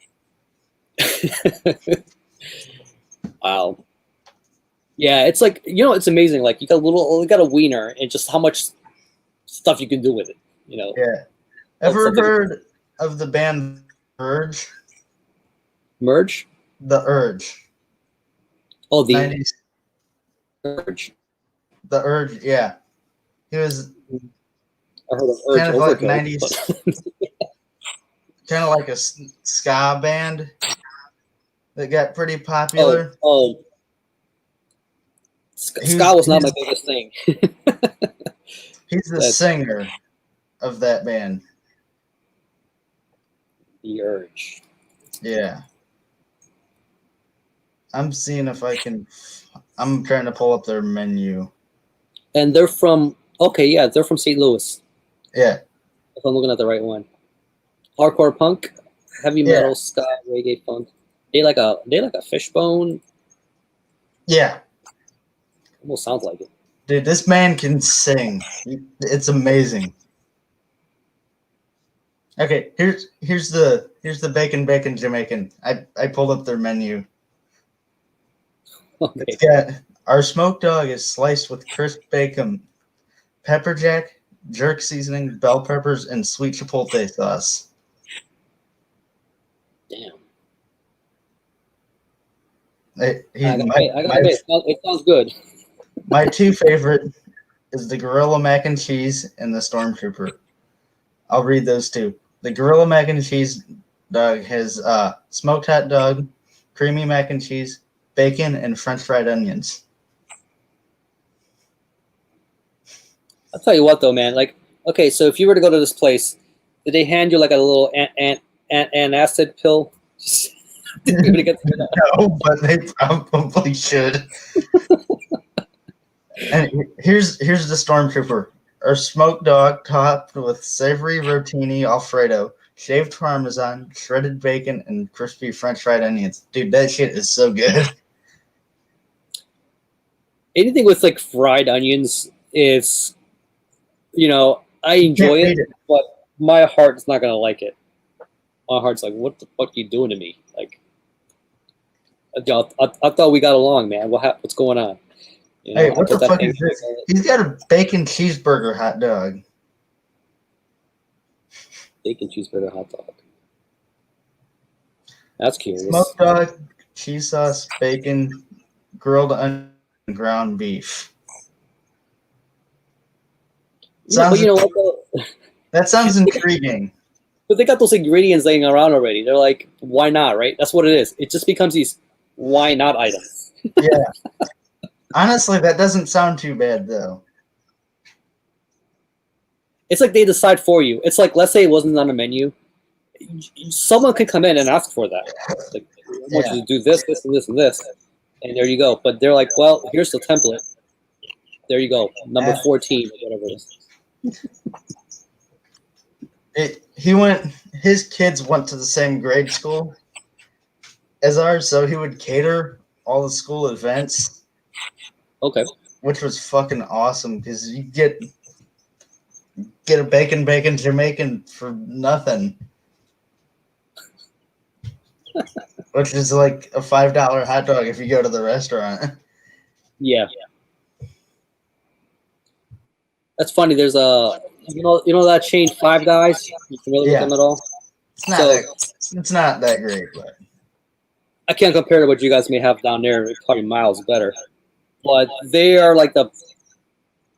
Wow. Yeah, it's like it's amazing. Like you got a wiener and just how much stuff you can do with it. Yeah. Ever heard of the band Urge? Merge? The Urge. Oh, the 90s. Urge. The Urge, yeah. He was I heard of Urge kind of like Overkill, 90s, kind of like a ska band that got pretty popular. Ska was not my biggest thing. He's the singer of that band. The Urge. Yeah. I'm seeing if I can. I'm trying to pull up their menu. And they're from. Okay, yeah, they're from St. Louis. Yeah. If I'm looking at the right one. Hardcore punk, heavy metal, ska, reggae, funk. They like a Fishbone. Yeah. Almost sounds like it. Dude, this man can sing. It's amazing. Okay, here's the bacon Jamaican. I pulled up their menu. Okay. It's got our smoked dog is sliced with crisp bacon, pepper jack, jerk seasoning, bell peppers, and sweet chipotle sauce. Damn. It sounds good. My two favorite is the Gorilla Mac and Cheese and the Stormtrooper. I'll read those two. The Gorilla Mac and Cheese dog has smoked hot dog, creamy mac and cheese, bacon, and French fried onions. I'll tell you what, though, man. Like, okay, so if you were to go to this place, did they hand you like a little antacid pill? No, but they probably should. And here's the Stormtrooper. Our smoked dog topped with savory rotini Alfredo, shaved parmesan, shredded bacon, and crispy French fried onions. Dude, that shit is so good. Anything with like fried onions is, I enjoy it, but my heart's not gonna like it. My heart's like, what the fuck are you doing to me? Like, I thought we got along, man. What's going on? Hey, what the fuck is this? He's got a bacon cheeseburger hot dog. Bacon cheeseburger hot dog. That's curious. Smoked dog, cheese sauce, bacon, grilled onion, and ground beef. But you know what? That sounds intriguing. But they got those ingredients laying around already. They're like, why not, right? That's what it is. It just becomes these why not items. Yeah. Honestly, that doesn't sound too bad, though. It's like they decide for you. It's like, let's say it wasn't on the menu. Someone could come in and ask for that. Like, I want you to do this, this, and this, and this. And there you go. But they're like, well, here's the template. There you go. Number 14, whatever it is. His kids went to the same grade school, as ours, so he would cater all the school events, Okay. which was fucking awesome because you get a bacon Jamaican for nothing, which is like a $5 hot dog if you go to the restaurant. Yeah. That's funny. There's a you know that chain Five Guys. You familiar with Yeah. them at all? It's not that great, but I can't compare to what you guys may have down there. It's probably miles better. But they are like the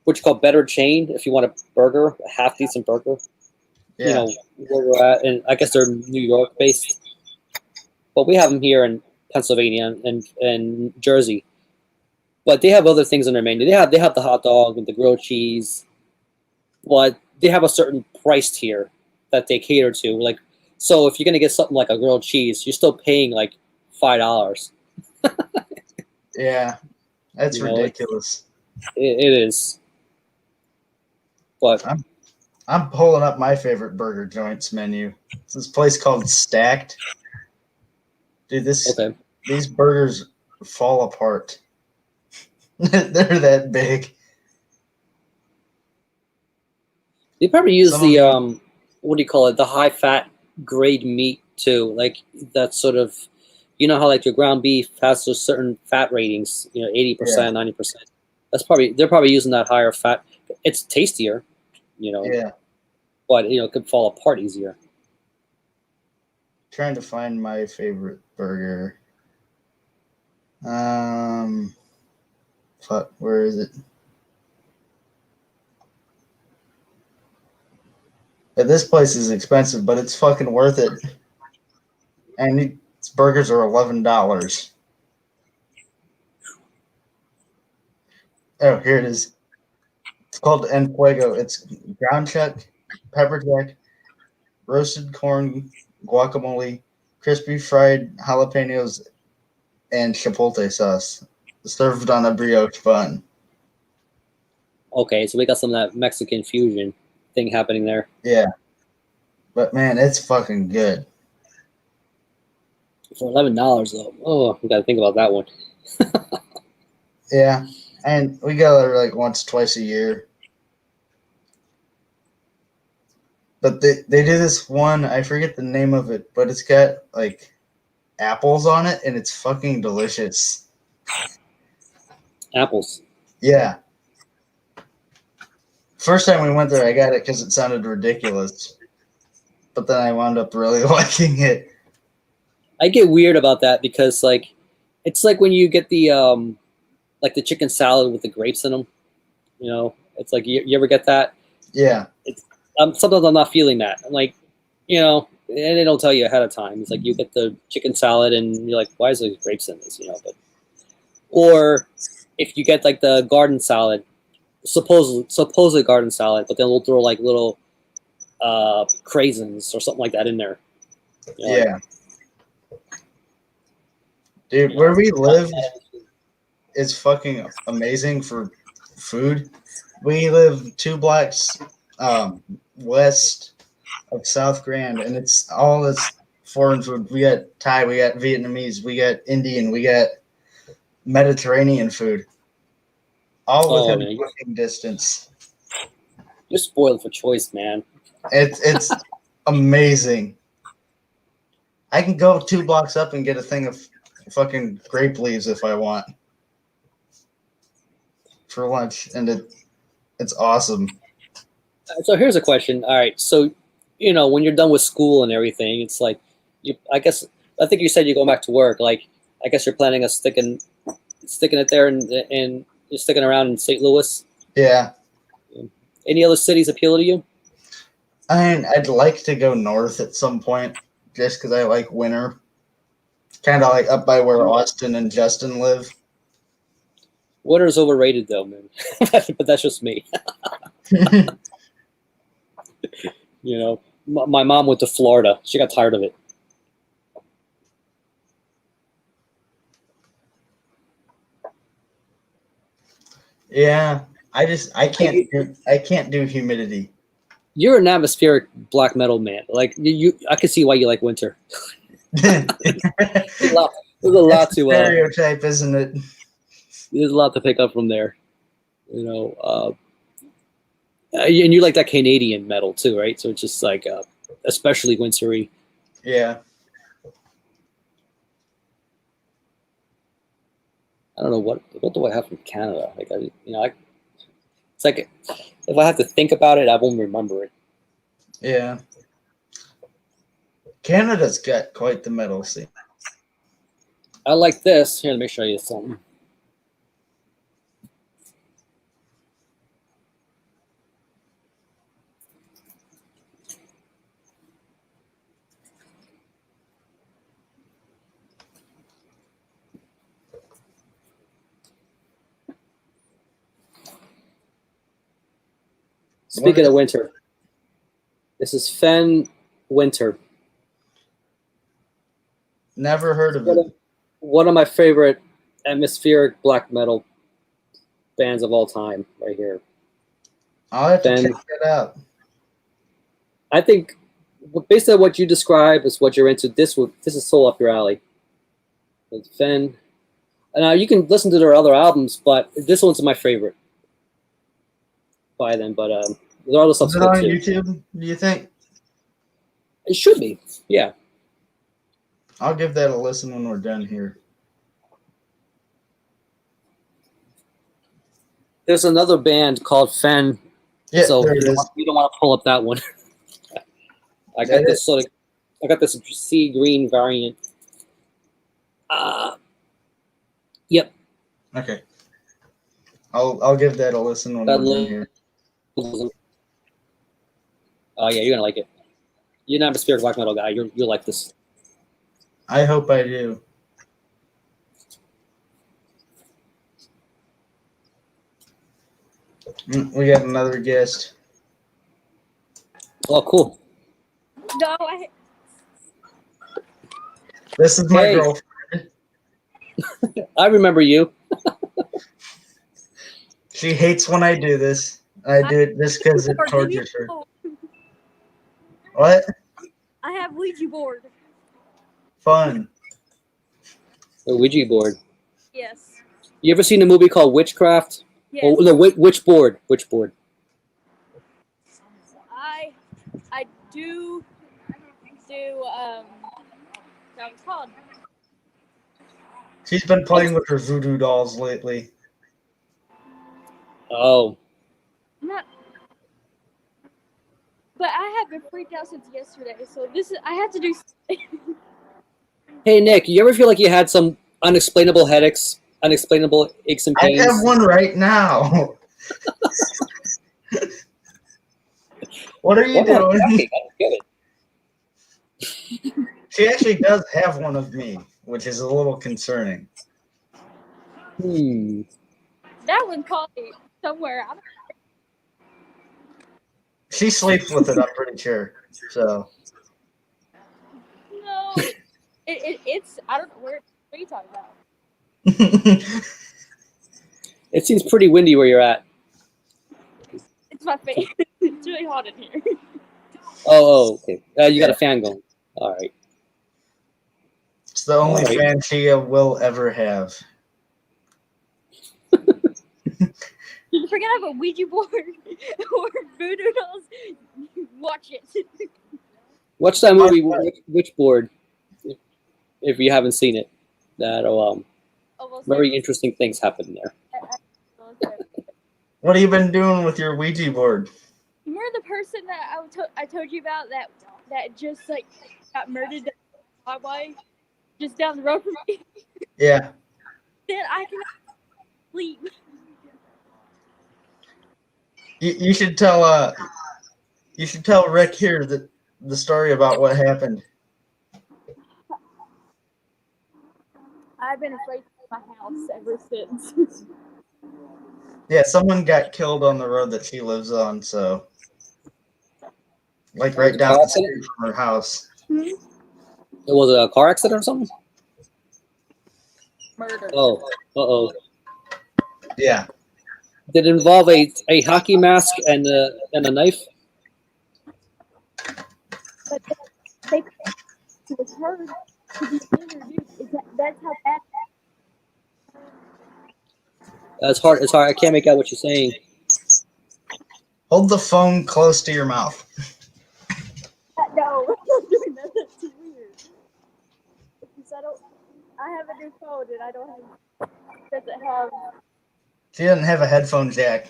what you call better chain. If you want a burger, a half decent burger, yeah. you know where we're at, and I guess they're New York based. But we have them here in Pennsylvania and Jersey. But they have other things on their menu. They have the hot dog and the grilled cheese, but they have a certain price tier that they cater to. Like, so if you're gonna get something like a grilled cheese, you're still paying like $5. Yeah, that's ridiculous. It is. But I'm pulling up my favorite burger joints menu. It's this place called Stacked. Dude, these burgers fall apart. They're that big. They probably use the what do you call it? The high fat grade meat too. Like that sort of, you know how like your ground beef has those certain fat ratings, 80%, 90%. They're probably using that higher fat. It's tastier, Yeah. But it could fall apart easier. Trying to find my favorite burger. Fuck, where is it? But this place is expensive, but it's fucking worth it. And its burgers are $11. Oh, here it is. It's called En Fuego. It's ground chuck, pepper jack, roasted corn, guacamole, crispy fried jalapenos, and chipotle sauce, served on a brioche bun. Okay, so we got some of that Mexican fusion thing happening there. Yeah. But man, it's fucking good. For $11 though. Oh, we gotta think about that one. Yeah. And we go there like once, twice a year. But they do this one, I forget the name of it, but it's got like apples on it and it's fucking delicious. Apples. Yeah. First time we went there, I got it because it sounded ridiculous. But then I wound up really liking it. I get weird about that because like it's like when you get the like the chicken salad with the grapes in them. It's like you ever get that? Yeah. Sometimes I'm not feeling that. I'm like, and they don't tell you ahead of time. It's like you get the chicken salad and you're like, why is there grapes in this? Or if you get like the garden salad, supposedly garden salad, but then we'll throw like little craisins or something like that in there. Yeah. Dude, where we live is fucking amazing for food. We live 2 blocks west of South Grand, and it's all this foreign food. We got Thai, we got Vietnamese, we got Indian, we got Mediterranean food. All within walking distance. You're spoiled for choice, man. It's amazing. I can go 2 blocks up and get a thing of fucking grape leaves if I want for lunch, and it's awesome. So here's a question. All right, so when you're done with school and everything, it's like I think you said you're going back to work. Like I guess you're planning on sticking it there and you're sticking around in St. Louis. Yeah. Any other cities appeal to you? I mean, I'd like to go north at some point just because I like winter. Kind of like up by where Austin and Justin live. Winter's overrated, though, man. But that's just me. My mom went to Florida. She got tired of it. Yeah, I can't do humidity. You're an atmospheric black metal man. Like I can see why you like winter. There's a lot to stereotype, isn't it? there's a lot to pick up from there. And you like that Canadian metal too, right? So it's just like especially wintry. Yeah. I don't know what do I have from Canada. Like it's like if I have to think about it, I won't remember it. Yeah. Canada's got quite the metal scene. I like this. Here, let me show you something. Speaking of winter, this is Fen Winter. Never heard of it. One of my favorite atmospheric black metal bands of all time, right here. I'll have to check that out. I think, based on what you describe as what you're into, this is so up your alley. It's Fen. Now you can listen to their other albums, but this one's my favorite by them. But there's other stuff. Is it on YouTube? Do you think? It should be. Yeah. I'll give that a listen when we're done here. There's another band called Fen. Yeah, so there it is. You don't want to pull up that one. I got this sea green variant. Yep. Okay. I'll give that a listen when we're done here. Oh yeah, you're gonna like it. You're not a atmospheric black metal guy. You'll like this. I hope I do. We got another guest. Oh, cool. No, This is my girlfriend. I remember you. She hates when I do this. I do it just because it tortures her. What? I have Ouija board. Fun. A Ouija board. Yes. You ever seen a movie called Witchcraft? Yes. Oh, no, Witchboard. Witchboard. I do that was called. She's been playing with her voodoo dolls lately. Oh. Not. But I have been freaked out since yesterday, so I have to do. Hey Nick, you ever feel like you had some unexplainable headaches, unexplainable aches and pains? I have one right now. What are you doing? I don't get it. She actually does have one of me, which is a little concerning. That one called me somewhere. She sleeps with it, I'm pretty sure. So. No, it's I don't know what are you talking about? It seems pretty windy where you're at. It's my face. It's really hot in here. Oh, okay. You got a fan going. All right. It's the only fan she will ever have. If you're gonna have a Ouija board or voodoo dolls, watch it. Watch that movie, Witchboard, if you haven't seen it. That'll very interesting things happen there. What have you been doing with your Ouija board? Remember the person that I told you about that just like got murdered in the highway just down the road from me? Yeah. Then I cannot sleep. You should tell Rick here the story about what happened. I've been afraid of my house ever since. Yeah, someone got killed on the road that she lives on, so like right down the street from her house. It was a car accident or something? Murder. Oh. Yeah. Did it involve a hockey mask and a knife? But it was her. That's how bad. It's hard. It's hard. I can't make out what you're saying. Hold the phone close to your mouth. No, I'm not doing that. That's too weird. Because I have a new phone and I don't have. Doesn't have. She doesn't have a headphone jack.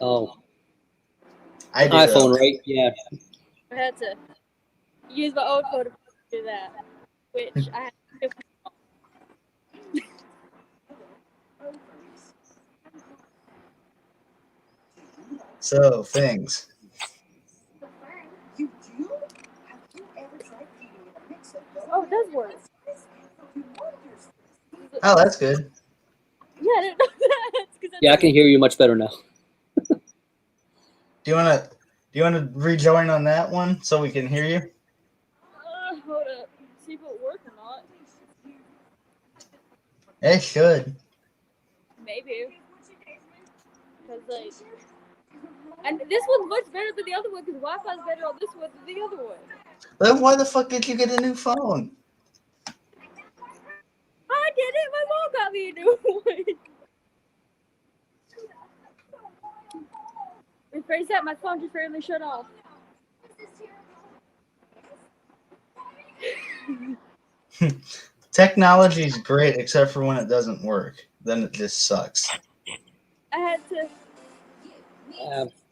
Oh, I do. iPhone, though. right? Yeah. I had to use my own phone to do that, which I had to do. So things. Oh, it does work. Oh, that's good. Yeah, I didn't know that. Yeah, I can hear you much better now. Do you wanna rejoin on that one so we can hear you? Hold up. See if it works or not. It should. Maybe. Because like, and this one's much better than the other one because Wi-Fi's better on this one than the other one. Then why the fuck did you get a new phone? I did it. My mom got me a new one. Rephrase that. My phone just barely shut off. Technology is great except for when it doesn't work. Then it just sucks. I had to.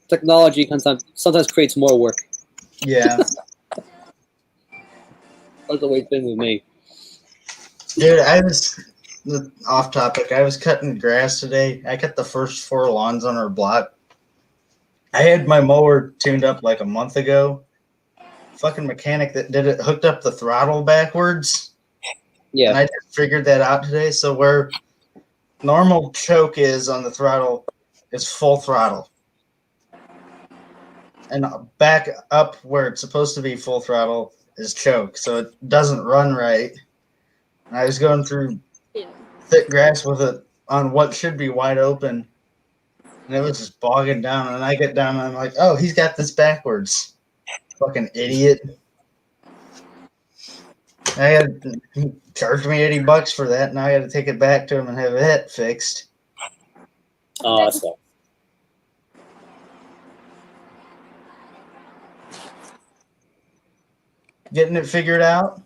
Technology sometimes creates more work. Yeah. That's the way it's been with me. Dude, I was off topic. I was cutting grass today. I cut the first 4 lawns on our block. I had my mower tuned up like a month ago. Fucking mechanic that did it hooked up the throttle backwards. Yeah. And I just figured that out today. So where normal choke is on the throttle is full throttle. And back up where it's supposed to be full throttle is choke. So it doesn't run right. And I was going through thick grass with it on what should be wide open. And it was just bogging down. And I get down and I'm like, oh, he's got this backwards. Fucking idiot. He charged me $80 for that. Now I got to take it back to him and have it fixed. Oh, that's all. Getting it figured out?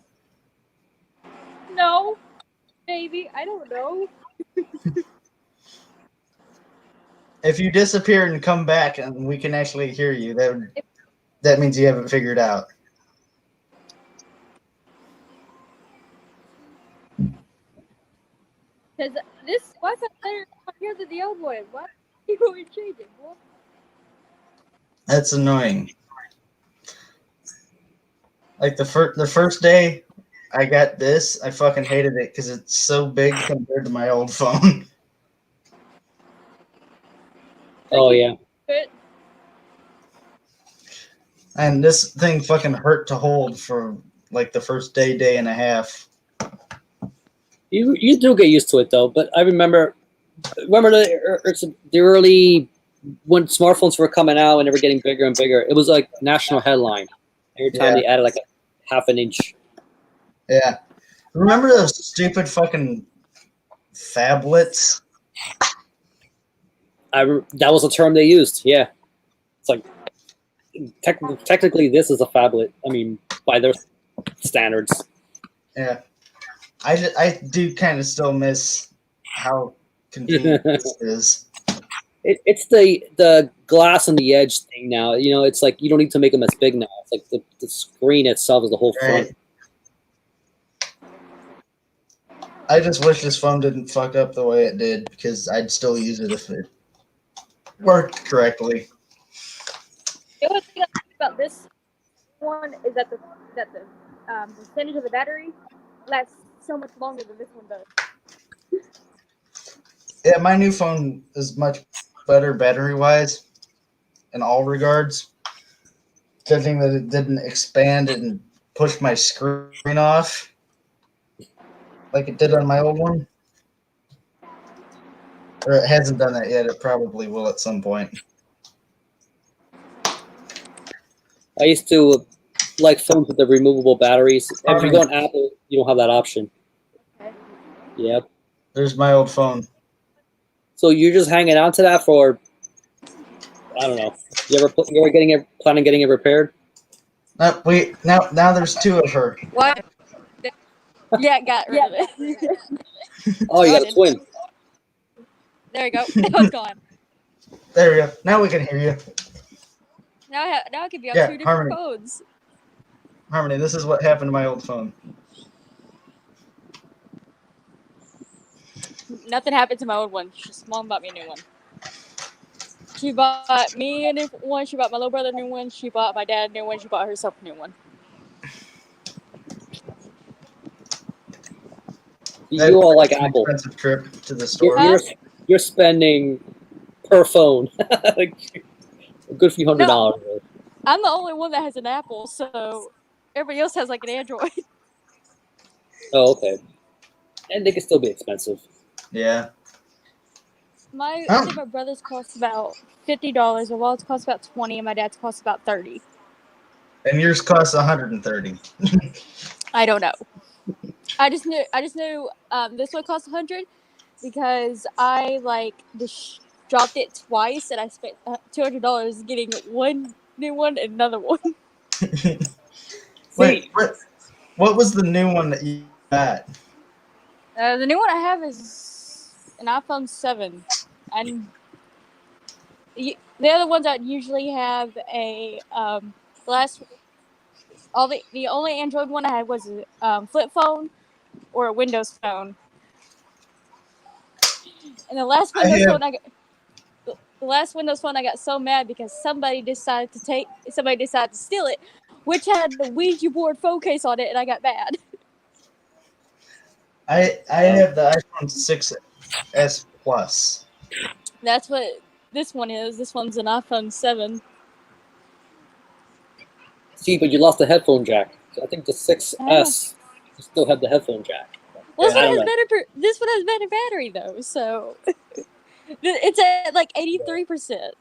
No. Maybe. I don't know. If you disappear and come back and we can actually hear you, that means you haven't figured out. Because this Wi-Fi better here than the old one. Why are you going to change it? What? That's annoying. Like the first day I got this, I fucking hated it because it's so big compared to my old phone. Oh, yeah. And this thing fucking hurt to hold for like the first day and a half. You do get used to it, though. But I remember the early, when smartphones were coming out and they were getting bigger and bigger, it was like national headline. Every time they added like a half an inch. Yeah. Remember those stupid fucking phablets? That was a term they used. Yeah. It's like, technically this is a phablet. I mean, by their standards. Yeah. I do kind of still miss how convenient this is. It's the glass on the edge thing now. You know, it's like you don't need to make them as big now. It's like the screen itself is the whole front. Right. I just wish this phone didn't fuck up the way it did because I'd still use it if it worked correctly. The only thing I like about this one is that the percentage of the battery lasts so much longer than this one does. Yeah, my new phone is much better battery-wise in all regards. Judging that it didn't expand and push my screen off like it did on my old one. Or it hasn't done that yet. It probably will at some point. I used to, like phones with the removable batteries. If you go on Apple, you don't have that option. Okay. Yep. There's my old phone. So you're just hanging on to that for, I don't know. You ever plan on getting it repaired? Now there's two of her. What? Yeah, got rid of it. Oh, you got a twin. There you go. Now it's gone. There we go. Now we can hear you. Now I can be on Yeah, two different Harmony. phones. Harmony, this is what happened to my old phone. Nothing happened to my old one. Just mom bought me a new one. She bought me a new one. She bought my little brother a new one. She bought my dad a new one. She bought herself a new one. You all like An Apple. expensive trip to the store. You're spending per phone like a good few $100. I'm the only one that has an Apple, so everybody else has like an Android. Oh, okay. And they can still be expensive. Yeah. I think my brother's costs about $50. My wallet's costs about $20, and my dad's costs about $30. And yours costs $130. I don't know. I just knew this one cost $100 because I just dropped it twice, and I spent $200 getting one new one and another one. Wait, what was the new one that you got? The new one I have is an iPhone 7, and the other ones I usually have a the only Android one I had was a flip phone or a Windows phone, and the last Windows phone I got so mad because somebody decided to steal it, which had the Ouija board phone case on it, and I got mad. I have the iPhone 6s Plus. That's what this one is. This one's an iPhone 7. See, but you lost the headphone jack. So I think the 6S you still have the headphone jack. Well, this one has better battery though, so it's at like 83%.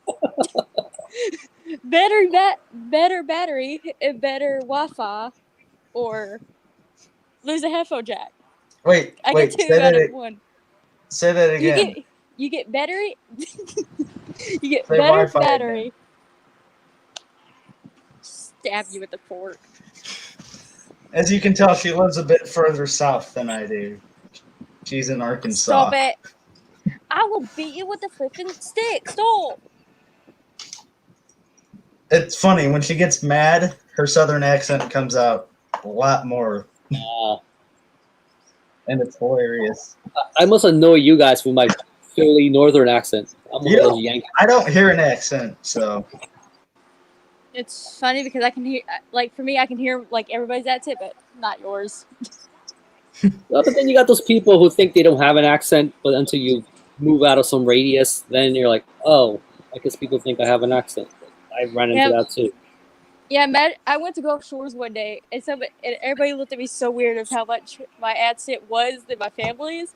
better battery and better Wi-Fi, or lose a headphone jack. Wait, I get two out of one. Say that again. You get battery. You get Say better Wi-Fi battery. again. Stab you with a fork. As you can tell, she lives a bit further south than I do. She's in Arkansas. Stop it! I will beat you with a flipping stick. Stop! It's funny when she gets mad, her southern accent comes out a lot more, and it's hilarious. I must annoy you guys with my Philly northern accent. I'm one of those Yankees. I don't hear an accent, so It's funny because I can hear, for me, I can hear everybody's accent, but not yours. Well, but then you got those people who think they don't have an accent, but until you move out of some radius, then you're like, oh, I guess people think I have an accent. I ran into that too. Yeah, I went to Gulf Shores one day, and everybody looked at me so weird of how much my accent was than my family's.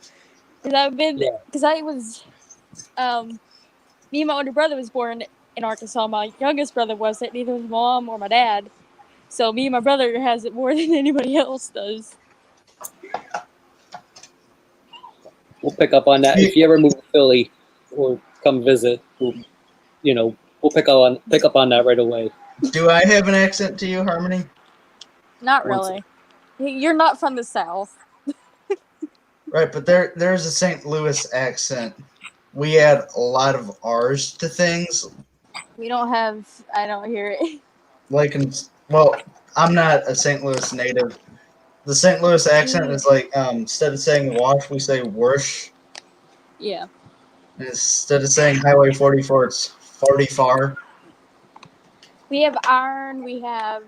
Because I was, me and my older brother was born in Arkansas. My youngest brother wasn't, neither was mom or my dad. So me and my brother has it more than anybody else does. We'll pick up on that. If you ever move to Philly or come visit, we'll pick up on that right away. Do I have an accent to you, Harmony? Not really. You're not from the South. Right, but there's a St. Louis accent. We add a lot of R's to things. We don't have. I don't hear it. I'm not a St. Louis native. The St. Louis accent is instead of saying wash, we say worsh. Yeah. Instead of saying Highway 44, it's 44. We have iron. We have.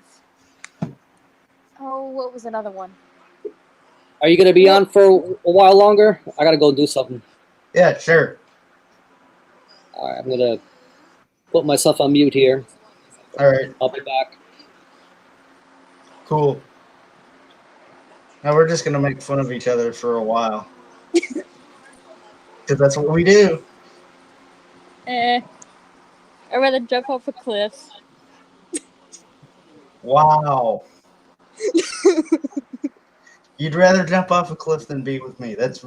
Oh, what was another one? Are you going to be on for a while longer? I got to go do something. Yeah, sure. All right, I'm going to put myself on mute here. All right. I'll be back. Cool. Now we're just going to make fun of each other for a while. Because that's what we do. I'd rather jump off a cliff. Wow. You'd rather jump off a cliff than be with me. That's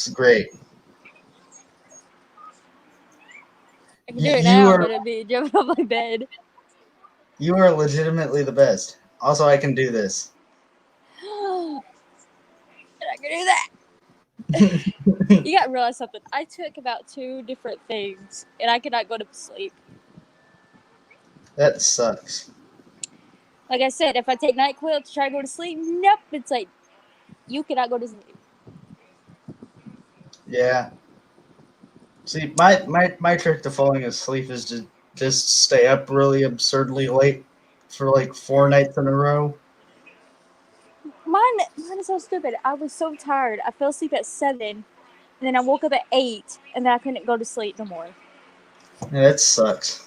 great. I can do it You now, are but it'd be jumping off my bed. you are legitimately the best. Also, I can do this. And I can do that. You gotta realize something. I took about 2 different things, and I could not go to sleep. That sucks. Like I said, if I take NyQuil to try to go to sleep, nope, it's like, you cannot go to sleep. Yeah. See, my trick to falling asleep is to just stay up really absurdly late for like 4 nights in a row. Mine is so stupid. I was so tired. I fell asleep at 7, and then I woke up at 8, and then I couldn't go to sleep no more. Yeah, that sucks.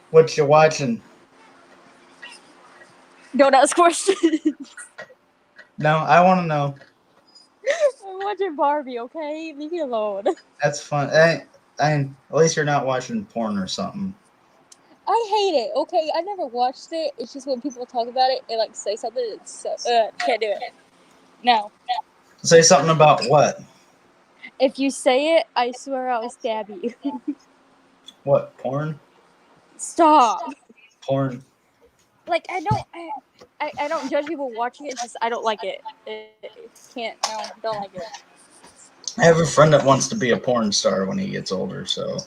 What you watching? Don't ask questions. No, I want to know. I'm watching Barbie, okay? Leave me alone. That's fun. At least you're not watching porn or something. I hate it, okay? I never watched it. It's just when people talk about it and like say something, it's so can't do it. No. Say something about what? If you say it, I swear I'll stab you. What, porn? Stop. Porn. Like I don't judge people watching it. It's just I don't like it. Don't like it. I have a friend that wants to be a porn star when he gets older, so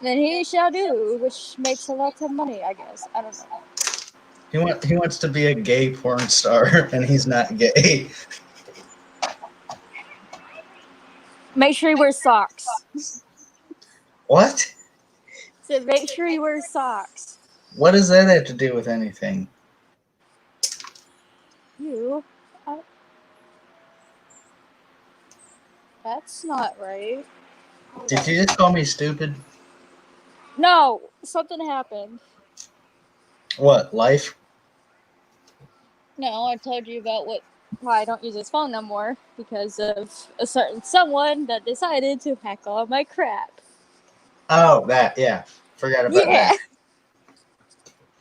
Then he shall do, which makes a lot of money, I guess. I don't know. he wants to be a gay porn star, and he's not gay. Make sure he wears socks. What? So make sure he wears socks. What does that have to do with anything? That's not right. Did you just call me stupid? No, something happened. What, life? No, I told you about why I don't use his phone no more because of a certain someone that decided to hack all my crap. Oh, that, yeah. Forgot about that.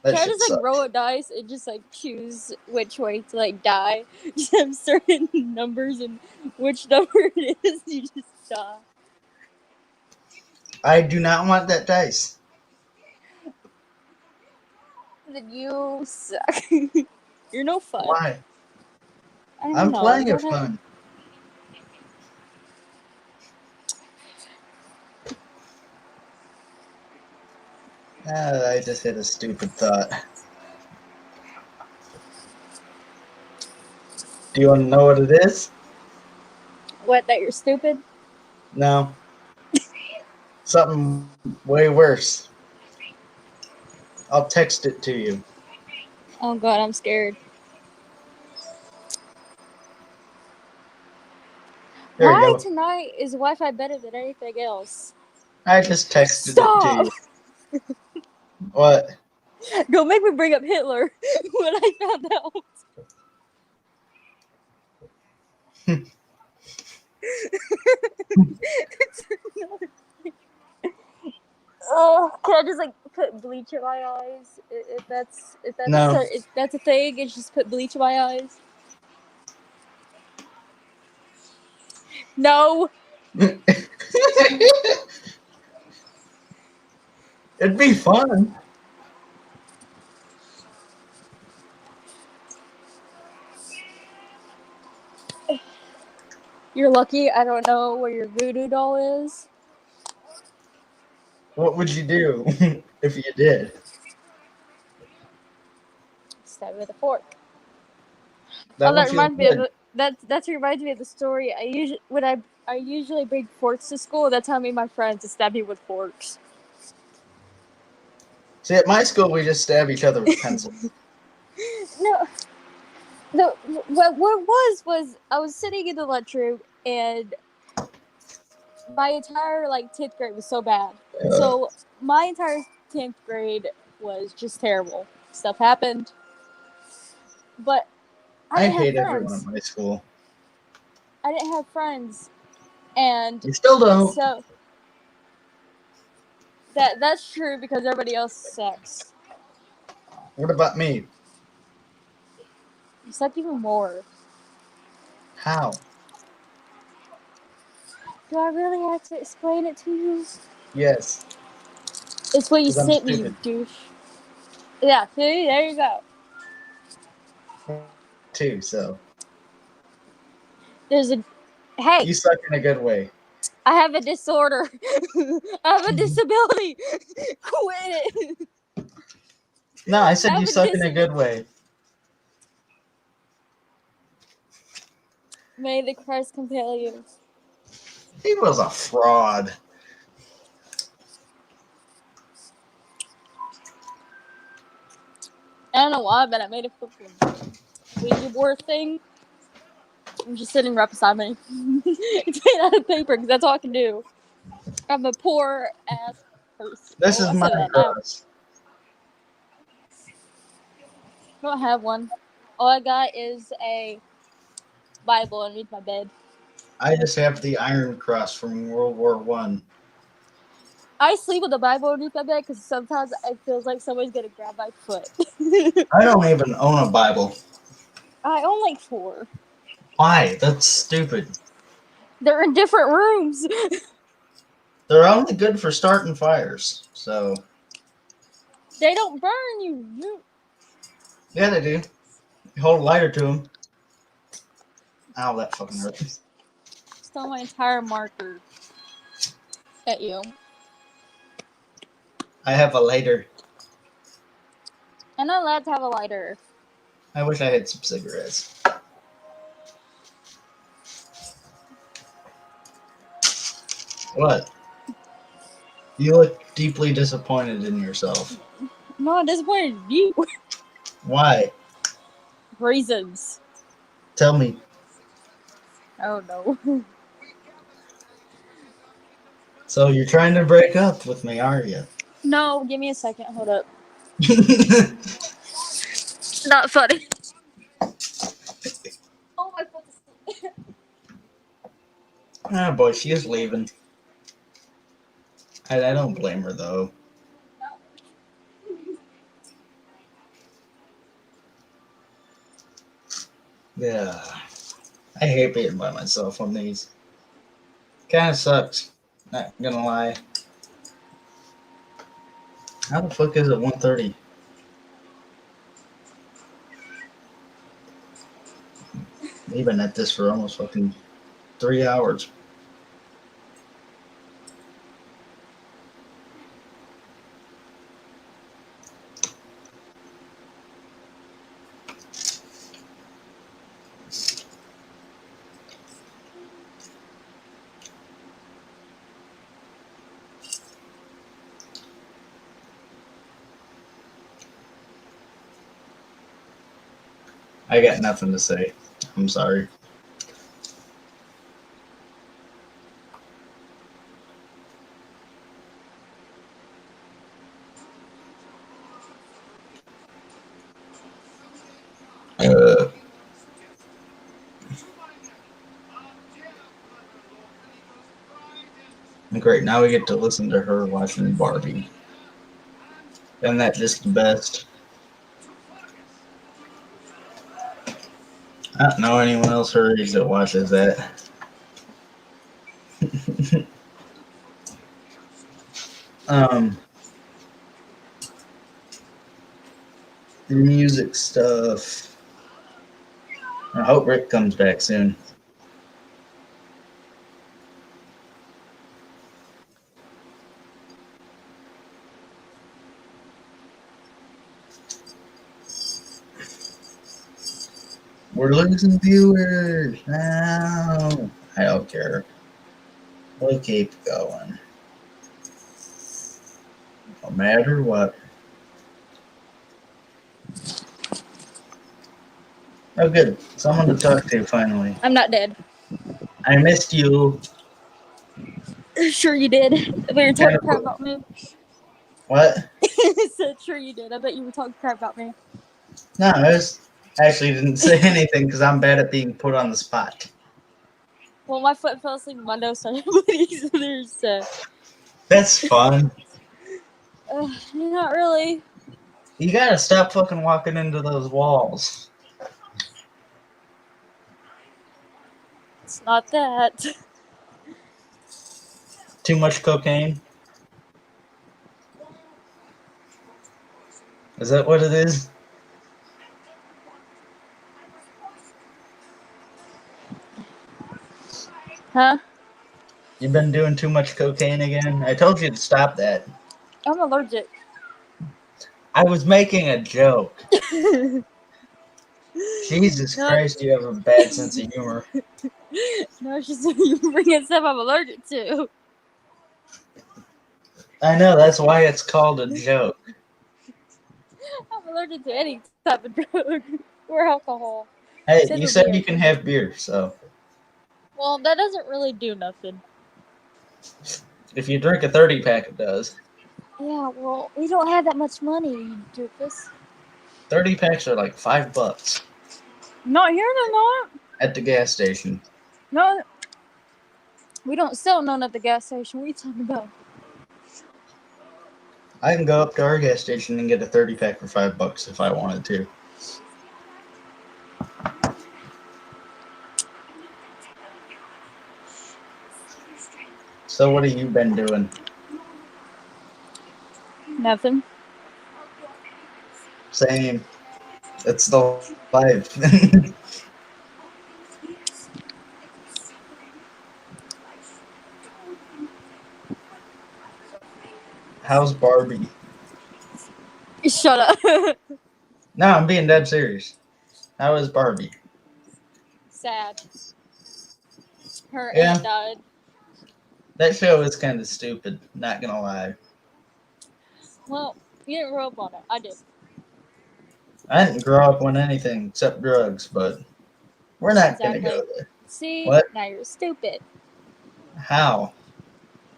That Can I shit just sucks. roll a dice and just choose which way to die? Just have certain numbers and which number it is, you just die. I do not want that dice. Then you suck. You're no fun. Why? I don't I'm know. playing it fun. I just had a stupid thought. Do you want to know what it is? What, that you're stupid? No. Something way worse. I'll text it to you. Oh god, I'm scared. There Why you go. tonight is Wi-Fi better than anything else? I just texted Stop! it to you. What? Don't make me bring up Hitler when I found out. Oh, can I just put bleach in my eyes? If that's No. if that's a thing, it's just put bleach in my eyes. No. It'd be fun. You're lucky I don't know where your voodoo doll is. What would you do if you did? Stab it with a fork. That That would feel reminds me good. of that reminds me of the story. I usually bring forks to school. That's how I made my friends to stab me with forks. See, at my school, we just stab each other with pencils. No, what was I was sitting in the lunchroom and my entire 10th grade was so bad. So my entire 10th grade was just terrible. Stuff happened, but I I didn't hate have everyone friends. at my school. I didn't have friends, and You still don't. so That's true because everybody else sucks. What about me? You suck even more. How? Do I really have to explain it to you? Yes. It's what you 'Cause I'm sent me, you stupid. douche. Yeah, see, there you go. Too, so. There's a hey, You suck in a good way. I have a disorder. I have a disability. Quit it. No, I said I you have a suck in a good way. May the Christ compel you. He was a fraud. I don't know why, but I made a fucking Ouija board thing. I'm just sitting right beside me. It's made out of paper because that's all I can do. I'm a poor ass person. This Oh, is I my said that now. cross. I don't have one. All I got is a Bible underneath my bed. I just have the Iron Cross from World War One. I sleep with the Bible underneath my bed because sometimes it feels like somebody's gonna grab my foot. I don't even own a Bible. I own like 4. Why? That's stupid. They're in different rooms. They're only good for starting fires. So, They don't burn you. yeah, they do. You hold a lighter to them. Ow, that fucking hurt. Stole my entire marker at you. I have a lighter. I'm not allowed to have a lighter. I wish I had some cigarettes. What? You look deeply disappointed in yourself. No, I'm disappointed in you. Why? Reasons. Tell me. Oh no. So you're trying to break up with me, are you? No, give me a second. Hold up. Not funny. Oh my goodness. Ah, boy, she is leaving. I don't blame her, though. Yeah. I hate being by myself on these. Kind of sucks. Not gonna lie. How the fuck is it 1:30? We've been at this for almost fucking 3 hours. I got nothing to say. I'm sorry. Great, now we get to listen to her watching Barbie. Isn't that just the best? I don't know anyone else her age that watches that. Music stuff. I hope Rick comes back soon. We're losing viewers. No, I don't care. We'll keep going. No matter what. Oh, good. Someone to talk to finally. I'm not dead. I missed you. Sure you did. I bet you're talking crap about me. What? I said sure you did. I bet you were talking crap about me. No, I actually didn't say anything because I'm bad at being put on the spot. Well, my foot fell asleep. My nose started bleeding. So there's. That's fun. Not really. You gotta stop fucking walking into those walls. It's not that. Too much cocaine? Is that what it is? Huh? You've been doing too much cocaine again? I told you to stop that. I'm allergic. I was making a joke. Jesus No. Christ, you have a bad sense of humor. No, it's just you bringing stuff I'm allergic to. I know, that's why it's called a joke. I'm allergic to any type of drug or alcohol. Hey, Except you for said beer. you can have beer, so Well, that doesn't really do nothing. if you drink a 30 pack, it does. Yeah, well, we don't have that much money, you doofus. 30 packs are like $5 Not here, they're not. at the gas station. No, we don't sell none at the gas station. What are you talking about? I can go up to our gas station and get a 30 pack for $5 if I wanted to. So what have you been doing? Nothing. Same. It's the life. How's Barbie? Shut up. No, I'm being dead serious. How is Barbie? Sad. Her Yeah. aunt died. That show is kind of stupid, not gonna lie. Well, you didn't grow up on it. I did. I didn't grow up on anything except drugs, but we're not gonna go Exactly. there. See? What? Now you're stupid. How?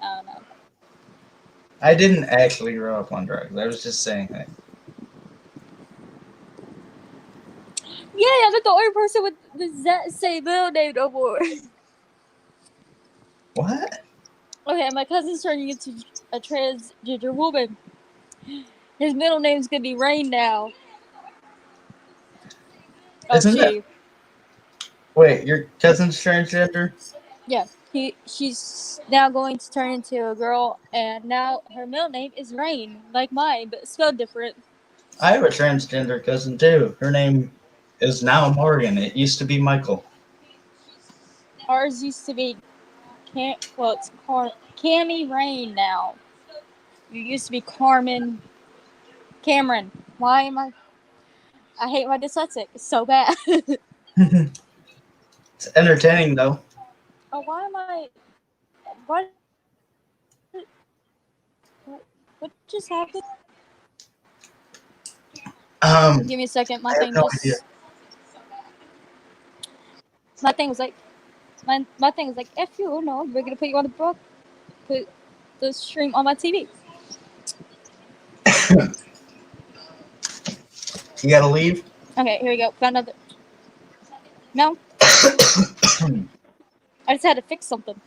I don't know. I didn't actually grow up on drugs. I was just saying that. Yeah, I'm not the only person with the same middle name no more. What? Okay, my cousin's turning into a transgender woman. His middle name's gonna be Rain now. Oh, Isn't she. it? Wait, your cousin's transgender? Yeah, she's now going to turn into a girl, and now her middle name is Rain, like mine, but spelled different. I have a transgender cousin too. Her name is now Morgan. It used to be Michael. Ours used to be it's Cammy Rain now. It used to be Cameron. Why am I hate my dyslexic. It's so bad. It's entertaining though. Oh, why am I? What just happened? Give me a second. I have no idea. My thing was like, my thing was like, F you, no, we're gonna put you on the book, put the stream on my TV. You gotta leave? Okay, here we go. Got another. No. I just had to fix something.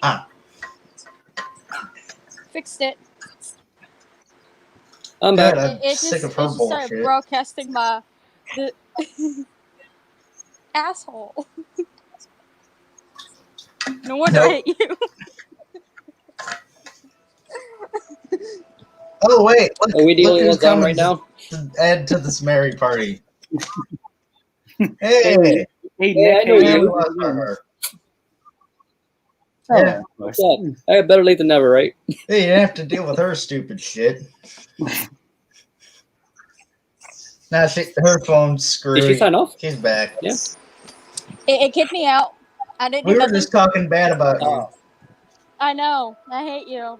Ah. Fixed it. I'm God, back. I'm sick of her just started bullshit. broadcasting the asshole. No wonder I hate you. Oh wait, look, Are we the look only who's ones on coming right now? to add to this merry party. Hey, Hey, Nick, I know yeah, we you. lost our heart. Oh, Yeah. What's up? Hey, better late than never, right? Hey, you didn't have to deal with her stupid shit. Now her phone's screwed. Did she sign off? She's back. Yeah. It kicked me out. I didn't We do were nothing. just talking bad about Oh. I know. I hate you.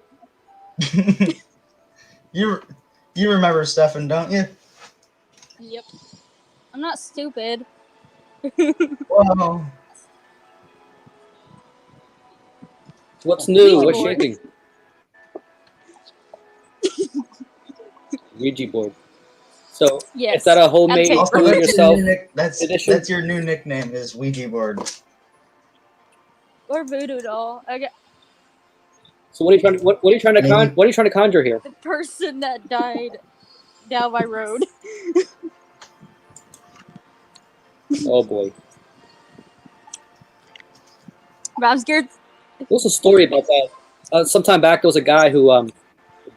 you. You remember Stefan, don't you? Yep. I'm not stupid. Well, What's new? Ouija What's board. shaking? Ouija board. So, Yes. is that a homemade I'll take also, do it that's yourself? your new that's edition? that's your new nickname is Ouija board. Or voodoo doll. So what are you trying? What are you trying to Maybe. what are you trying to conjure here? The person that died down my road. Oh boy, But I'm scared. there was a story about that. Some time back, there was a guy who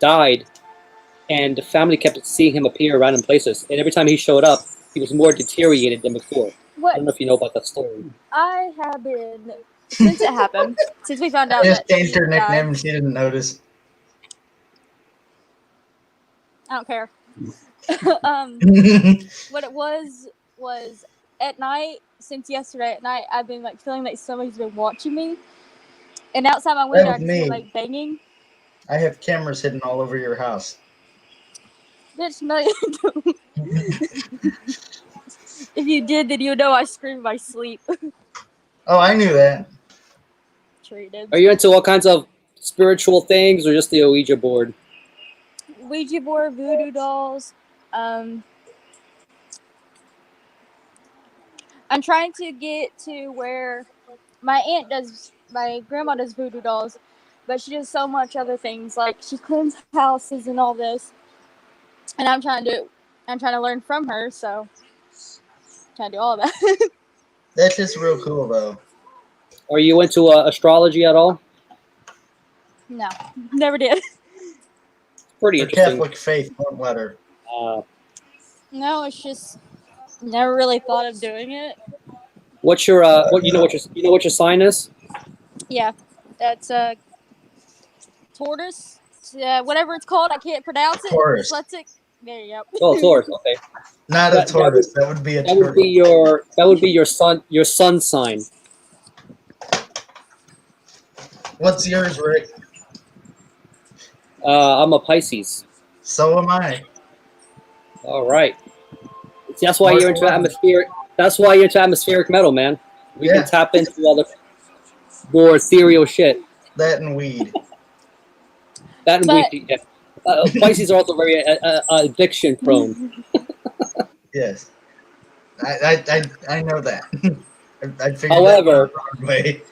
died, and the family kept seeing him appear around in places. And every time he showed up, he was more deteriorated than before. I What don't know if you know about that story. I have been since it happened, since we found I out just that changed he her nickname died, and she didn't notice. I don't care. What it was at night, since yesterday at night, I've been like feeling like somebody's been watching me, and outside my window I was can hear me. like banging. I have cameras hidden all over your house. Bitch, no, you don't. If you did, then you would know I screamed in my sleep. Oh, I knew that. Treated. Are you into all kinds of spiritual things, or just the Ouija board? Ouija board, voodoo dolls. I'm trying to get to where my grandma does voodoo dolls, but she does so much other things. Like she cleans houses and all this, and I'm trying to learn from her. So I'm trying to do all of that. That's just real cool, though. Are you into astrology at all? No, never did. Pretty Her interesting. Catholic faith won't let her. No, it's just never really thought of doing it. What's your what you know what your sign is? Yeah, that's tortoise. Whatever it's called, I can't pronounce it. Taurus. Dyslexic. There you go. Oh, Taurus. Okay, Not That- a tortoise. That would be a that would be your sun sign. What's yours, Rick? I'm a Pisces. So am I. All right. That's why you're into atmospheric. That's why you're into atmospheric metal, man. We Yeah. can tap into all the more ethereal shit. That and weed. That and But- we, yeah. Pisces are also very addiction prone. Yes. I know that. I figured However- that out the wrong way.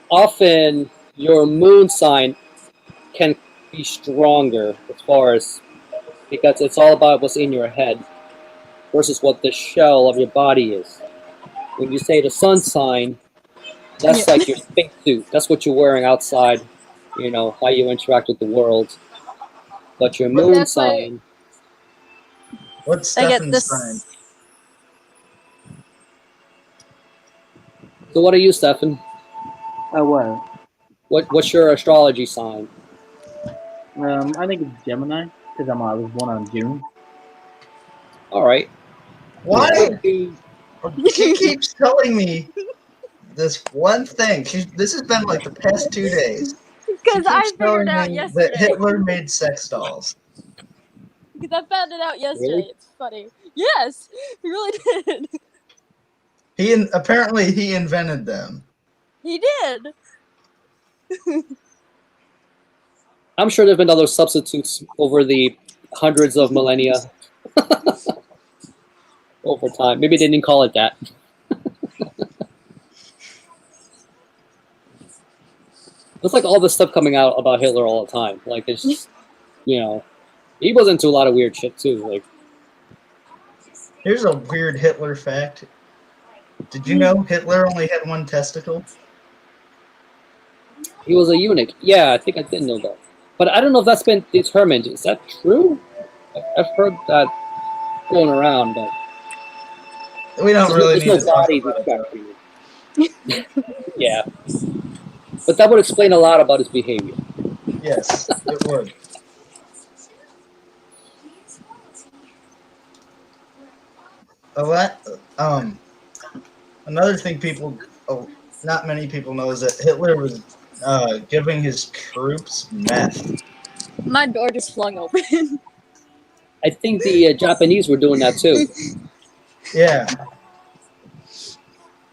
Often, your moon sign can be stronger as far as because it's all about what's in your head versus what the shell of your body is. When you say the sun sign, that's Yeah. like your spacesuit. That's what you're wearing outside. You know how you interact with the world. But your But moon that's why- sign, What's I get Stefan's this. sign? so what are you, Stefan? What? What's your astrology sign? I think it's Gemini because I was born on June. All right. Why? She keeps telling me this one thing. This has been like the past 2 days. Because She I keeps telling figured out me yesterday. that Hitler made sex dolls. Because I found it out yesterday. Really? It's funny. Yes, he really did. Apparently he invented them. He did. I'm sure there've been other substitutes over the hundreds of millennia. Over time. Maybe they didn't call it that. It's like all this stuff coming out about Hitler all the time. Like it's just, you know, he was into a lot of weird shit too. Like Here's a weird Hitler fact. Did you know Hitler only had one testicle? he was a eunuch. Yeah, I think I did know that. But I don't know if that's been determined. Is that true? I've heard that going around, but We don't really need there's to no talk body about it. discrepancy. Yeah. But that would explain a lot about his behavior. Yes, it would. Another thing not many people know is that Hitler was giving his troops meth. My door just flung open. I think the Japanese were doing that too. Yeah.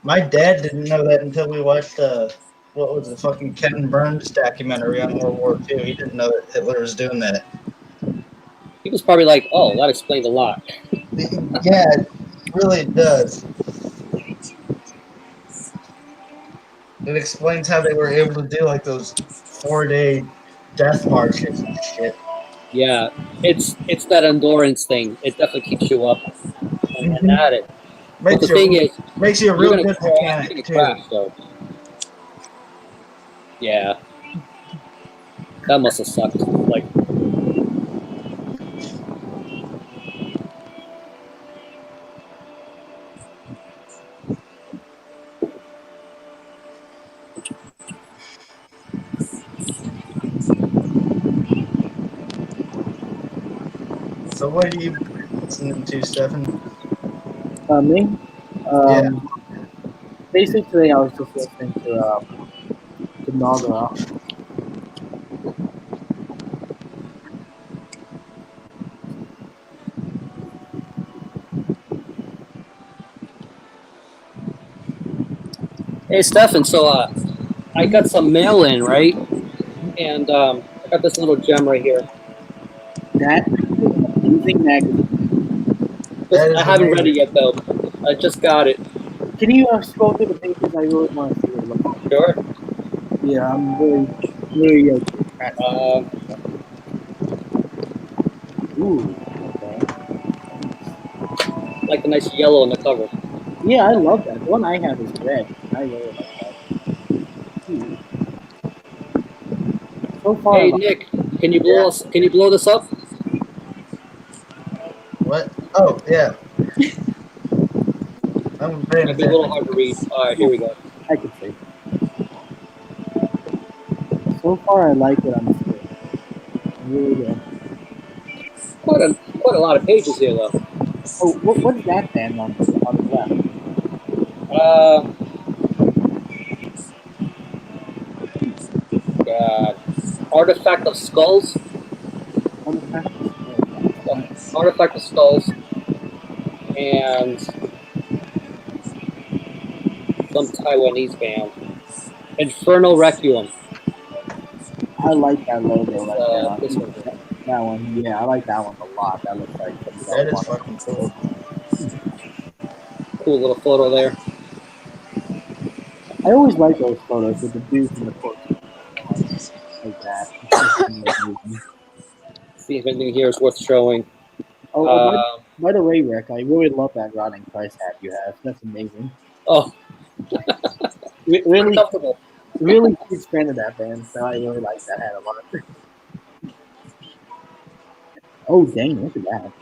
My dad didn't know that until we watched what was the fucking Ken Burns documentary on World War II. He didn't know that Hitler was doing that. He was probably like, "Oh, that explains a lot." Yeah, it really does. It explains how they were able to do like those 4-day death marches and shit. Yeah, it's that endurance thing. It definitely keeps you up and Mhm. at it. But the thing is, Makes you a you're real gonna good crash. You're mechanic gonna too. crash, so yeah, that must have sucked. Like, So what are you listening to, Stefan? Me? Yeah. Basically, I was just listening to Nagara. hey, Stefan. So I got some mail in, right? And I got this little gem right here. That is an amazing magazine. That I is haven't read amazing. it yet though. I just got it. Can you scroll through the pages? I really want to see what it looks like. Sure. Yeah, I'm really Uh, Ooh, okay. like the nice yellow on the cover. Yeah, I love that. The one I have is red. I really like that. Ooh. So far, Hey Nick, can you blow us? Can you blow this up? What? Oh yeah. I'm paying Might be a little attention. hard to read. All right, here we go. I could see. So far, I like what I'm seeing. I really do. Quite a lot of pages here though. Oh, what's that band on the left? Uh, God. Artifact of Skulls. On the left? Oh, nice. Artifact of Skulls. And some Taiwanese band. Infernal Requiem. I like that logo right there. This one. That one, yeah, I like that one a lot. That looks like something I That would is want. fucking cool. Cool little photo there. I always like those photos with the dudes in the court. Like that. See if anything here is worth showing. Oh, by the way, Rick, I really love that rotting price hat you have. That's amazing. Oh, Really, comfortable. really huge fan of that band, so I really like that hat a lot. Oh, dang, look at that.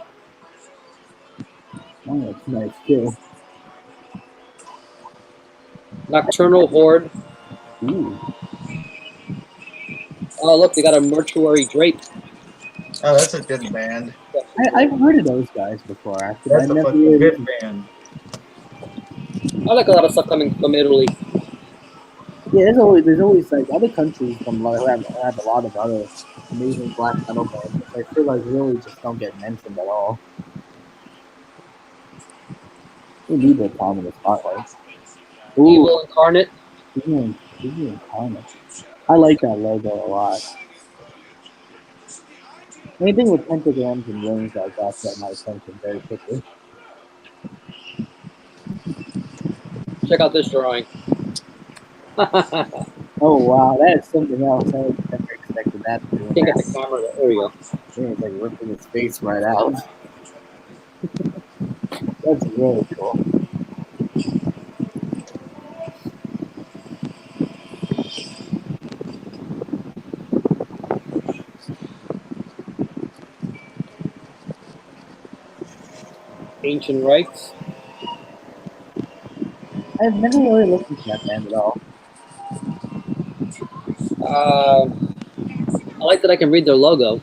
Oh, that's nice, too. Nocturnal Horde. Ooh. Oh, look, they got a mortuary drape. Oh, that's a good band. I've heard of those guys before, actually. That's a fucking good band. I like a lot of stuff coming from Italy. Yeah, there's always like other countries from have a lot of other amazing black metal bands. I feel like really just don't get mentioned at all. We need the time in the spotlight. Ooh, Evil Incarnate. Evil Incarnate. I like that logo a lot. Anything with pentagrams and rings like that got my attention very quickly. Check out this drawing. Oh wow, that is something else. I never expected that to do. Can't get the camera there. There we go. Yeah, it's like ripping his face right out. That's really cool. Ancient Rites. I've never really looked into that band at all. I like that I can read their logo.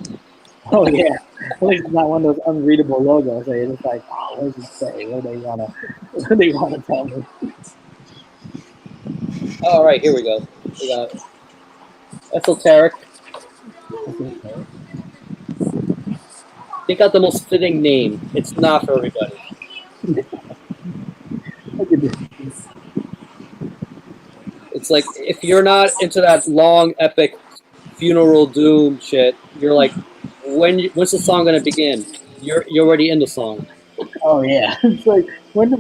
Oh yeah, at least it's not one of those unreadable logos. Where you're just like, oh, what does it say? What do they wanna tell me? All right, here we go. We got Esoteric. Pick out the most fitting name. It's not for everybody. It's like if you're not into that long, epic funeral doom shit, you're like, when's the song gonna begin? You're already in the song. Oh yeah, it's like when is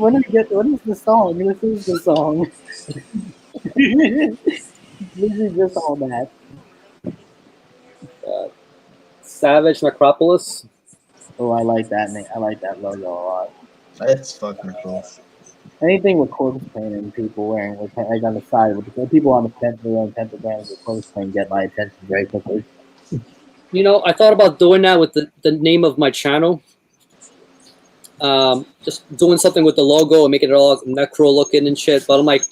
the song? This is the song. This is just all that. Savage Necropolis. Oh, I like that name. I like that logo a lot. It's fucking cool. Anything with corpse paint and people wearing with like on the side with the people on the pentagrams with corpse paint get my attention very quickly. You know, I thought about doing that with the name of my channel. Just doing something with the logo and making it all necro looking and shit. But I'm like,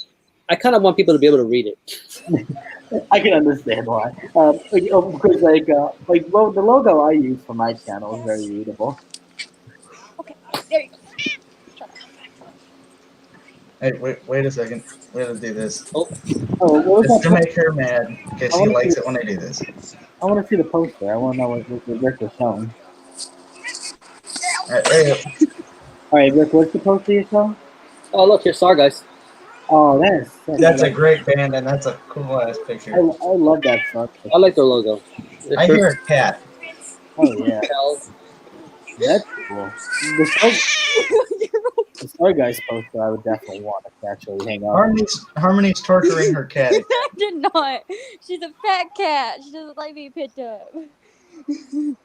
I kind of want people to be able to read it. I can understand why. Because the logo I use for my channel is very readable. Okay, there you go. Hey, wait a second. We gotta do this. Oh, what was Just to that? make her mad, because she likes it when I do this. I want to see the poster. I want to know what Rick was showing. Alright, there you go. All right, Rick, what's the poster you're showing? Oh, look, here's Star Guys. Oh, That's a great band, and that's a cool ass picture. I love that song. I like their logo. I hear a cat. Oh yeah, that's cool. The Star Guys poster, I would definitely want to actually hang on. Harmony's torturing her cat. I did not. She's a fat cat. She doesn't like being picked up. Do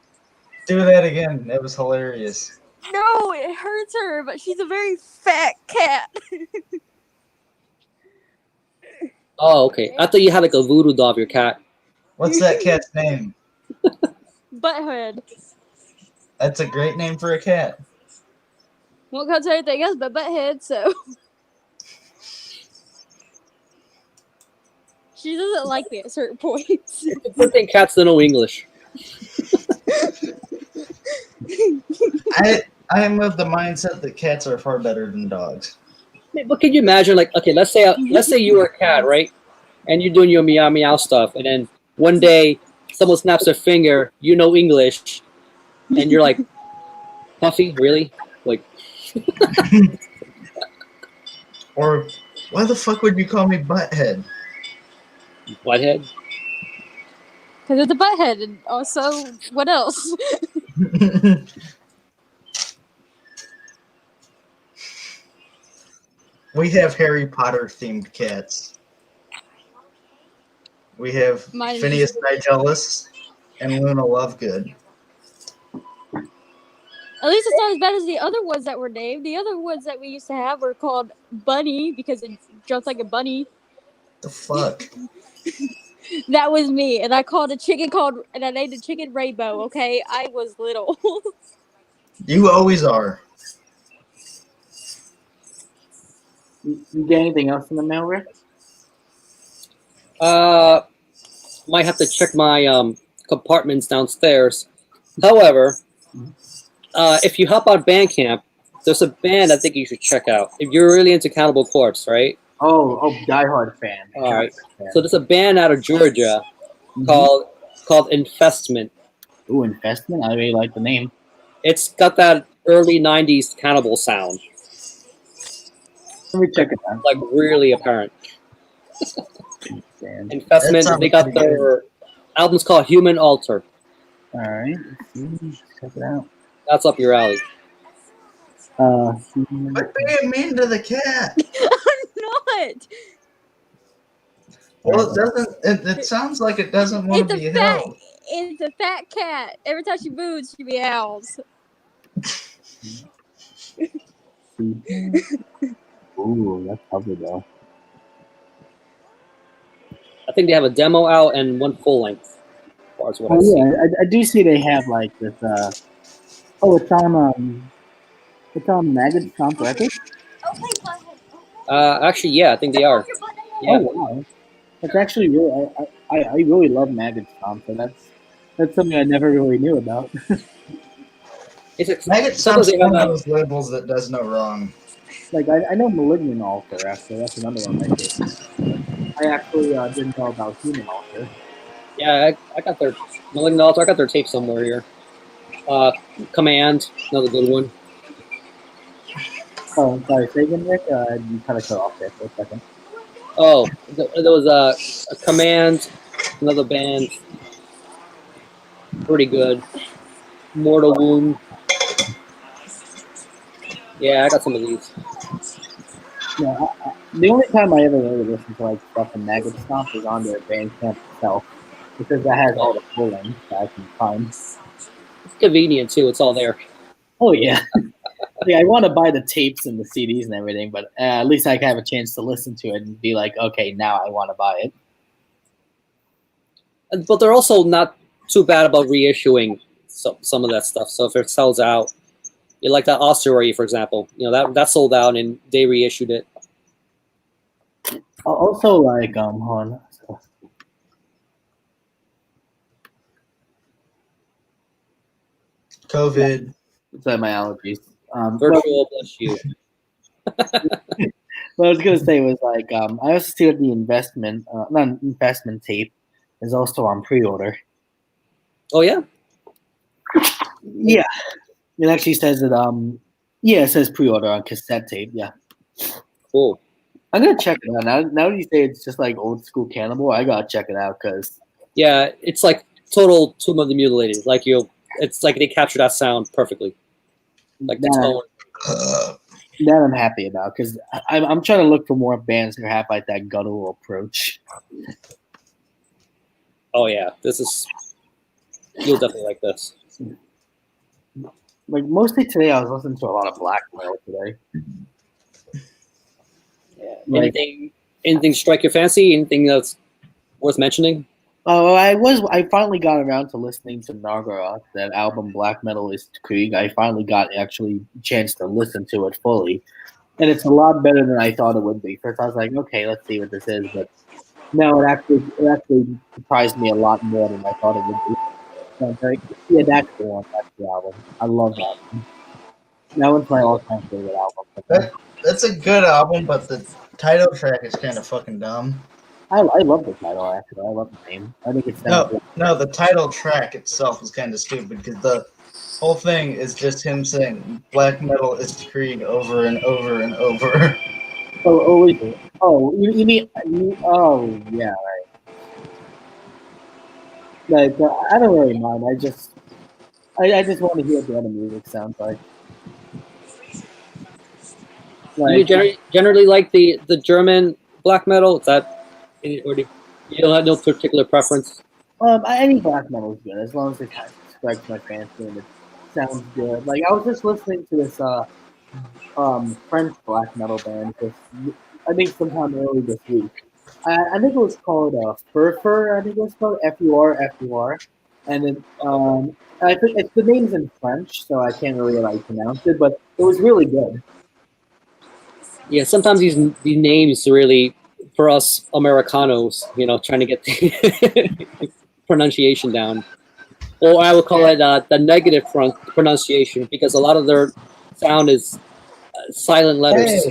that again. That was hilarious. No, it hurts her, but she's a very fat cat. Oh, okay. I thought you had like a voodoo doll of your cat. What's that cat's name? Butthead. That's a great name for a cat. Won't come to anything else but butthead, so. She doesn't like me at certain points. It's a good thing cats don't know English. I am of the mindset that cats are far better than dogs. But can you imagine, like, okay, let's say you were a cat, right? And you're doing your meow meow stuff, and then one day someone snaps their finger, you know English, and you're like, Puffy, really? Like, Or why the fuck would you call me butthead? Whitehead? Because it's a butthead, and also, what else? We have Harry Potter themed cats. We have Mine is Phineas just- Nigellus and Luna Lovegood. At least it's not as bad as the other ones that were named. The other ones that we used to have were called Bunny because it jumps like a bunny. The fuck? That was me, and I named a chicken Rainbow. Okay, I was little. You always are. You get anything else in the mail, Rick? Might have to check my compartments downstairs. However, if you help out Bandcamp, there's a band I think you should check out. If you're really into Cannibal Corpse, right? Oh, diehard fan. All right. Fan. So there's a band out of Georgia called Infestment. Ooh, Investment. I really like the name. It's got that early '90s cannibal sound, Let me check it out. like really apparent. Fan. Infestment. sounds They got pretty their album's called Human Altar. All right. Check it out. That's up your alley. Quit being mean to the cat. I'm not. Well, it doesn't. It sounds like it doesn't want It's to be a fat. held. It's a fat cat. Every time she moves, she meows. Ooh, that's lovely though. I think they have a demo out and one full length. As far as what I Oh see. yeah, I do see they have like this. It's on Maggot Stomp Records. Actually, yeah, I think they are. Yeah. Oh wow, that's actually really. I really love Maggot Stomp, so that's something I never really knew about. It's Maggot sometimes Stomp's they have one of that. those labels that does no wrong. Like I know Malignant Altar, actually. That's another one I did. I actually didn't know about Human Altar. Yeah, I got their Malignant Altar. I got their tape somewhere here. Command, another good one. Oh, sorry, say again, Rick. You kind of cut off there for a second. Oh, there was a Command, another band. Pretty good. Mortal Wound. Yeah, I got some of these. Yeah, the only time I ever really listened to like stuff in Maggot Stomp is on their Bandcamp itself, because that has all the full length that I can find. It's convenient too. It's all there. Oh yeah. Yeah, I want to buy the tapes and the CDs and everything, but at least I can have a chance to listen to it and be like, okay, now I want to buy it. But they're also not too bad about reissuing some of that stuff. So if it sells out, like that Ossuary, for example, that sold out and they reissued it. Also, like, hold on. COVID. It's like my allergies. Virtual, bless you. What I was gonna say was like, I also see that the investment tape is also on pre-order. Oh yeah. Yeah, it actually says that. Yeah, it says pre-order on cassette tape. Yeah, Cool. I'm gonna check it out now. That you say it's just like old school Cannibal, I gotta check it out because Yeah, it's like total Tomb of the Mutilated. It's like they capture that sound perfectly. Like the tone. that I'm happy about because I'm trying to look for more bands who have like that guttural approach. Oh yeah, you'll definitely like this. Like mostly today, I was listening to a lot of black metal today. Yeah. Anything strike your fancy? Anything that's worth mentioning? Oh, I finally got around to listening to Nargaroth, that album Black Metalist Krieg. I finally got actually a chance to listen to it fully, and it's a lot better than I thought it would be. First, I was like, okay, let's see what this is, but no, it actually surprised me a lot more than I thought it would be. So I was like, yeah, that's the one. That's the album. I love that one. That one's my all-time favorite album. That's a good album, but the title track is kind of fucking dumb. I love the title, actually. I love the name. I think it's no, the title track itself is kind of stupid because the whole thing is just him saying black metal is Krieg over and over and over. You mean oh yeah, right. Like I don't really mind. I just want to hear what the other music sounds like. You generally like the German black metal? Is that, or do you don't have no particular preference? Any black metal is good as long as it kind of strikes my fancy and it sounds good. Like I was just listening to this French black metal band I think sometime early this week. I think it was called Furfur. I think it was called FUR, and then I think the name's in French, so I can't really like pronounce it, but it was really good. Yeah, sometimes these names really, for us Americanos, trying to get the pronunciation down, or I would call it the negative pronunciation because a lot of their sound is silent letters.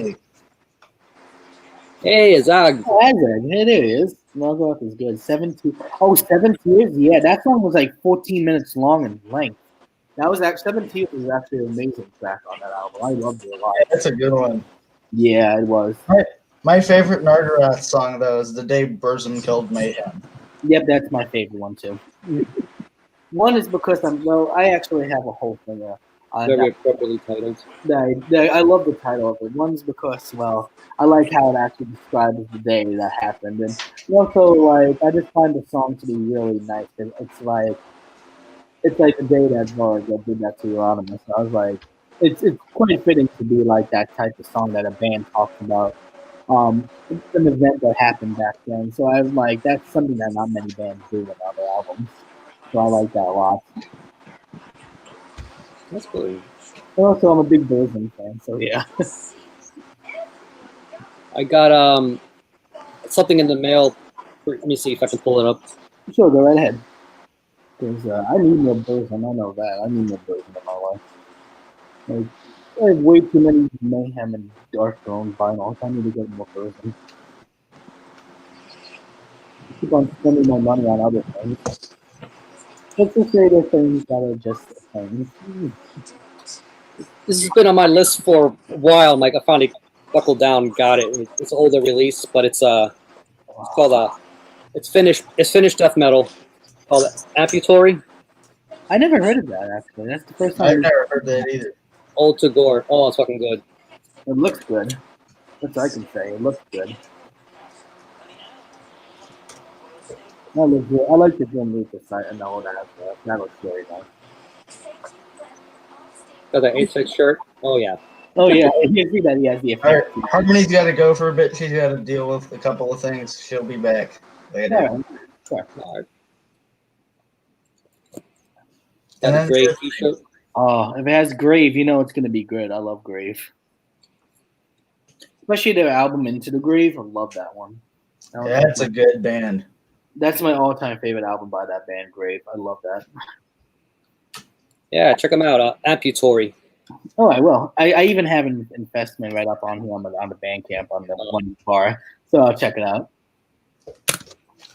Hey, Azag. Oh, Azag, it is. Nargaroth is good. 7 Tears? Yeah, that song was like 14 minutes long in length. That was 7 Tears was actually an amazing track on that album. I loved it a lot. Yeah, that's a good one. Yeah, it was. My favorite Nargaroth song, though, is The Day Burzum Killed Mayhem. Yep, that's my favorite one, too. One is because I actually have a whole thing very appropriately titled. I love the title of it. One's because, I like how it actually describes the day that happened. And also, I just find the song to be really nice. It's like the day that Vorga did that to Euronymous. I was like, it's quite fitting to be like that type of song that a band talks about. An event that happened back then. So I was like, that's something that not many bands do in other albums. So I like that a lot. That's cool. Also, I'm a big Burzum fan, so yeah. I got something in the mail. Let me see if I can pull it up. Sure, go right ahead. Because I need more Burzum. I know that. I need more Burzum in my life. Like, I have way too many Mayhem and Darkthrone vinyls. I need to get more Burzum. Keep on spending my money on other things. Let's just say the things that are just things. This has been on my list for a while. Mike, I finally buckled down, got it. It's an older release, but it's called it's Finnish death metal called Amputory. I never heard of that actually. That's the first time. I've never heard that either. Old to Gore. Oh, it's fucking good. It looks good. That's what I can say. It looks good. I like the Grim Reaper site and all that. That looks very nice. Got the A6 shirt. Oh yeah. Oh yeah, you see that he has the All right, effect. Harmony's got to go for a bit. She's got to deal with a couple of things. She'll be back later. Alright. All right. And Got a then great there's- T-shirt. Oh, if it has Grave, you know it's gonna be good. I love Grave, especially their album Into the Grave. I love that one. That's a good band. That's my all-time favorite album by that band, Grave. I love that. Yeah, check them out. Amputory. Oh, I will. I even have an investment right up on here on the Bandcamp on the one bar, so I'll check it out.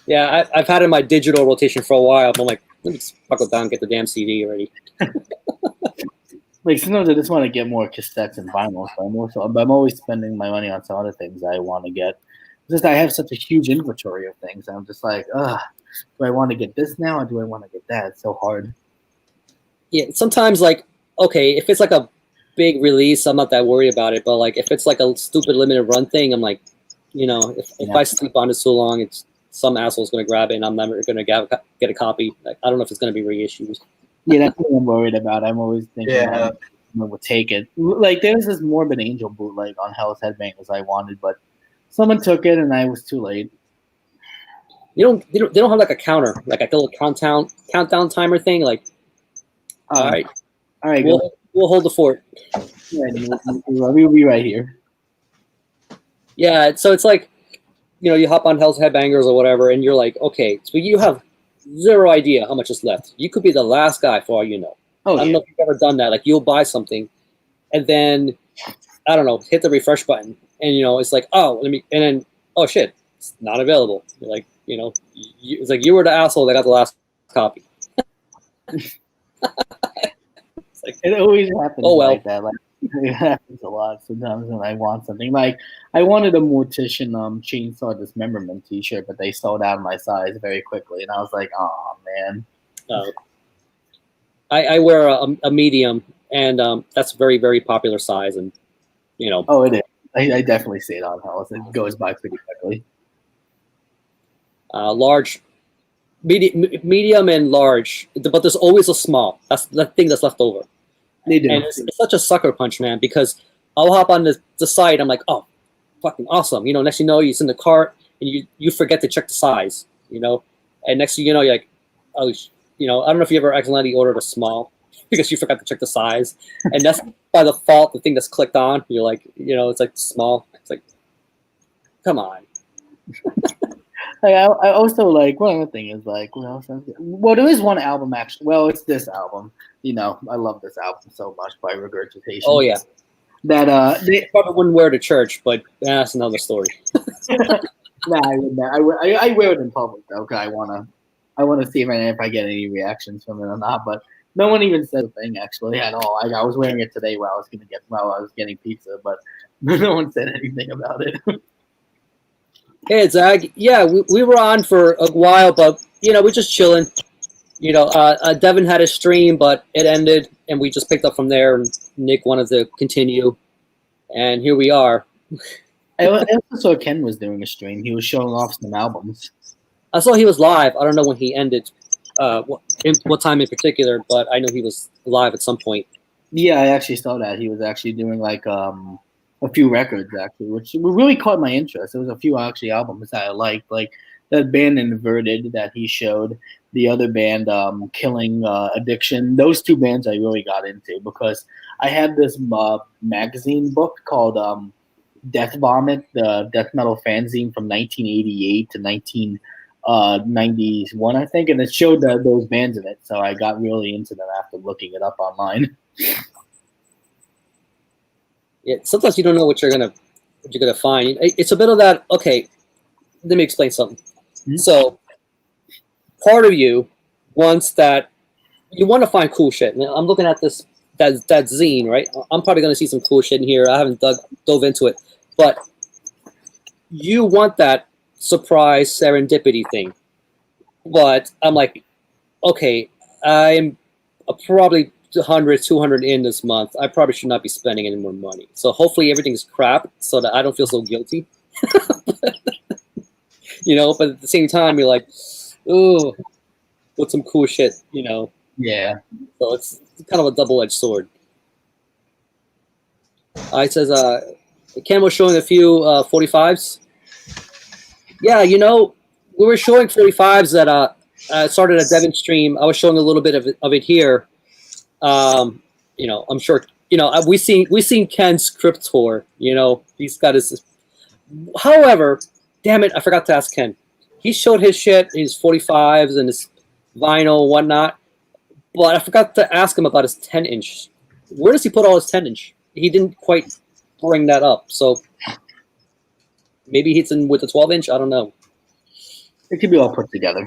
Yeah, I've had it in my digital rotation for a while. But I'm like, let me just buckle down and get the damn CD already. Like sometimes I just want to get more cassettes and vinyls, but I'm always spending my money on some other things I want to get. It's just I have such a huge inventory of things. I'm just like, do I want to get this now or do I want to get that? It's so hard. Yeah, sometimes like, okay, if it's like a big release, I'm not that worried about it. But like, if it's like a stupid limited run thing, I'm like, you know, if I sleep on it so long, it's some asshole's gonna grab it, and I'm never gonna get a copy. Like, I don't know if it's gonna be reissued. Yeah, that's what I'm worried about. I'm always thinking Yeah. someone would take it. Like there's this Morbid Angel bootleg on Hell's Headbangers I wanted, but someone took it and I was too late. They don't have like a counter, like a little countdown timer thing. Like, all right, Go. we'll hold the fort. We'll be right here. Yeah, so it's like, you know, you hop on Hell's Headbangers or whatever, and you're like, okay, so you have zero idea how much is left. You could be the last guy for all you know. Oh, I don't know if you've ever done that. Like, you'll buy something, and then, I don't know, hit the refresh button, and, you know, it's like, and then, oh, shit, it's not available. You're like, you know, it's like you were the asshole that got the last copy. It always happens Oh, well. like that. Like it happens a lot sometimes when I want something. Like I wanted a Mortician Chainsaw Dismemberment T-shirt, but they sold out of my size very quickly, and I was like, oh man. I wear a medium, and that's a very, very popular size, and, you know. Oh, it is. I definitely see it on Hell's. It goes by pretty quickly. Large, medium and large, but there's always a small. That's the thing that's left over. They do. And it's such a sucker punch, man, because I'll hop on the site. I'm like, oh, fucking awesome. You know, next thing you know, it's in the cart, and you forget to check the size, you know. And next thing you know, you're like, oh, you know, I don't know if you ever accidentally ordered a small because you forgot to check the size. And that's by default the thing that's clicked on. You're like, you know, it's like small. It's like, come on. Like, I also like one other thing is like what else? Well, there is one album actually. Well, it's this album. You know, I love this album so much by Regurgitation. Oh yeah, that they probably wouldn't wear it to church, but that's another story. Nah, I wouldn't. I wear it in public though. Cause I wanna see if I get any reactions from it or not. But no one even said a thing actually at all. I was wearing it today while I was getting pizza, but no one said anything about it. Hey, Zag. Yeah, we were on for a while, but, you know, we're just chilling. You know, Devin had a stream, but it ended, and we just picked up from there, and Nick wanted to continue, and here we are. I also saw Ken was doing a stream. He was showing off some albums. I saw he was live. I don't know when he ended, what time in particular, but I know he was live at some point. Yeah, I actually saw that. He was actually doing like a few records actually, which really caught my interest. There was a few actually albums that I liked, like that band Inverted that he showed, the other band Killing Addiction. Those two bands I really got into because I had this magazine book called Death Vomit, the death metal fanzine from 1988 to 1991, I think, and it showed those bands in it. So I got really into them after looking it up online. Yeah, sometimes you don't know what you're gonna find. It's a bit of that. Okay, let me explain something. Mm-hmm. So, part of you wants that you want to find cool shit. Now, I'm looking at that zine, right? I'm probably gonna see some cool shit in here. I haven't dove into it, but you want that surprise serendipity thing. But I'm like, okay, I'm probably 100, 200 in this month. I probably should not be spending any more money. So hopefully everything's crap so that I don't feel so guilty. You know, but at the same time, you're like, ooh, with some cool shit, you know. Yeah. So it's kind of a double-edged sword. It says, Ken was showing a few 45s. Yeah, you know, we were showing 45s that started at Devin stream. I was showing a little bit of it here. You know, I'm sure, you know, we seen Ken's script tour. You know, he's got his. However, damn it, I forgot to ask Ken. He showed his shit, his 45s and his vinyl and whatnot, but I forgot to ask him about his 10-inch. Where does he put all his 10-inch? He didn't quite bring that up, so maybe he's in with the 12-inch. I don't know. It could be all put together.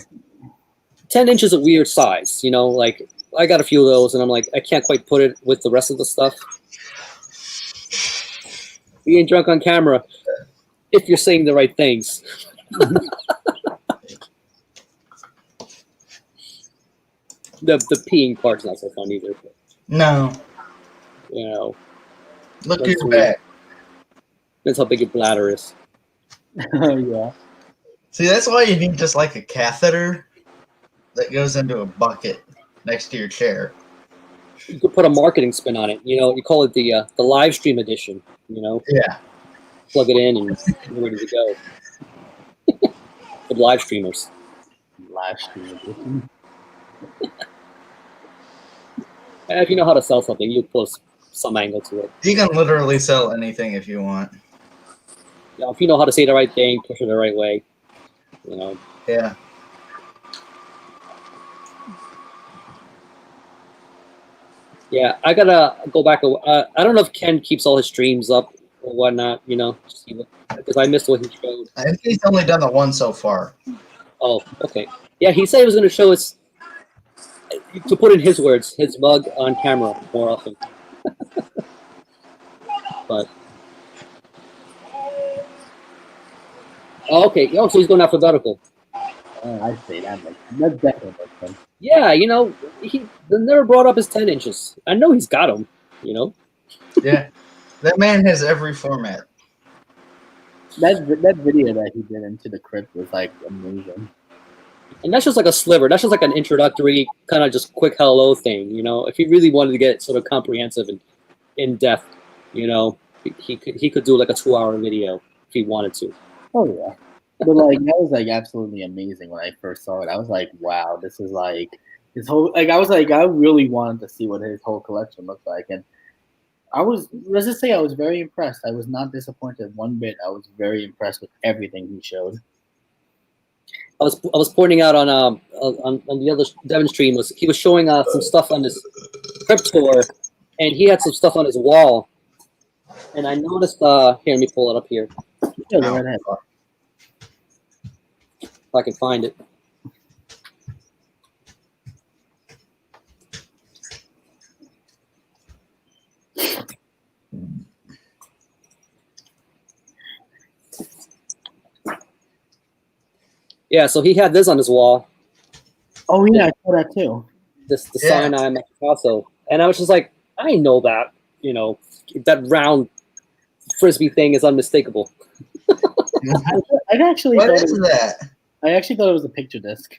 10-inch is a weird size, you know. Like I got a few of those, and I'm like, I can't quite put it with the rest of the stuff. Being drunk on camera, if you're saying the right things. The peeing part's not so fun either. But, No. you know, Look to That's your weird. back. that's how big your bladder is. Oh yeah. See, that's why you need just like a catheter that goes into a bucket next to your chair. You could put a marketing spin on it. You know, you call it the live stream edition. You know, Yeah. plug it in and you're ready to go. For live streamers. Live stream edition. And if you know how to sell something, you put some angle to it. You can literally sell anything if you want. You know, if you know how to say the right thing, push it the right way. You know, Yeah. yeah. I gotta go back. I don't know if Ken keeps all his streams up or whatnot. You know, because I missed what he showed. I think he's only done the one so far. Oh, okay. Yeah, he said he was going to show us, to put in his words, his mug on camera more often. But oh, okay. Oh, so he's going alphabetical. I say that definitely makes sense. Yeah, you know, he never brought up his 10 inches. I know he's got them. You know. Yeah. That man has every format. That video that he did into the crypt was like amazing. And that's just like a sliver. That's just like an introductory kind of just quick hello thing, you know. If he really wanted to get sort of comprehensive and in depth, you know, he could do like a 2-hour video if he wanted to. Oh yeah, but like that was like absolutely amazing when I first saw it. I was like, wow, this is like his whole. Like I was like, I really wanted to see what his whole collection looked like, and let's just say I was very impressed. I was not disappointed one bit. I was very impressed with everything he showed. I was pointing out on the other Devin stream he was showing some stuff on his crypt tour, and he had some stuff on his wall, and I noticed here, let me pull it up here Yeah, go right ahead. if I can find it. Yeah, so he had this on his wall. Oh yeah, I saw that too. The Sinai Picasso, and I was just like, I know that, you know, that round frisbee thing is unmistakable. I actually What thought is that? I actually thought it was a picture disc.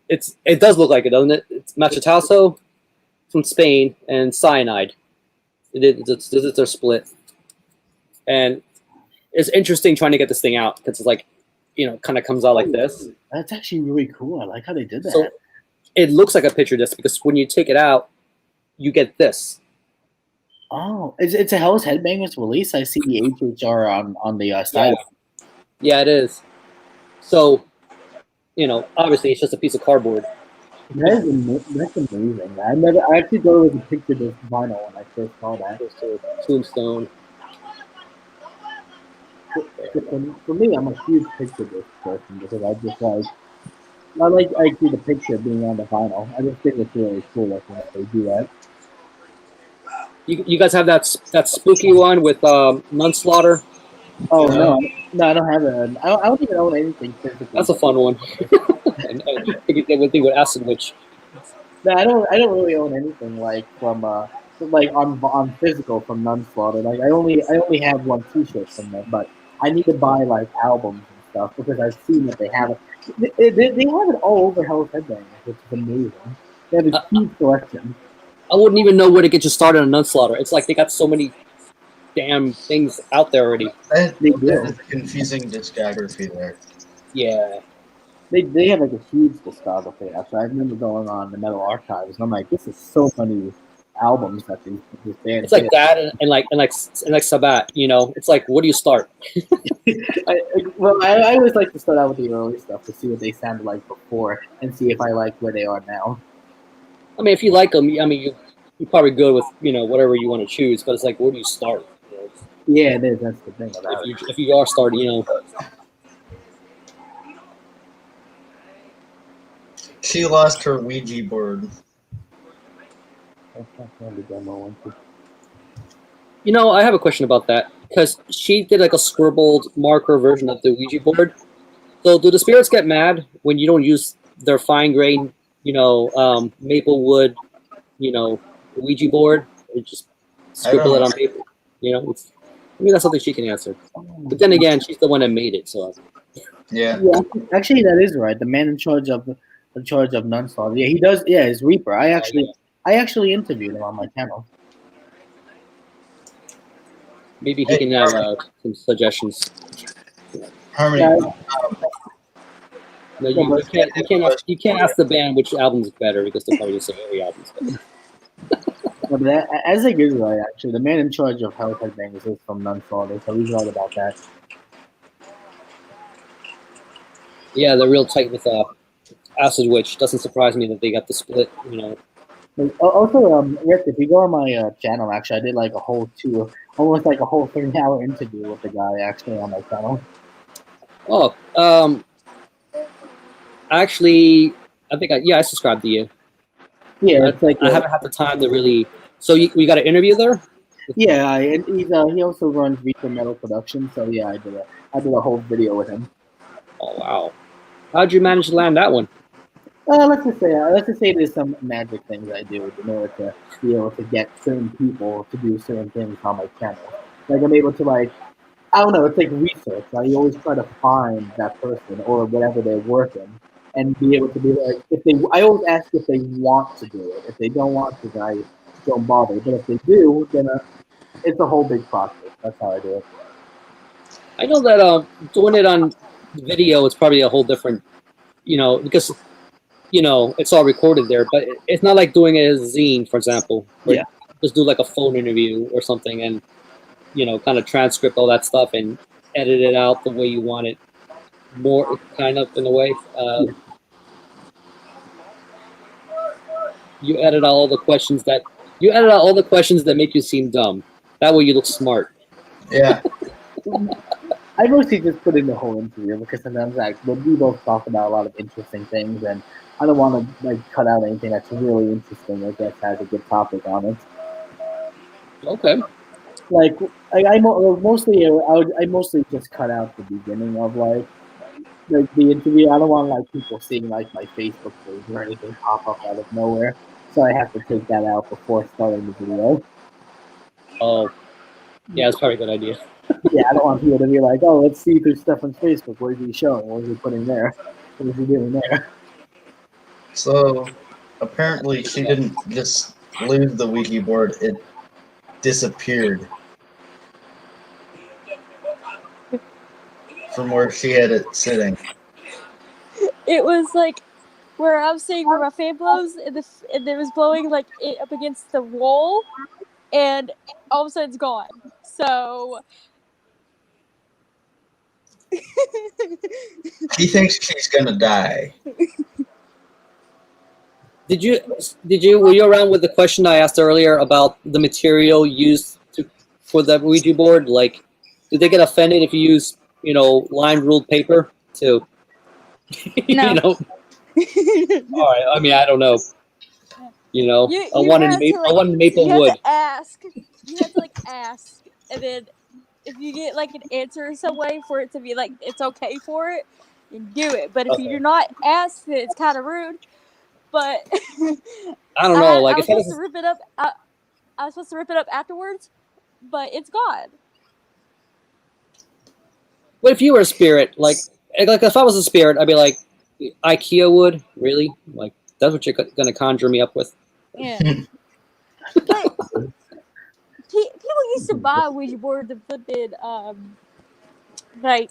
It does look like it, doesn't it? It's Machetazo from Spain and Cyanide. They're split, and it's interesting trying to get this thing out because it's like, you know, kind of comes out like this. That's actually really cool. I like how they did that. So it looks like a picture disc because when you take it out, you get this. Oh, it's a Hell's Headbangers release. I see the HHR on the side. Yeah, it is. So, you know, obviously it's just a piece of cardboard. That's amazing. I actually thought it was a picture disc vinyl when I first saw that. Just a tombstone. For me, I'm a huge picture disc person because I just like the picture being on the vinyl. I just think it's really cool that they do that. You guys have that spooky one with Nunslaughter? Oh no, I don't have it. I don't even own anything physical. That's a fun one. And they would think with Acid Witch. No, I don't really own anything like from like on physical from Nunslaughter. Like I only have one T-shirt from them, but I need to buy like albums and stuff because I've seen that they have it. They have it all over Hell's Headbangers, which is amazing. They have a huge collection. I wouldn't even know where to get you started on Nunslaughter. It's like they got so many damn things out there already. That They do. is a confusing discography there. Yeah. They have like a huge discography. Actually, I remember going on the Metal Archives, and I'm like, this is so many albums that these bands. It's like that, and like Sabat. You know, it's like, where do you start? I always like to start out with the early stuff to see what they sounded like before, and see if I like where they are now. I mean, if you like them, I mean, you're probably good with whatever you want to choose. But it's like, where do you start? You know, Yeah, it is. That's the thing about it. if you are starting, She lost her Ouija board. I have a question about that because she did like a scribbled marker version of the Ouija board. So, do the spirits get mad when you don't use their fine grain, maple wood, Ouija board? Or just scribble it on paper. That's something she can answer. But then again, she's the one that made it, so. Yeah. Yeah, actually, that is right. The man in charge of Nunstall. Yeah, he does. Yeah, his Reaper. I actually interviewed him on my channel. Maybe he can have some suggestions. Harmony. Yeah. No, you can't ask the band which album's better because they'll probably just say every album's better. No, but as it is right, actually, the man in charge of Hell's Headbangers is from Nunstall, so he's right about that. Yeah, they're real tight with Acid Witch. Doesn't surprise me that they got the split. Also, Rick, if you go on my channel, actually, I did like almost like a whole 3-hour interview with the guy actually on my channel. Oh, actually, I think I subscribed to you. Yeah, it's like I haven't had the time to really. So we got an interview there. Yeah, and he also runs Reaper Metal Production. So yeah, I did a whole video with him. Oh wow! How'd you manage to land that one? Let's just say there's some magic things I do in order to be able to get certain people to do certain things on my channel. Like I'm able to I don't know, it's like research. I always try to find that person or whatever they're working and be able to be like, I always ask if they want to do it. If they don't want to, then I don't bother. But if they do, then it's a whole big process. That's how I do it. I know that doing it on video, it's probably a whole different, because it's all recorded there, but it's not like doing it as a zine, for example. Yeah. Just do like a phone interview or something and, kind of transcript all that stuff and edit it out the way you want it. More kind of in a way. You edit out all the questions that make you seem dumb. That way you look smart. Yeah. I mostly just put in the whole interview because sometimes we both talk about a lot of interesting things, and I don't want to cut out anything that's really interesting or that has a good topic on it. Okay. I mostly just cut out the beginning of the interview. I don't want people seeing my Facebook page or anything pop up out of nowhere, so I have to take that out before starting the video. Oh, yeah, it's probably a good idea. Yeah, I don't want people to be like, oh, let's see through stuff on Facebook. What is he showing? What is he putting there? What is he doing there? So apparently she didn't just lose the Ouija board, it disappeared from where she had it sitting. It was like where I was saying where my fan blows, and it was blowing it up against the wall, and all of a sudden it's gone. So He thinks she's gonna die. Were you around with the question I asked earlier about the material used for the Ouija board? Like, did they get offended if you use, line ruled paper to, No. All right. I mean, I don't know. I wanted maple wood. You have to ask, and then if you get an answer some way for it to be it's okay for it, then do it. But if you do not ask, then it's kind of rude. But I don't know. I was supposed to rip it up. I was supposed to rip it up afterwards, but it's gone. What if you were a spirit? If I was a spirit, I'd be like, IKEA wood, really? That's what you're gonna conjure me up with? Yeah. But people used to buy a Ouija board to flip it, like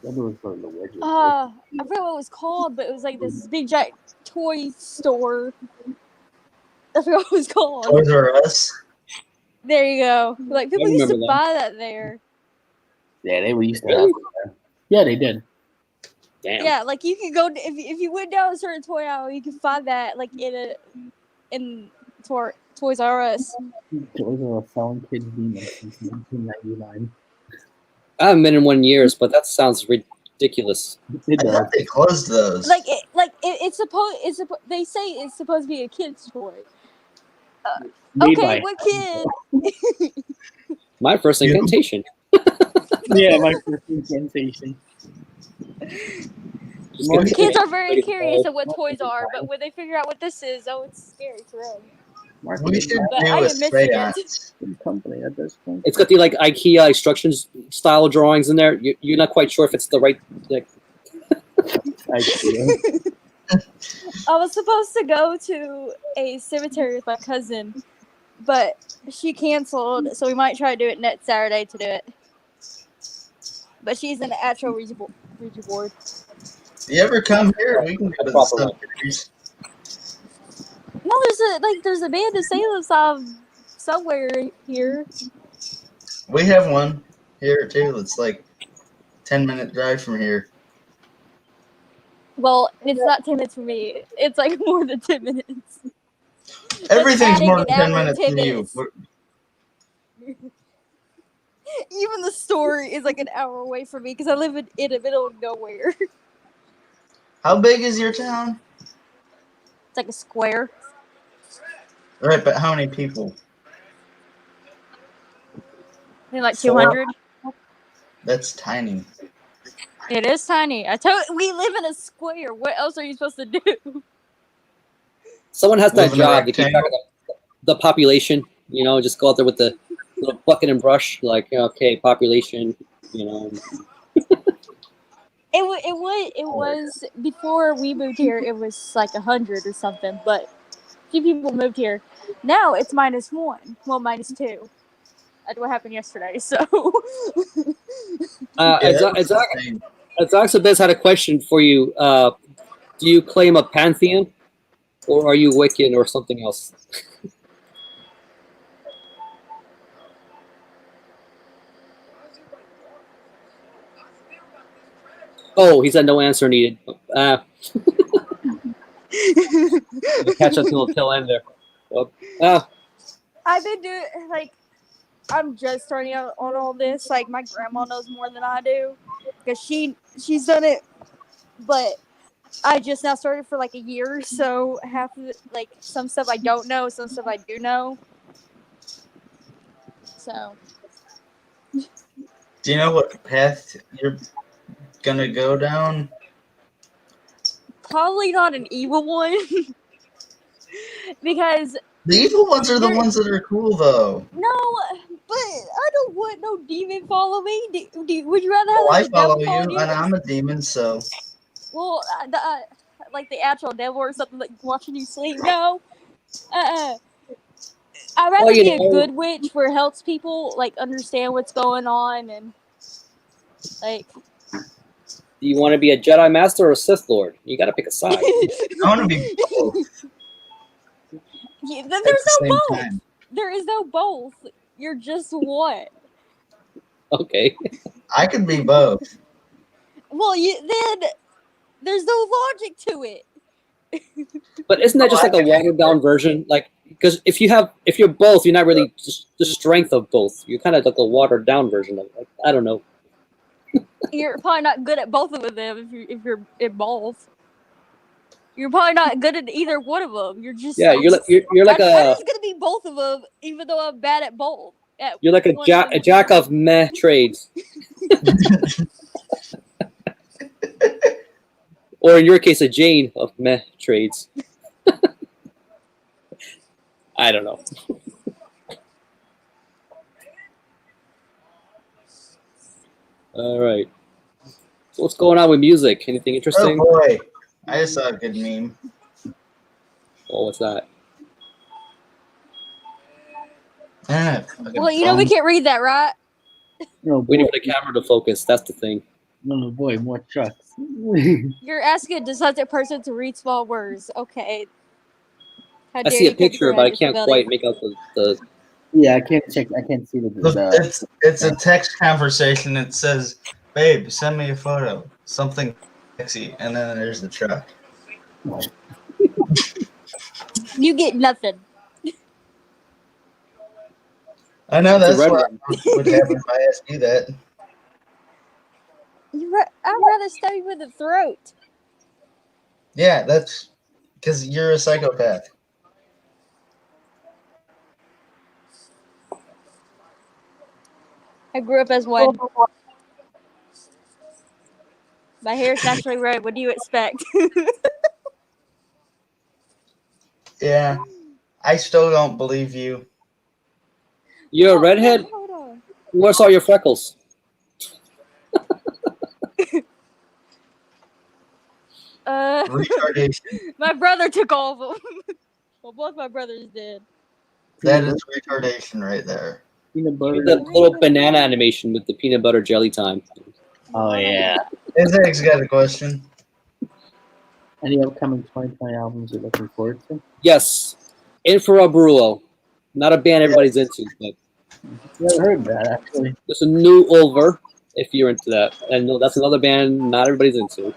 That was for the widget. I forgot what it was called, but it was like this big giant toy store. I forgot what it was called. Toys R Us. There you go. Like people used to remember buy that there. Yeah, they were used to have it there. Yeah, they did. Damn. Yeah, like you could go if you went down a certain toy aisle, you could find that like in Toys R Us. Toys R Us selling kids demons since 1999. I haven't been in 1 year, but that sounds ridiculous. It I does. thought they closed those. It's supposed they say it's supposed to be a kid's toy. Made Okay, by- what kid? My first incantation. Yeah, my first sensation. Just Well, get- Kids are very Ready to curious go. of what toys are, but when they figure out what this is, oh, it's scary for them. We should But do I a am missing it. seance. company at this point. It's got the like IKEA instructions style drawings in there. You're not quite sure if it's the right. Like, I was supposed to go to a cemetery with my cousin, but she canceled, so we might try to do it next Saturday to do it. But she's in the actual Ouija board. You ever come here? We can go to the Proper one. cemeteries. No, there's a band of Salem somewhere here. We have one here too. It's like 10-minute drive from here. Well, it's not 10 minutes for me. It's like more than 10 minutes. Everything's adding more an than 10 hour and minutes 10 from you. minutes. Even the store is like an hour away from me because I live in the middle of nowhere. How big is your town? It's like a square. Right, but how many people? Maybe like Four. 200. That's tiny. It is tiny. We live in a square. What else are you supposed to do? someone has that Live in a job to keep track of the population. You know, just go out there with the little bucket and brush. Like, okay, population. You know. It was before we moved here. It was like 100 or something, but a few people moved here. Now it's -1. Well, -2. That's what happened yesterday. So. Azaxabiz had a question for you. Do you claim a pantheon, or are you Wiccan or something else? Oh, he said no answer needed. Catch up till the tail end there. Well, I've been doing I'm just starting out on all this. Like my grandma knows more than I do because she's done it, but I just now started for like a year, so half of it, like some stuff I don't know, some stuff I do know. So. Do you know what path you're gonna go down? Probably not an evil one. Because The evil ones are the ones that are cool, though. no, but I don't want no demon follow me. Would you rather have Well, I like, the devil follow you, follow and I'm a demon, so Well, like the actual devil or something like watching you sleep. No. I'd rather you be a know- good witch where it helps people like understand what's going on and like. do you want to be a Jedi Master or a Sith Lord? You got to pick a side. I want to be both Yeah, at there's the no same both. time. There is no both. You're just one. Okay. I could be both. Well, then there's no logic to it. But isn't that just like a watered down version? Like, because if you're both, you're not really just the strength of both. You're kind of like a watered down version of it. Like, I don't know. You're probably not good at both of them if you're in both. You're probably not good at either one of them. You're just Yeah, you're like I'm a just gonna be both of them, even though I'm bad at both. you're like a jack of meh trades, or in your case, a Jane of meh trades. I don't know. All right. So what's going on with music? Anything Oh interesting? boy, I just saw a good meme. Oh, what's that? Yeah, Well, you know we can't read that, right? No, boy, Waiting for the camera to focus. That's the thing. no, boy, more trucks. You're asking a dyslexic person to read small words. Okay. How I dare see a you take picture, the but I disability? can't quite make out the. Yeah, I can't check. I can't see It's a text conversation. It says, "Babe, send me a photo, something sexy," and then there's the truck. You get nothing. I know It's a that's red what one. would happen if I asked you that. I'd rather stab you in the throat. Yeah, that's because you're a psychopath. I grew up as one. My hair is naturally red. What do you expect? Yeah, I still don't believe you. You're a redhead. Hold on. Where's all your freckles? Retardation. My brother took all of them. Well, both my brothers did. That is retardation right there. peanut The butter. little banana animation with the peanut butter jelly time. Oh yeah. Isaac's got a question. Any upcoming 2020 albums you're looking forward to? Yes, Infra Brulo. Not a band everybody's into, but Never heard that actually. there's a new Ulver if you're into that. And no, that's another band not everybody's into.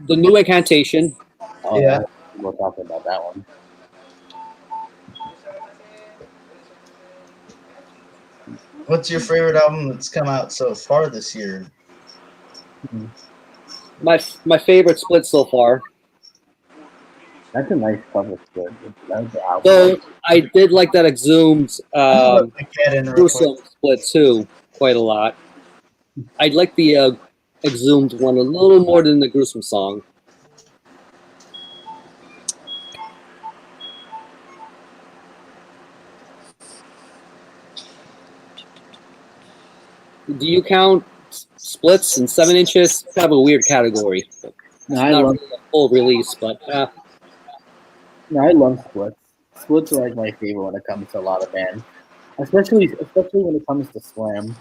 The new Incantation. Oh, Yeah. We'll talk about that one. What's your favorite album that's come out so far this year? My favorite split so far. That's a nice cover split. That's the album. Though I did like that Exhumed Let my cat in real quick. gruesome split too, quite a lot. I like the Exhumed one a little more than the gruesome song. Do you count splits and 7 inches? Kind of a weird category. No, I Not love. really a full release, but No, I love splits. Splits are like my favorite when it comes to a lot of bands, especially when it comes to slam.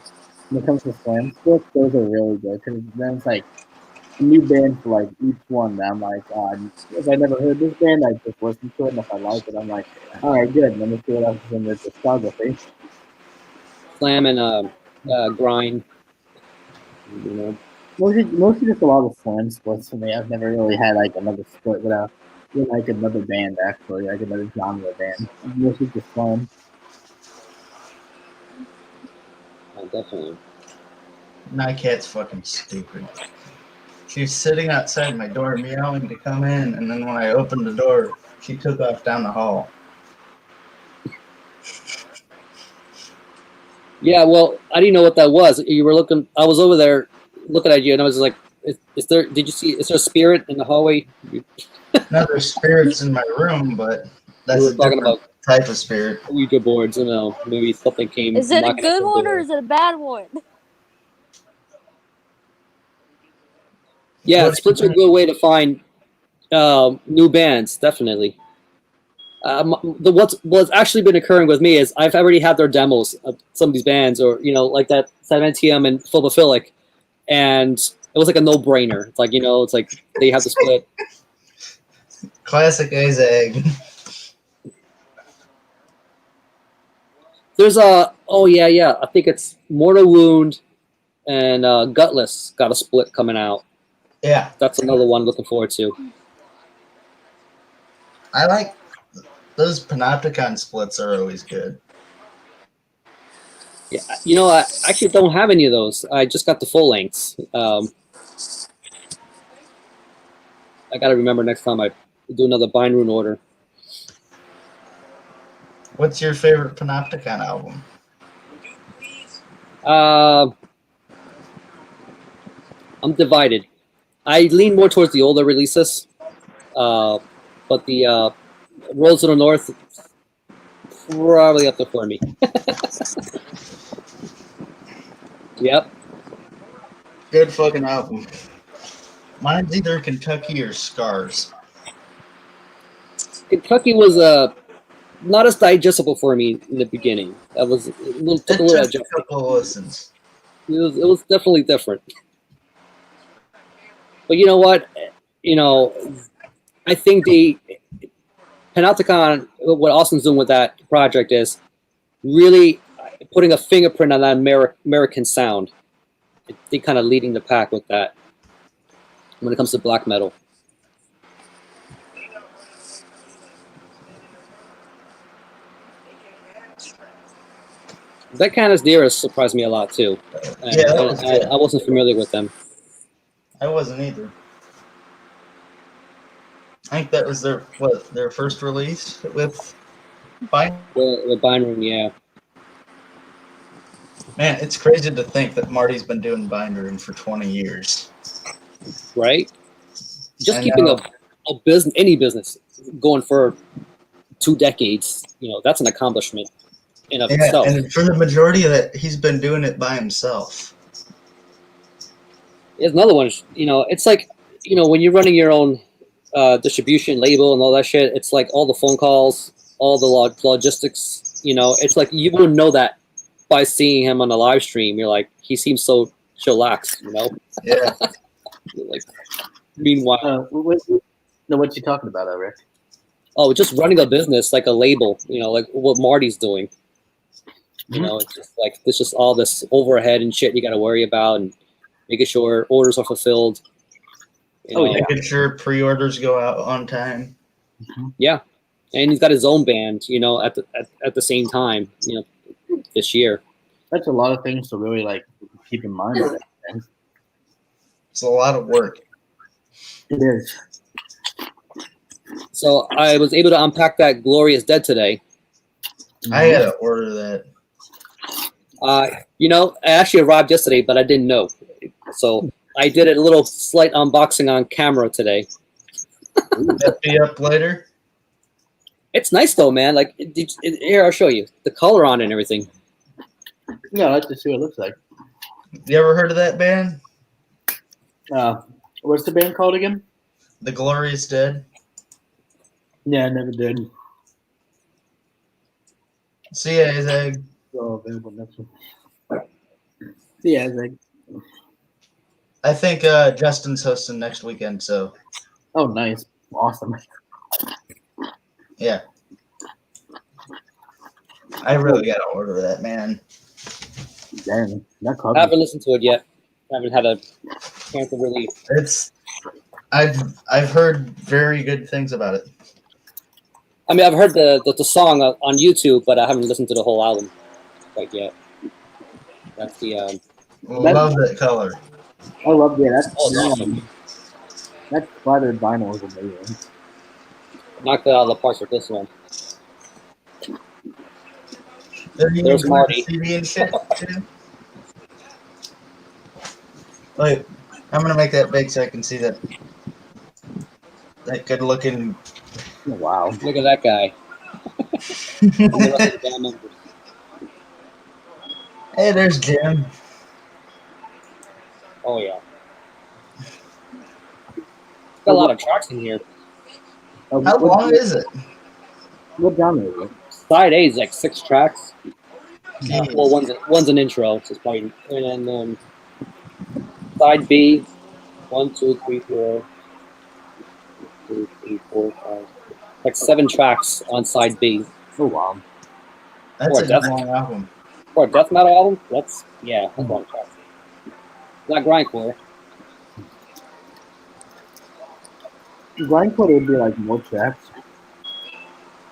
When it comes to slam splits, those are really good because then it's like a new band for like each one. That I'm like, if I never heard this band, I just listen to it, and if I like it, I'm like, all right, good. Let me see what else is in their discography. slam and grind. You know, Mostly just a lot of slam splits for me. I've never really had like another split without with like another band actually, like another genre band. Mostly just slam. definitely. My cat's fucking stupid. She's sitting outside my door meowing to come in, and then when I opened the door, she took off down the hall. Yeah, well, I didn't know what that was. You were looking. I was over there looking at you, and I was like, "Is there? Did you see? Is there a spirit in the hallway?" Now there's spirits in my room, but that's We a were talking different about type of spirit. Ouija boards. You know, maybe something came. Is it a knocking at good the one door. or is it a bad one? Yeah, What- splits are a good way to find new bands. Definitely. What's actually been occurring with me is I've already had their demos of some of these bands, or like that Sedimentium and Phobophilic, and it was like a no-brainer. It's like it's like they have to split. Classic Isaac. There's I think it's Mortal Wound and Gutless got a split coming out. Yeah, That's another one looking forward to. I like those Panopticon splits are always good. Yeah, I actually don't have any of those. I just got the full lengths. I got to remember next time I do another Bind Rune order. What's your favorite Panopticon album? I'm divided. I lean more towards the older releases, but the Roads to the North probably up there for me. Yep. Good fucking album. Mine's either Kentucky or Scars. Kentucky was not as digestible for me in the beginning. That was took a It little took a adjustment. couple of listens. It was definitely different. But you know what? You know, I think the Panopticon, what Austin's doing with that project is really putting a fingerprint on that American sound. They kind of leading the pack with that when it comes to black metal. That Canis Dera surprised me a lot too. And Yeah, that was good. I wasn't familiar with them. I wasn't either. I think that was their first release with Bind. The Binary, yeah. Man, it's crazy to think that Marty's been doing Bindering for 20 years. Right? Just I keeping know. a business, any business, going for 2 decades, you know, that's an accomplishment in of Yeah, itself. and for the majority of that, he's been doing it by himself. There's another one, you know, it's like, you know, when you're running your own distribution label and all that shit, it's like all the phone calls, all the logistics, you know, it's like you wouldn't know that by seeing him on the live stream. You're like, he seems so chillaxed, you know? Yeah. Like, meanwhile, What you talking about, Rick? oh, just running a business like a label, you know, like what Marty's doing. You know, it's just like there's just all this overhead and shit you got to worry about, and making sure orders are fulfilled. You know? Making sure pre-orders go out on time. Yeah, and he's got his own band, you know, at the same time, you know, this year. That's a lot of things to really like keep in mind. With that, It's a lot of work. it is. So I was able to unpack that Glorious Dead today. I had to order that. You know, I actually arrived yesterday, but I didn't know. So I did a little slight unboxing on camera today. That be up later. It's nice though, man. Like, here, I'll show you the color on it and everything. Yeah, I like to see what it looks like. You ever heard of that band? What's the band called again? The Glorious Dead? Yeah, I never did. CA's Oh, available next one. Yeah, like. I think Justin's hosting next weekend, so Oh, nice, awesome. yeah. I really gotta order that, man. Dang, that I cover. haven't listened to it yet. I haven't had a chance to really. I've heard very good things about it. I mean, I've heard the song on YouTube, but I haven't listened to the whole album quite yet. That's the. Love that color. I love that. Oh, it's awesome. That splattered vinyl is amazing. Knocked it out of the park with this one. There's Marty. CD and shit too. Wait, I'm gonna make that big so I can see that good looking. Oh, wow. Look at that guy. And the rest of the band members. Hey, there's Jim. Oh yeah. Got a lot of tracks in here. How long is it? What genre is it? Side A is like 6 tracks. Jeez. Well, one's an intro, so it's probably, and then side B, 1, 2, 3, 4, 2, 3, 4, 5, like 7 tracks on side B. Oh, wow. That's Or a death- long album. For a death metal album, that's a long track. Not grindcore. Grindcore would be like more tracks.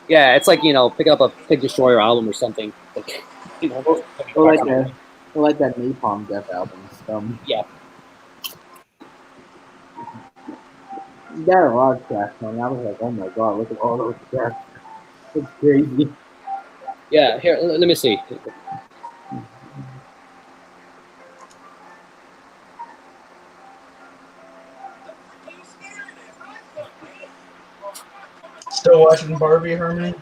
Yeah, it's like, you know, pick up a Pig Destroyer album or something. Like, you know, Or like that Napalm Death album. Yeah. You got a lot of tracks, man. I was like, oh my god, look at all those tracks. It's crazy. Yeah, here, let me see. Still watching Barbie, Harmony?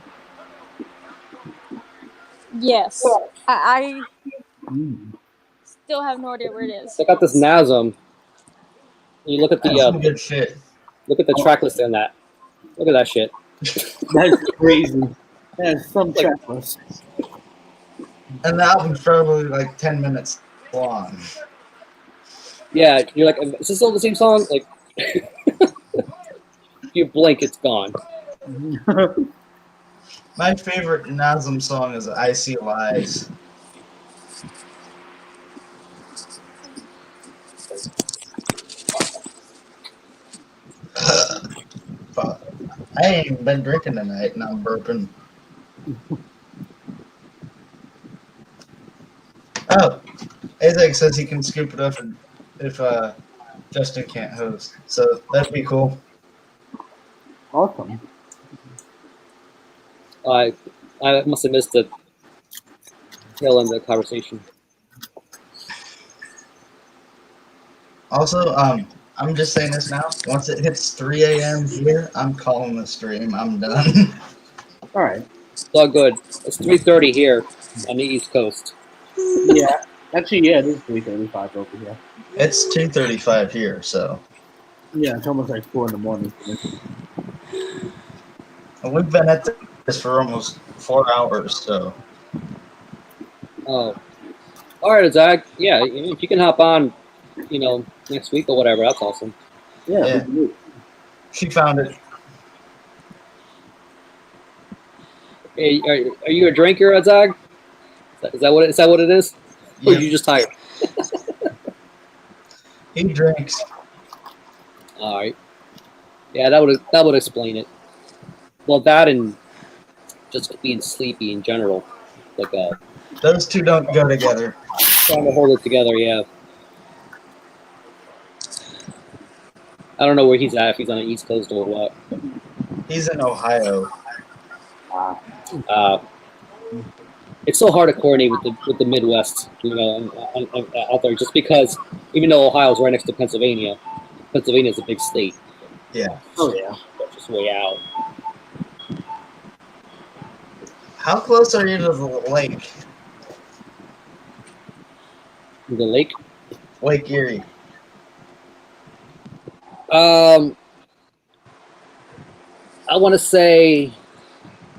Yes. I Mm. still have no idea where it is. Check out this Nasm. You look at That's the some good shit. look at the track list on that. Look at that shit. That's crazy. That's some checklist. And the album's probably like 10 minutes long. Yeah, you're like, is this still the same song? Like, you blink, it's gone. My favorite Nazem song is I See Lies. Fuck. I ain't even been drinking tonight and I'm burping. Oh, Azek says he can scoop it up if Justin can't host. So that'd be cool. Awesome. I must have missed the tail end of the conversation. Also, I'm just saying this now. Once it hits 3 a.m. here, I'm calling the stream. I'm done. All right. It's all good. It's 3:30 here on the East Coast. Yeah. Actually, yeah, it is 3:35 over here. It's 2:35 here, so. Yeah, it's almost like 4 in the morning. And we've been at this for almost 4 hours, so. Oh, all right, Zach. Yeah, if you can hop on, next week or whatever, that's awesome. Yeah. Yeah. She found it. Hey, are you a drinker, Zach? Is that what it is? Or are Yep. you just tired? He drinks. All right. Yeah, that would explain it. Well, that and just being sleepy in general, like Those two don't go together. trying to hold it together. Yeah. I don't know where he's at. If he's on the East Coast or what. He's in Ohio. It's so hard to coordinate with the Midwest, out there. Just because, even though Ohio's right next to Pennsylvania, Pennsylvania's a big state. Yeah. Oh, yeah. That's just way out. How close are you to the lake? The lake. Lake Erie. I want to say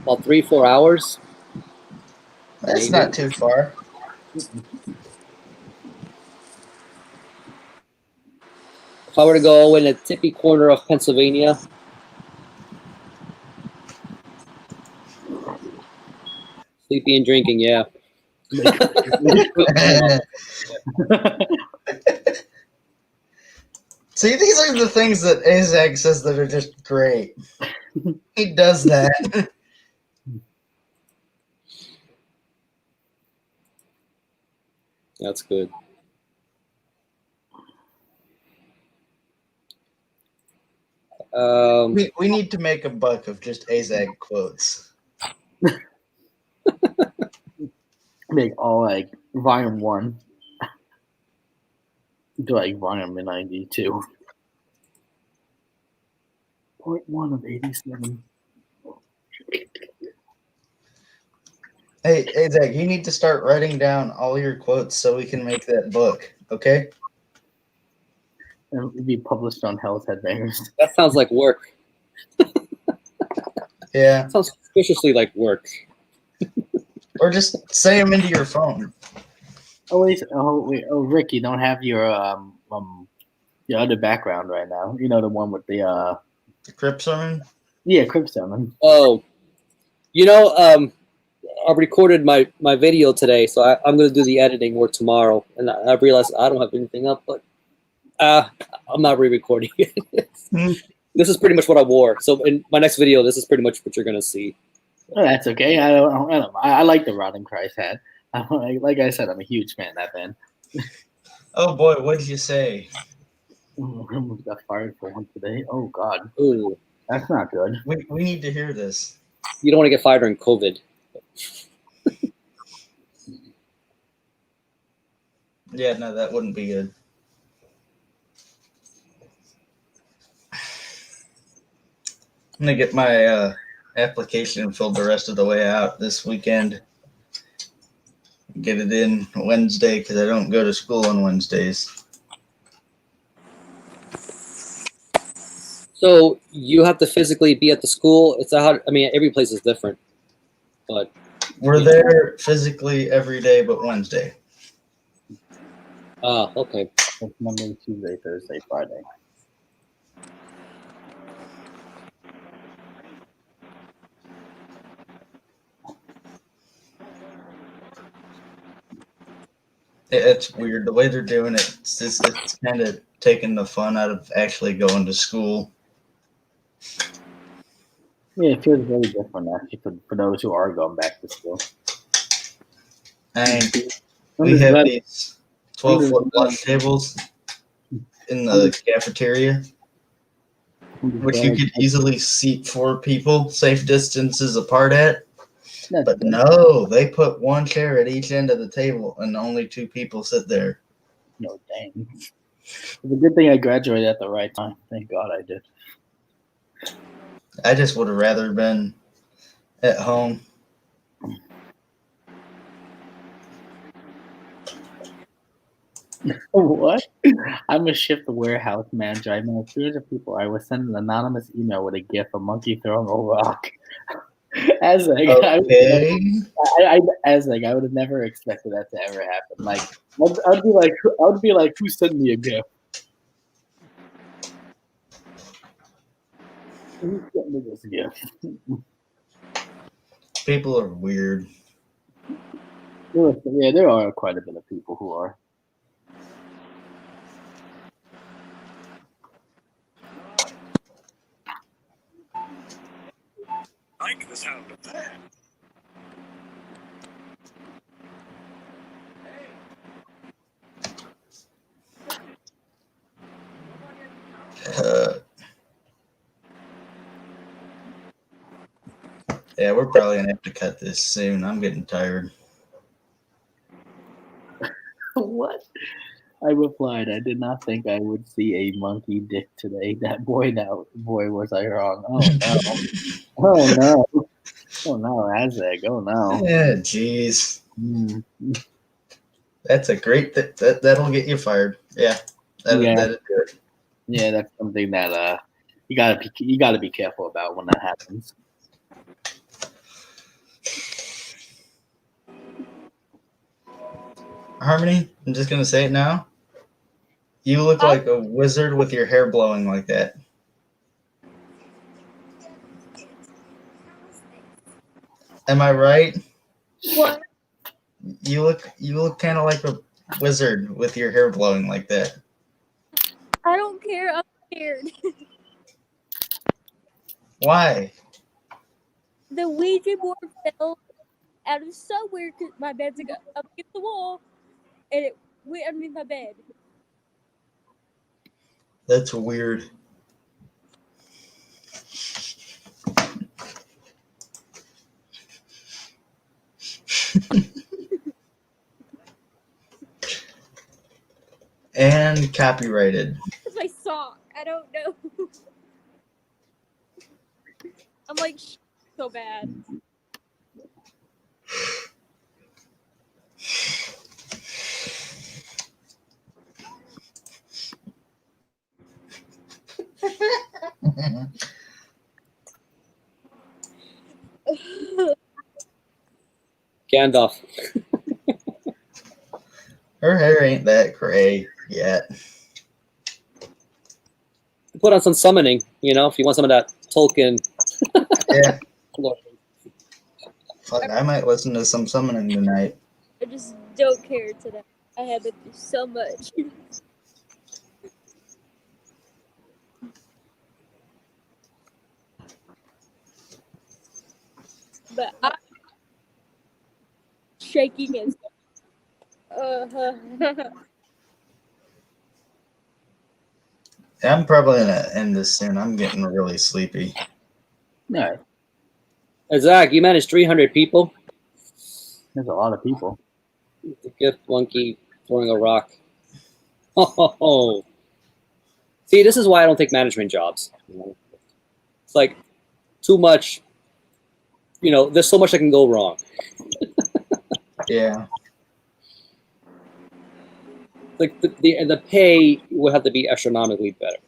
about 3-4 hours. That's Maybe. not too far. If I were to go in a tippy corner of Pennsylvania, sleepy and drinking, yeah. See, these are the things that Azag says that are just great. He does that. That's good. We need to make a buck of just Azag quotes. Make all like volume 1. Do like volume 92. Part 1 of 87. Hey, Azag, you need to start writing down all your quotes so we can make that book, okay? And it'll be published on Hell's Headbangers. That sounds like work. Yeah. That sounds suspiciously like work. Or just say them into your phone. Wait, Rick, you don't have your other background right now. You know, the one with the The Crip Sermon? yeah, Crib Sermon. Oh, I recorded my video today, so I'm going to do the editing work tomorrow. And I realized I don't have anything up, but I'm not re-recording it. This is pretty much what I wore. So in my next video, this is pretty much what you're going to see. Oh, that's okay. I like the Rotting Christ hat. Like I said, I'm a huge fan of that band. Oh boy, what did you say? Almost got fired for one today. Oh God, Ooh, that's not good. We need to hear this. you don't want to get fired during COVID. Yeah, no, that wouldn't be good. I'm gonna get my application filled the rest of the way out this weekend. Get it in Wednesday because I don't go to school on Wednesdays. So you have to physically be at the school. It's how I mean, every place is different, but We're there physically every day but Wednesday. okay. It's Monday, Tuesday, Thursday, Friday. It's weird the way they're doing it. It's kind of taking the fun out of actually going to school. Yeah, it feels very different actually for those who are going back to school. And I'm we just have glad- these 12-foot lunch tables in the cafeteria, I'm just which you glad- could easily seat 4 people, safe distances apart at. That's But good. no, they put 1 chair at each end of the table, and only 2 people sit there. No, dang. It's a good thing I graduated at the right time. Thank God I did. I just would have rather been at home. What? I'm a shift warehouse manager. I know a series of people. I was sent an anonymous email with a gif of a monkey throwing a rock. As like, Okay. I would have never expected that to ever happen. Like, I'd be like, who sent me a gif? Who sent me this gif? People are weird. There are quite a bit of people who are. Like the sound of that. Yeah, we're probably gonna have to cut this soon. I'm getting tired. What? I replied, I did not think I would see a monkey dick today. That boy, was I wrong. Oh no. Oh no. Oh no, Azeg. Oh no. Yeah, jeez. Mm. That's a great that'll get you fired. Yeah. That'll do it. Yeah, that's something that you gotta be careful about when that happens. Harmony, I'm just gonna say it now. You look like a wizard with your hair blowing like that. Am I right? What? You look kind of like a wizard with your hair blowing like that. I don't care. I'm scared. Why? The Ouija board fell out of somewhere because my bed's up against the wall, and it went underneath my bed. That's weird. And copyrighted. It's my sock. I don't know. I'm like so bad. Gandalf. Her hair ain't that gray yet. Put on some summoning, if you want some of that Tolkien. Yeah. Fuck, I might listen to some summoning tonight. I just don't care today. I have been through so much. But I'm shaking and I'm probably gonna end this soon. I'm getting really sleepy. No, Zach, you managed 300 people. there's a lot of people. The gift monkey throwing a rock. Oh. See, this is why I don't take management jobs. It's like too much. There's so much that can go wrong. Yeah. Like the pay would have to be astronomically better.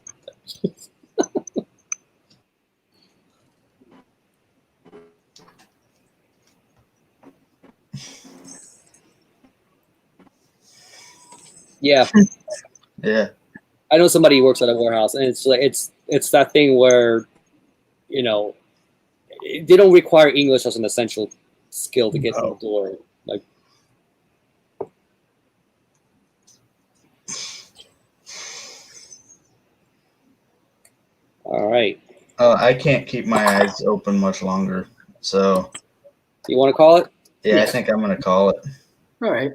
Yeah, Yeah. I know somebody who works at a warehouse, and it's like it's that thing where, you know, they don't require English as an essential skill to get in the door. Like, all right, I can't keep my eyes open much longer. So you want to call it? yeah, I think I'm gonna call it. All right.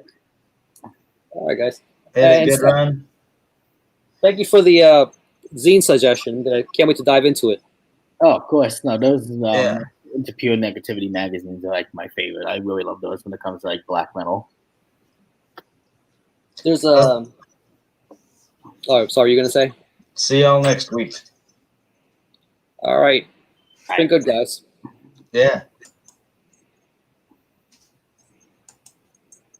All right, guys. Hit it, And good run. Thank you for the zine suggestion. I can't wait to dive into it. Oh, of course. No, those Yeah. Into Pure Negativity magazines are like my favorite. I really love those when it comes to like black metal. There's a. Oh, sorry, you're gonna say? See y'all next week. All right. Been good, guys. Yeah.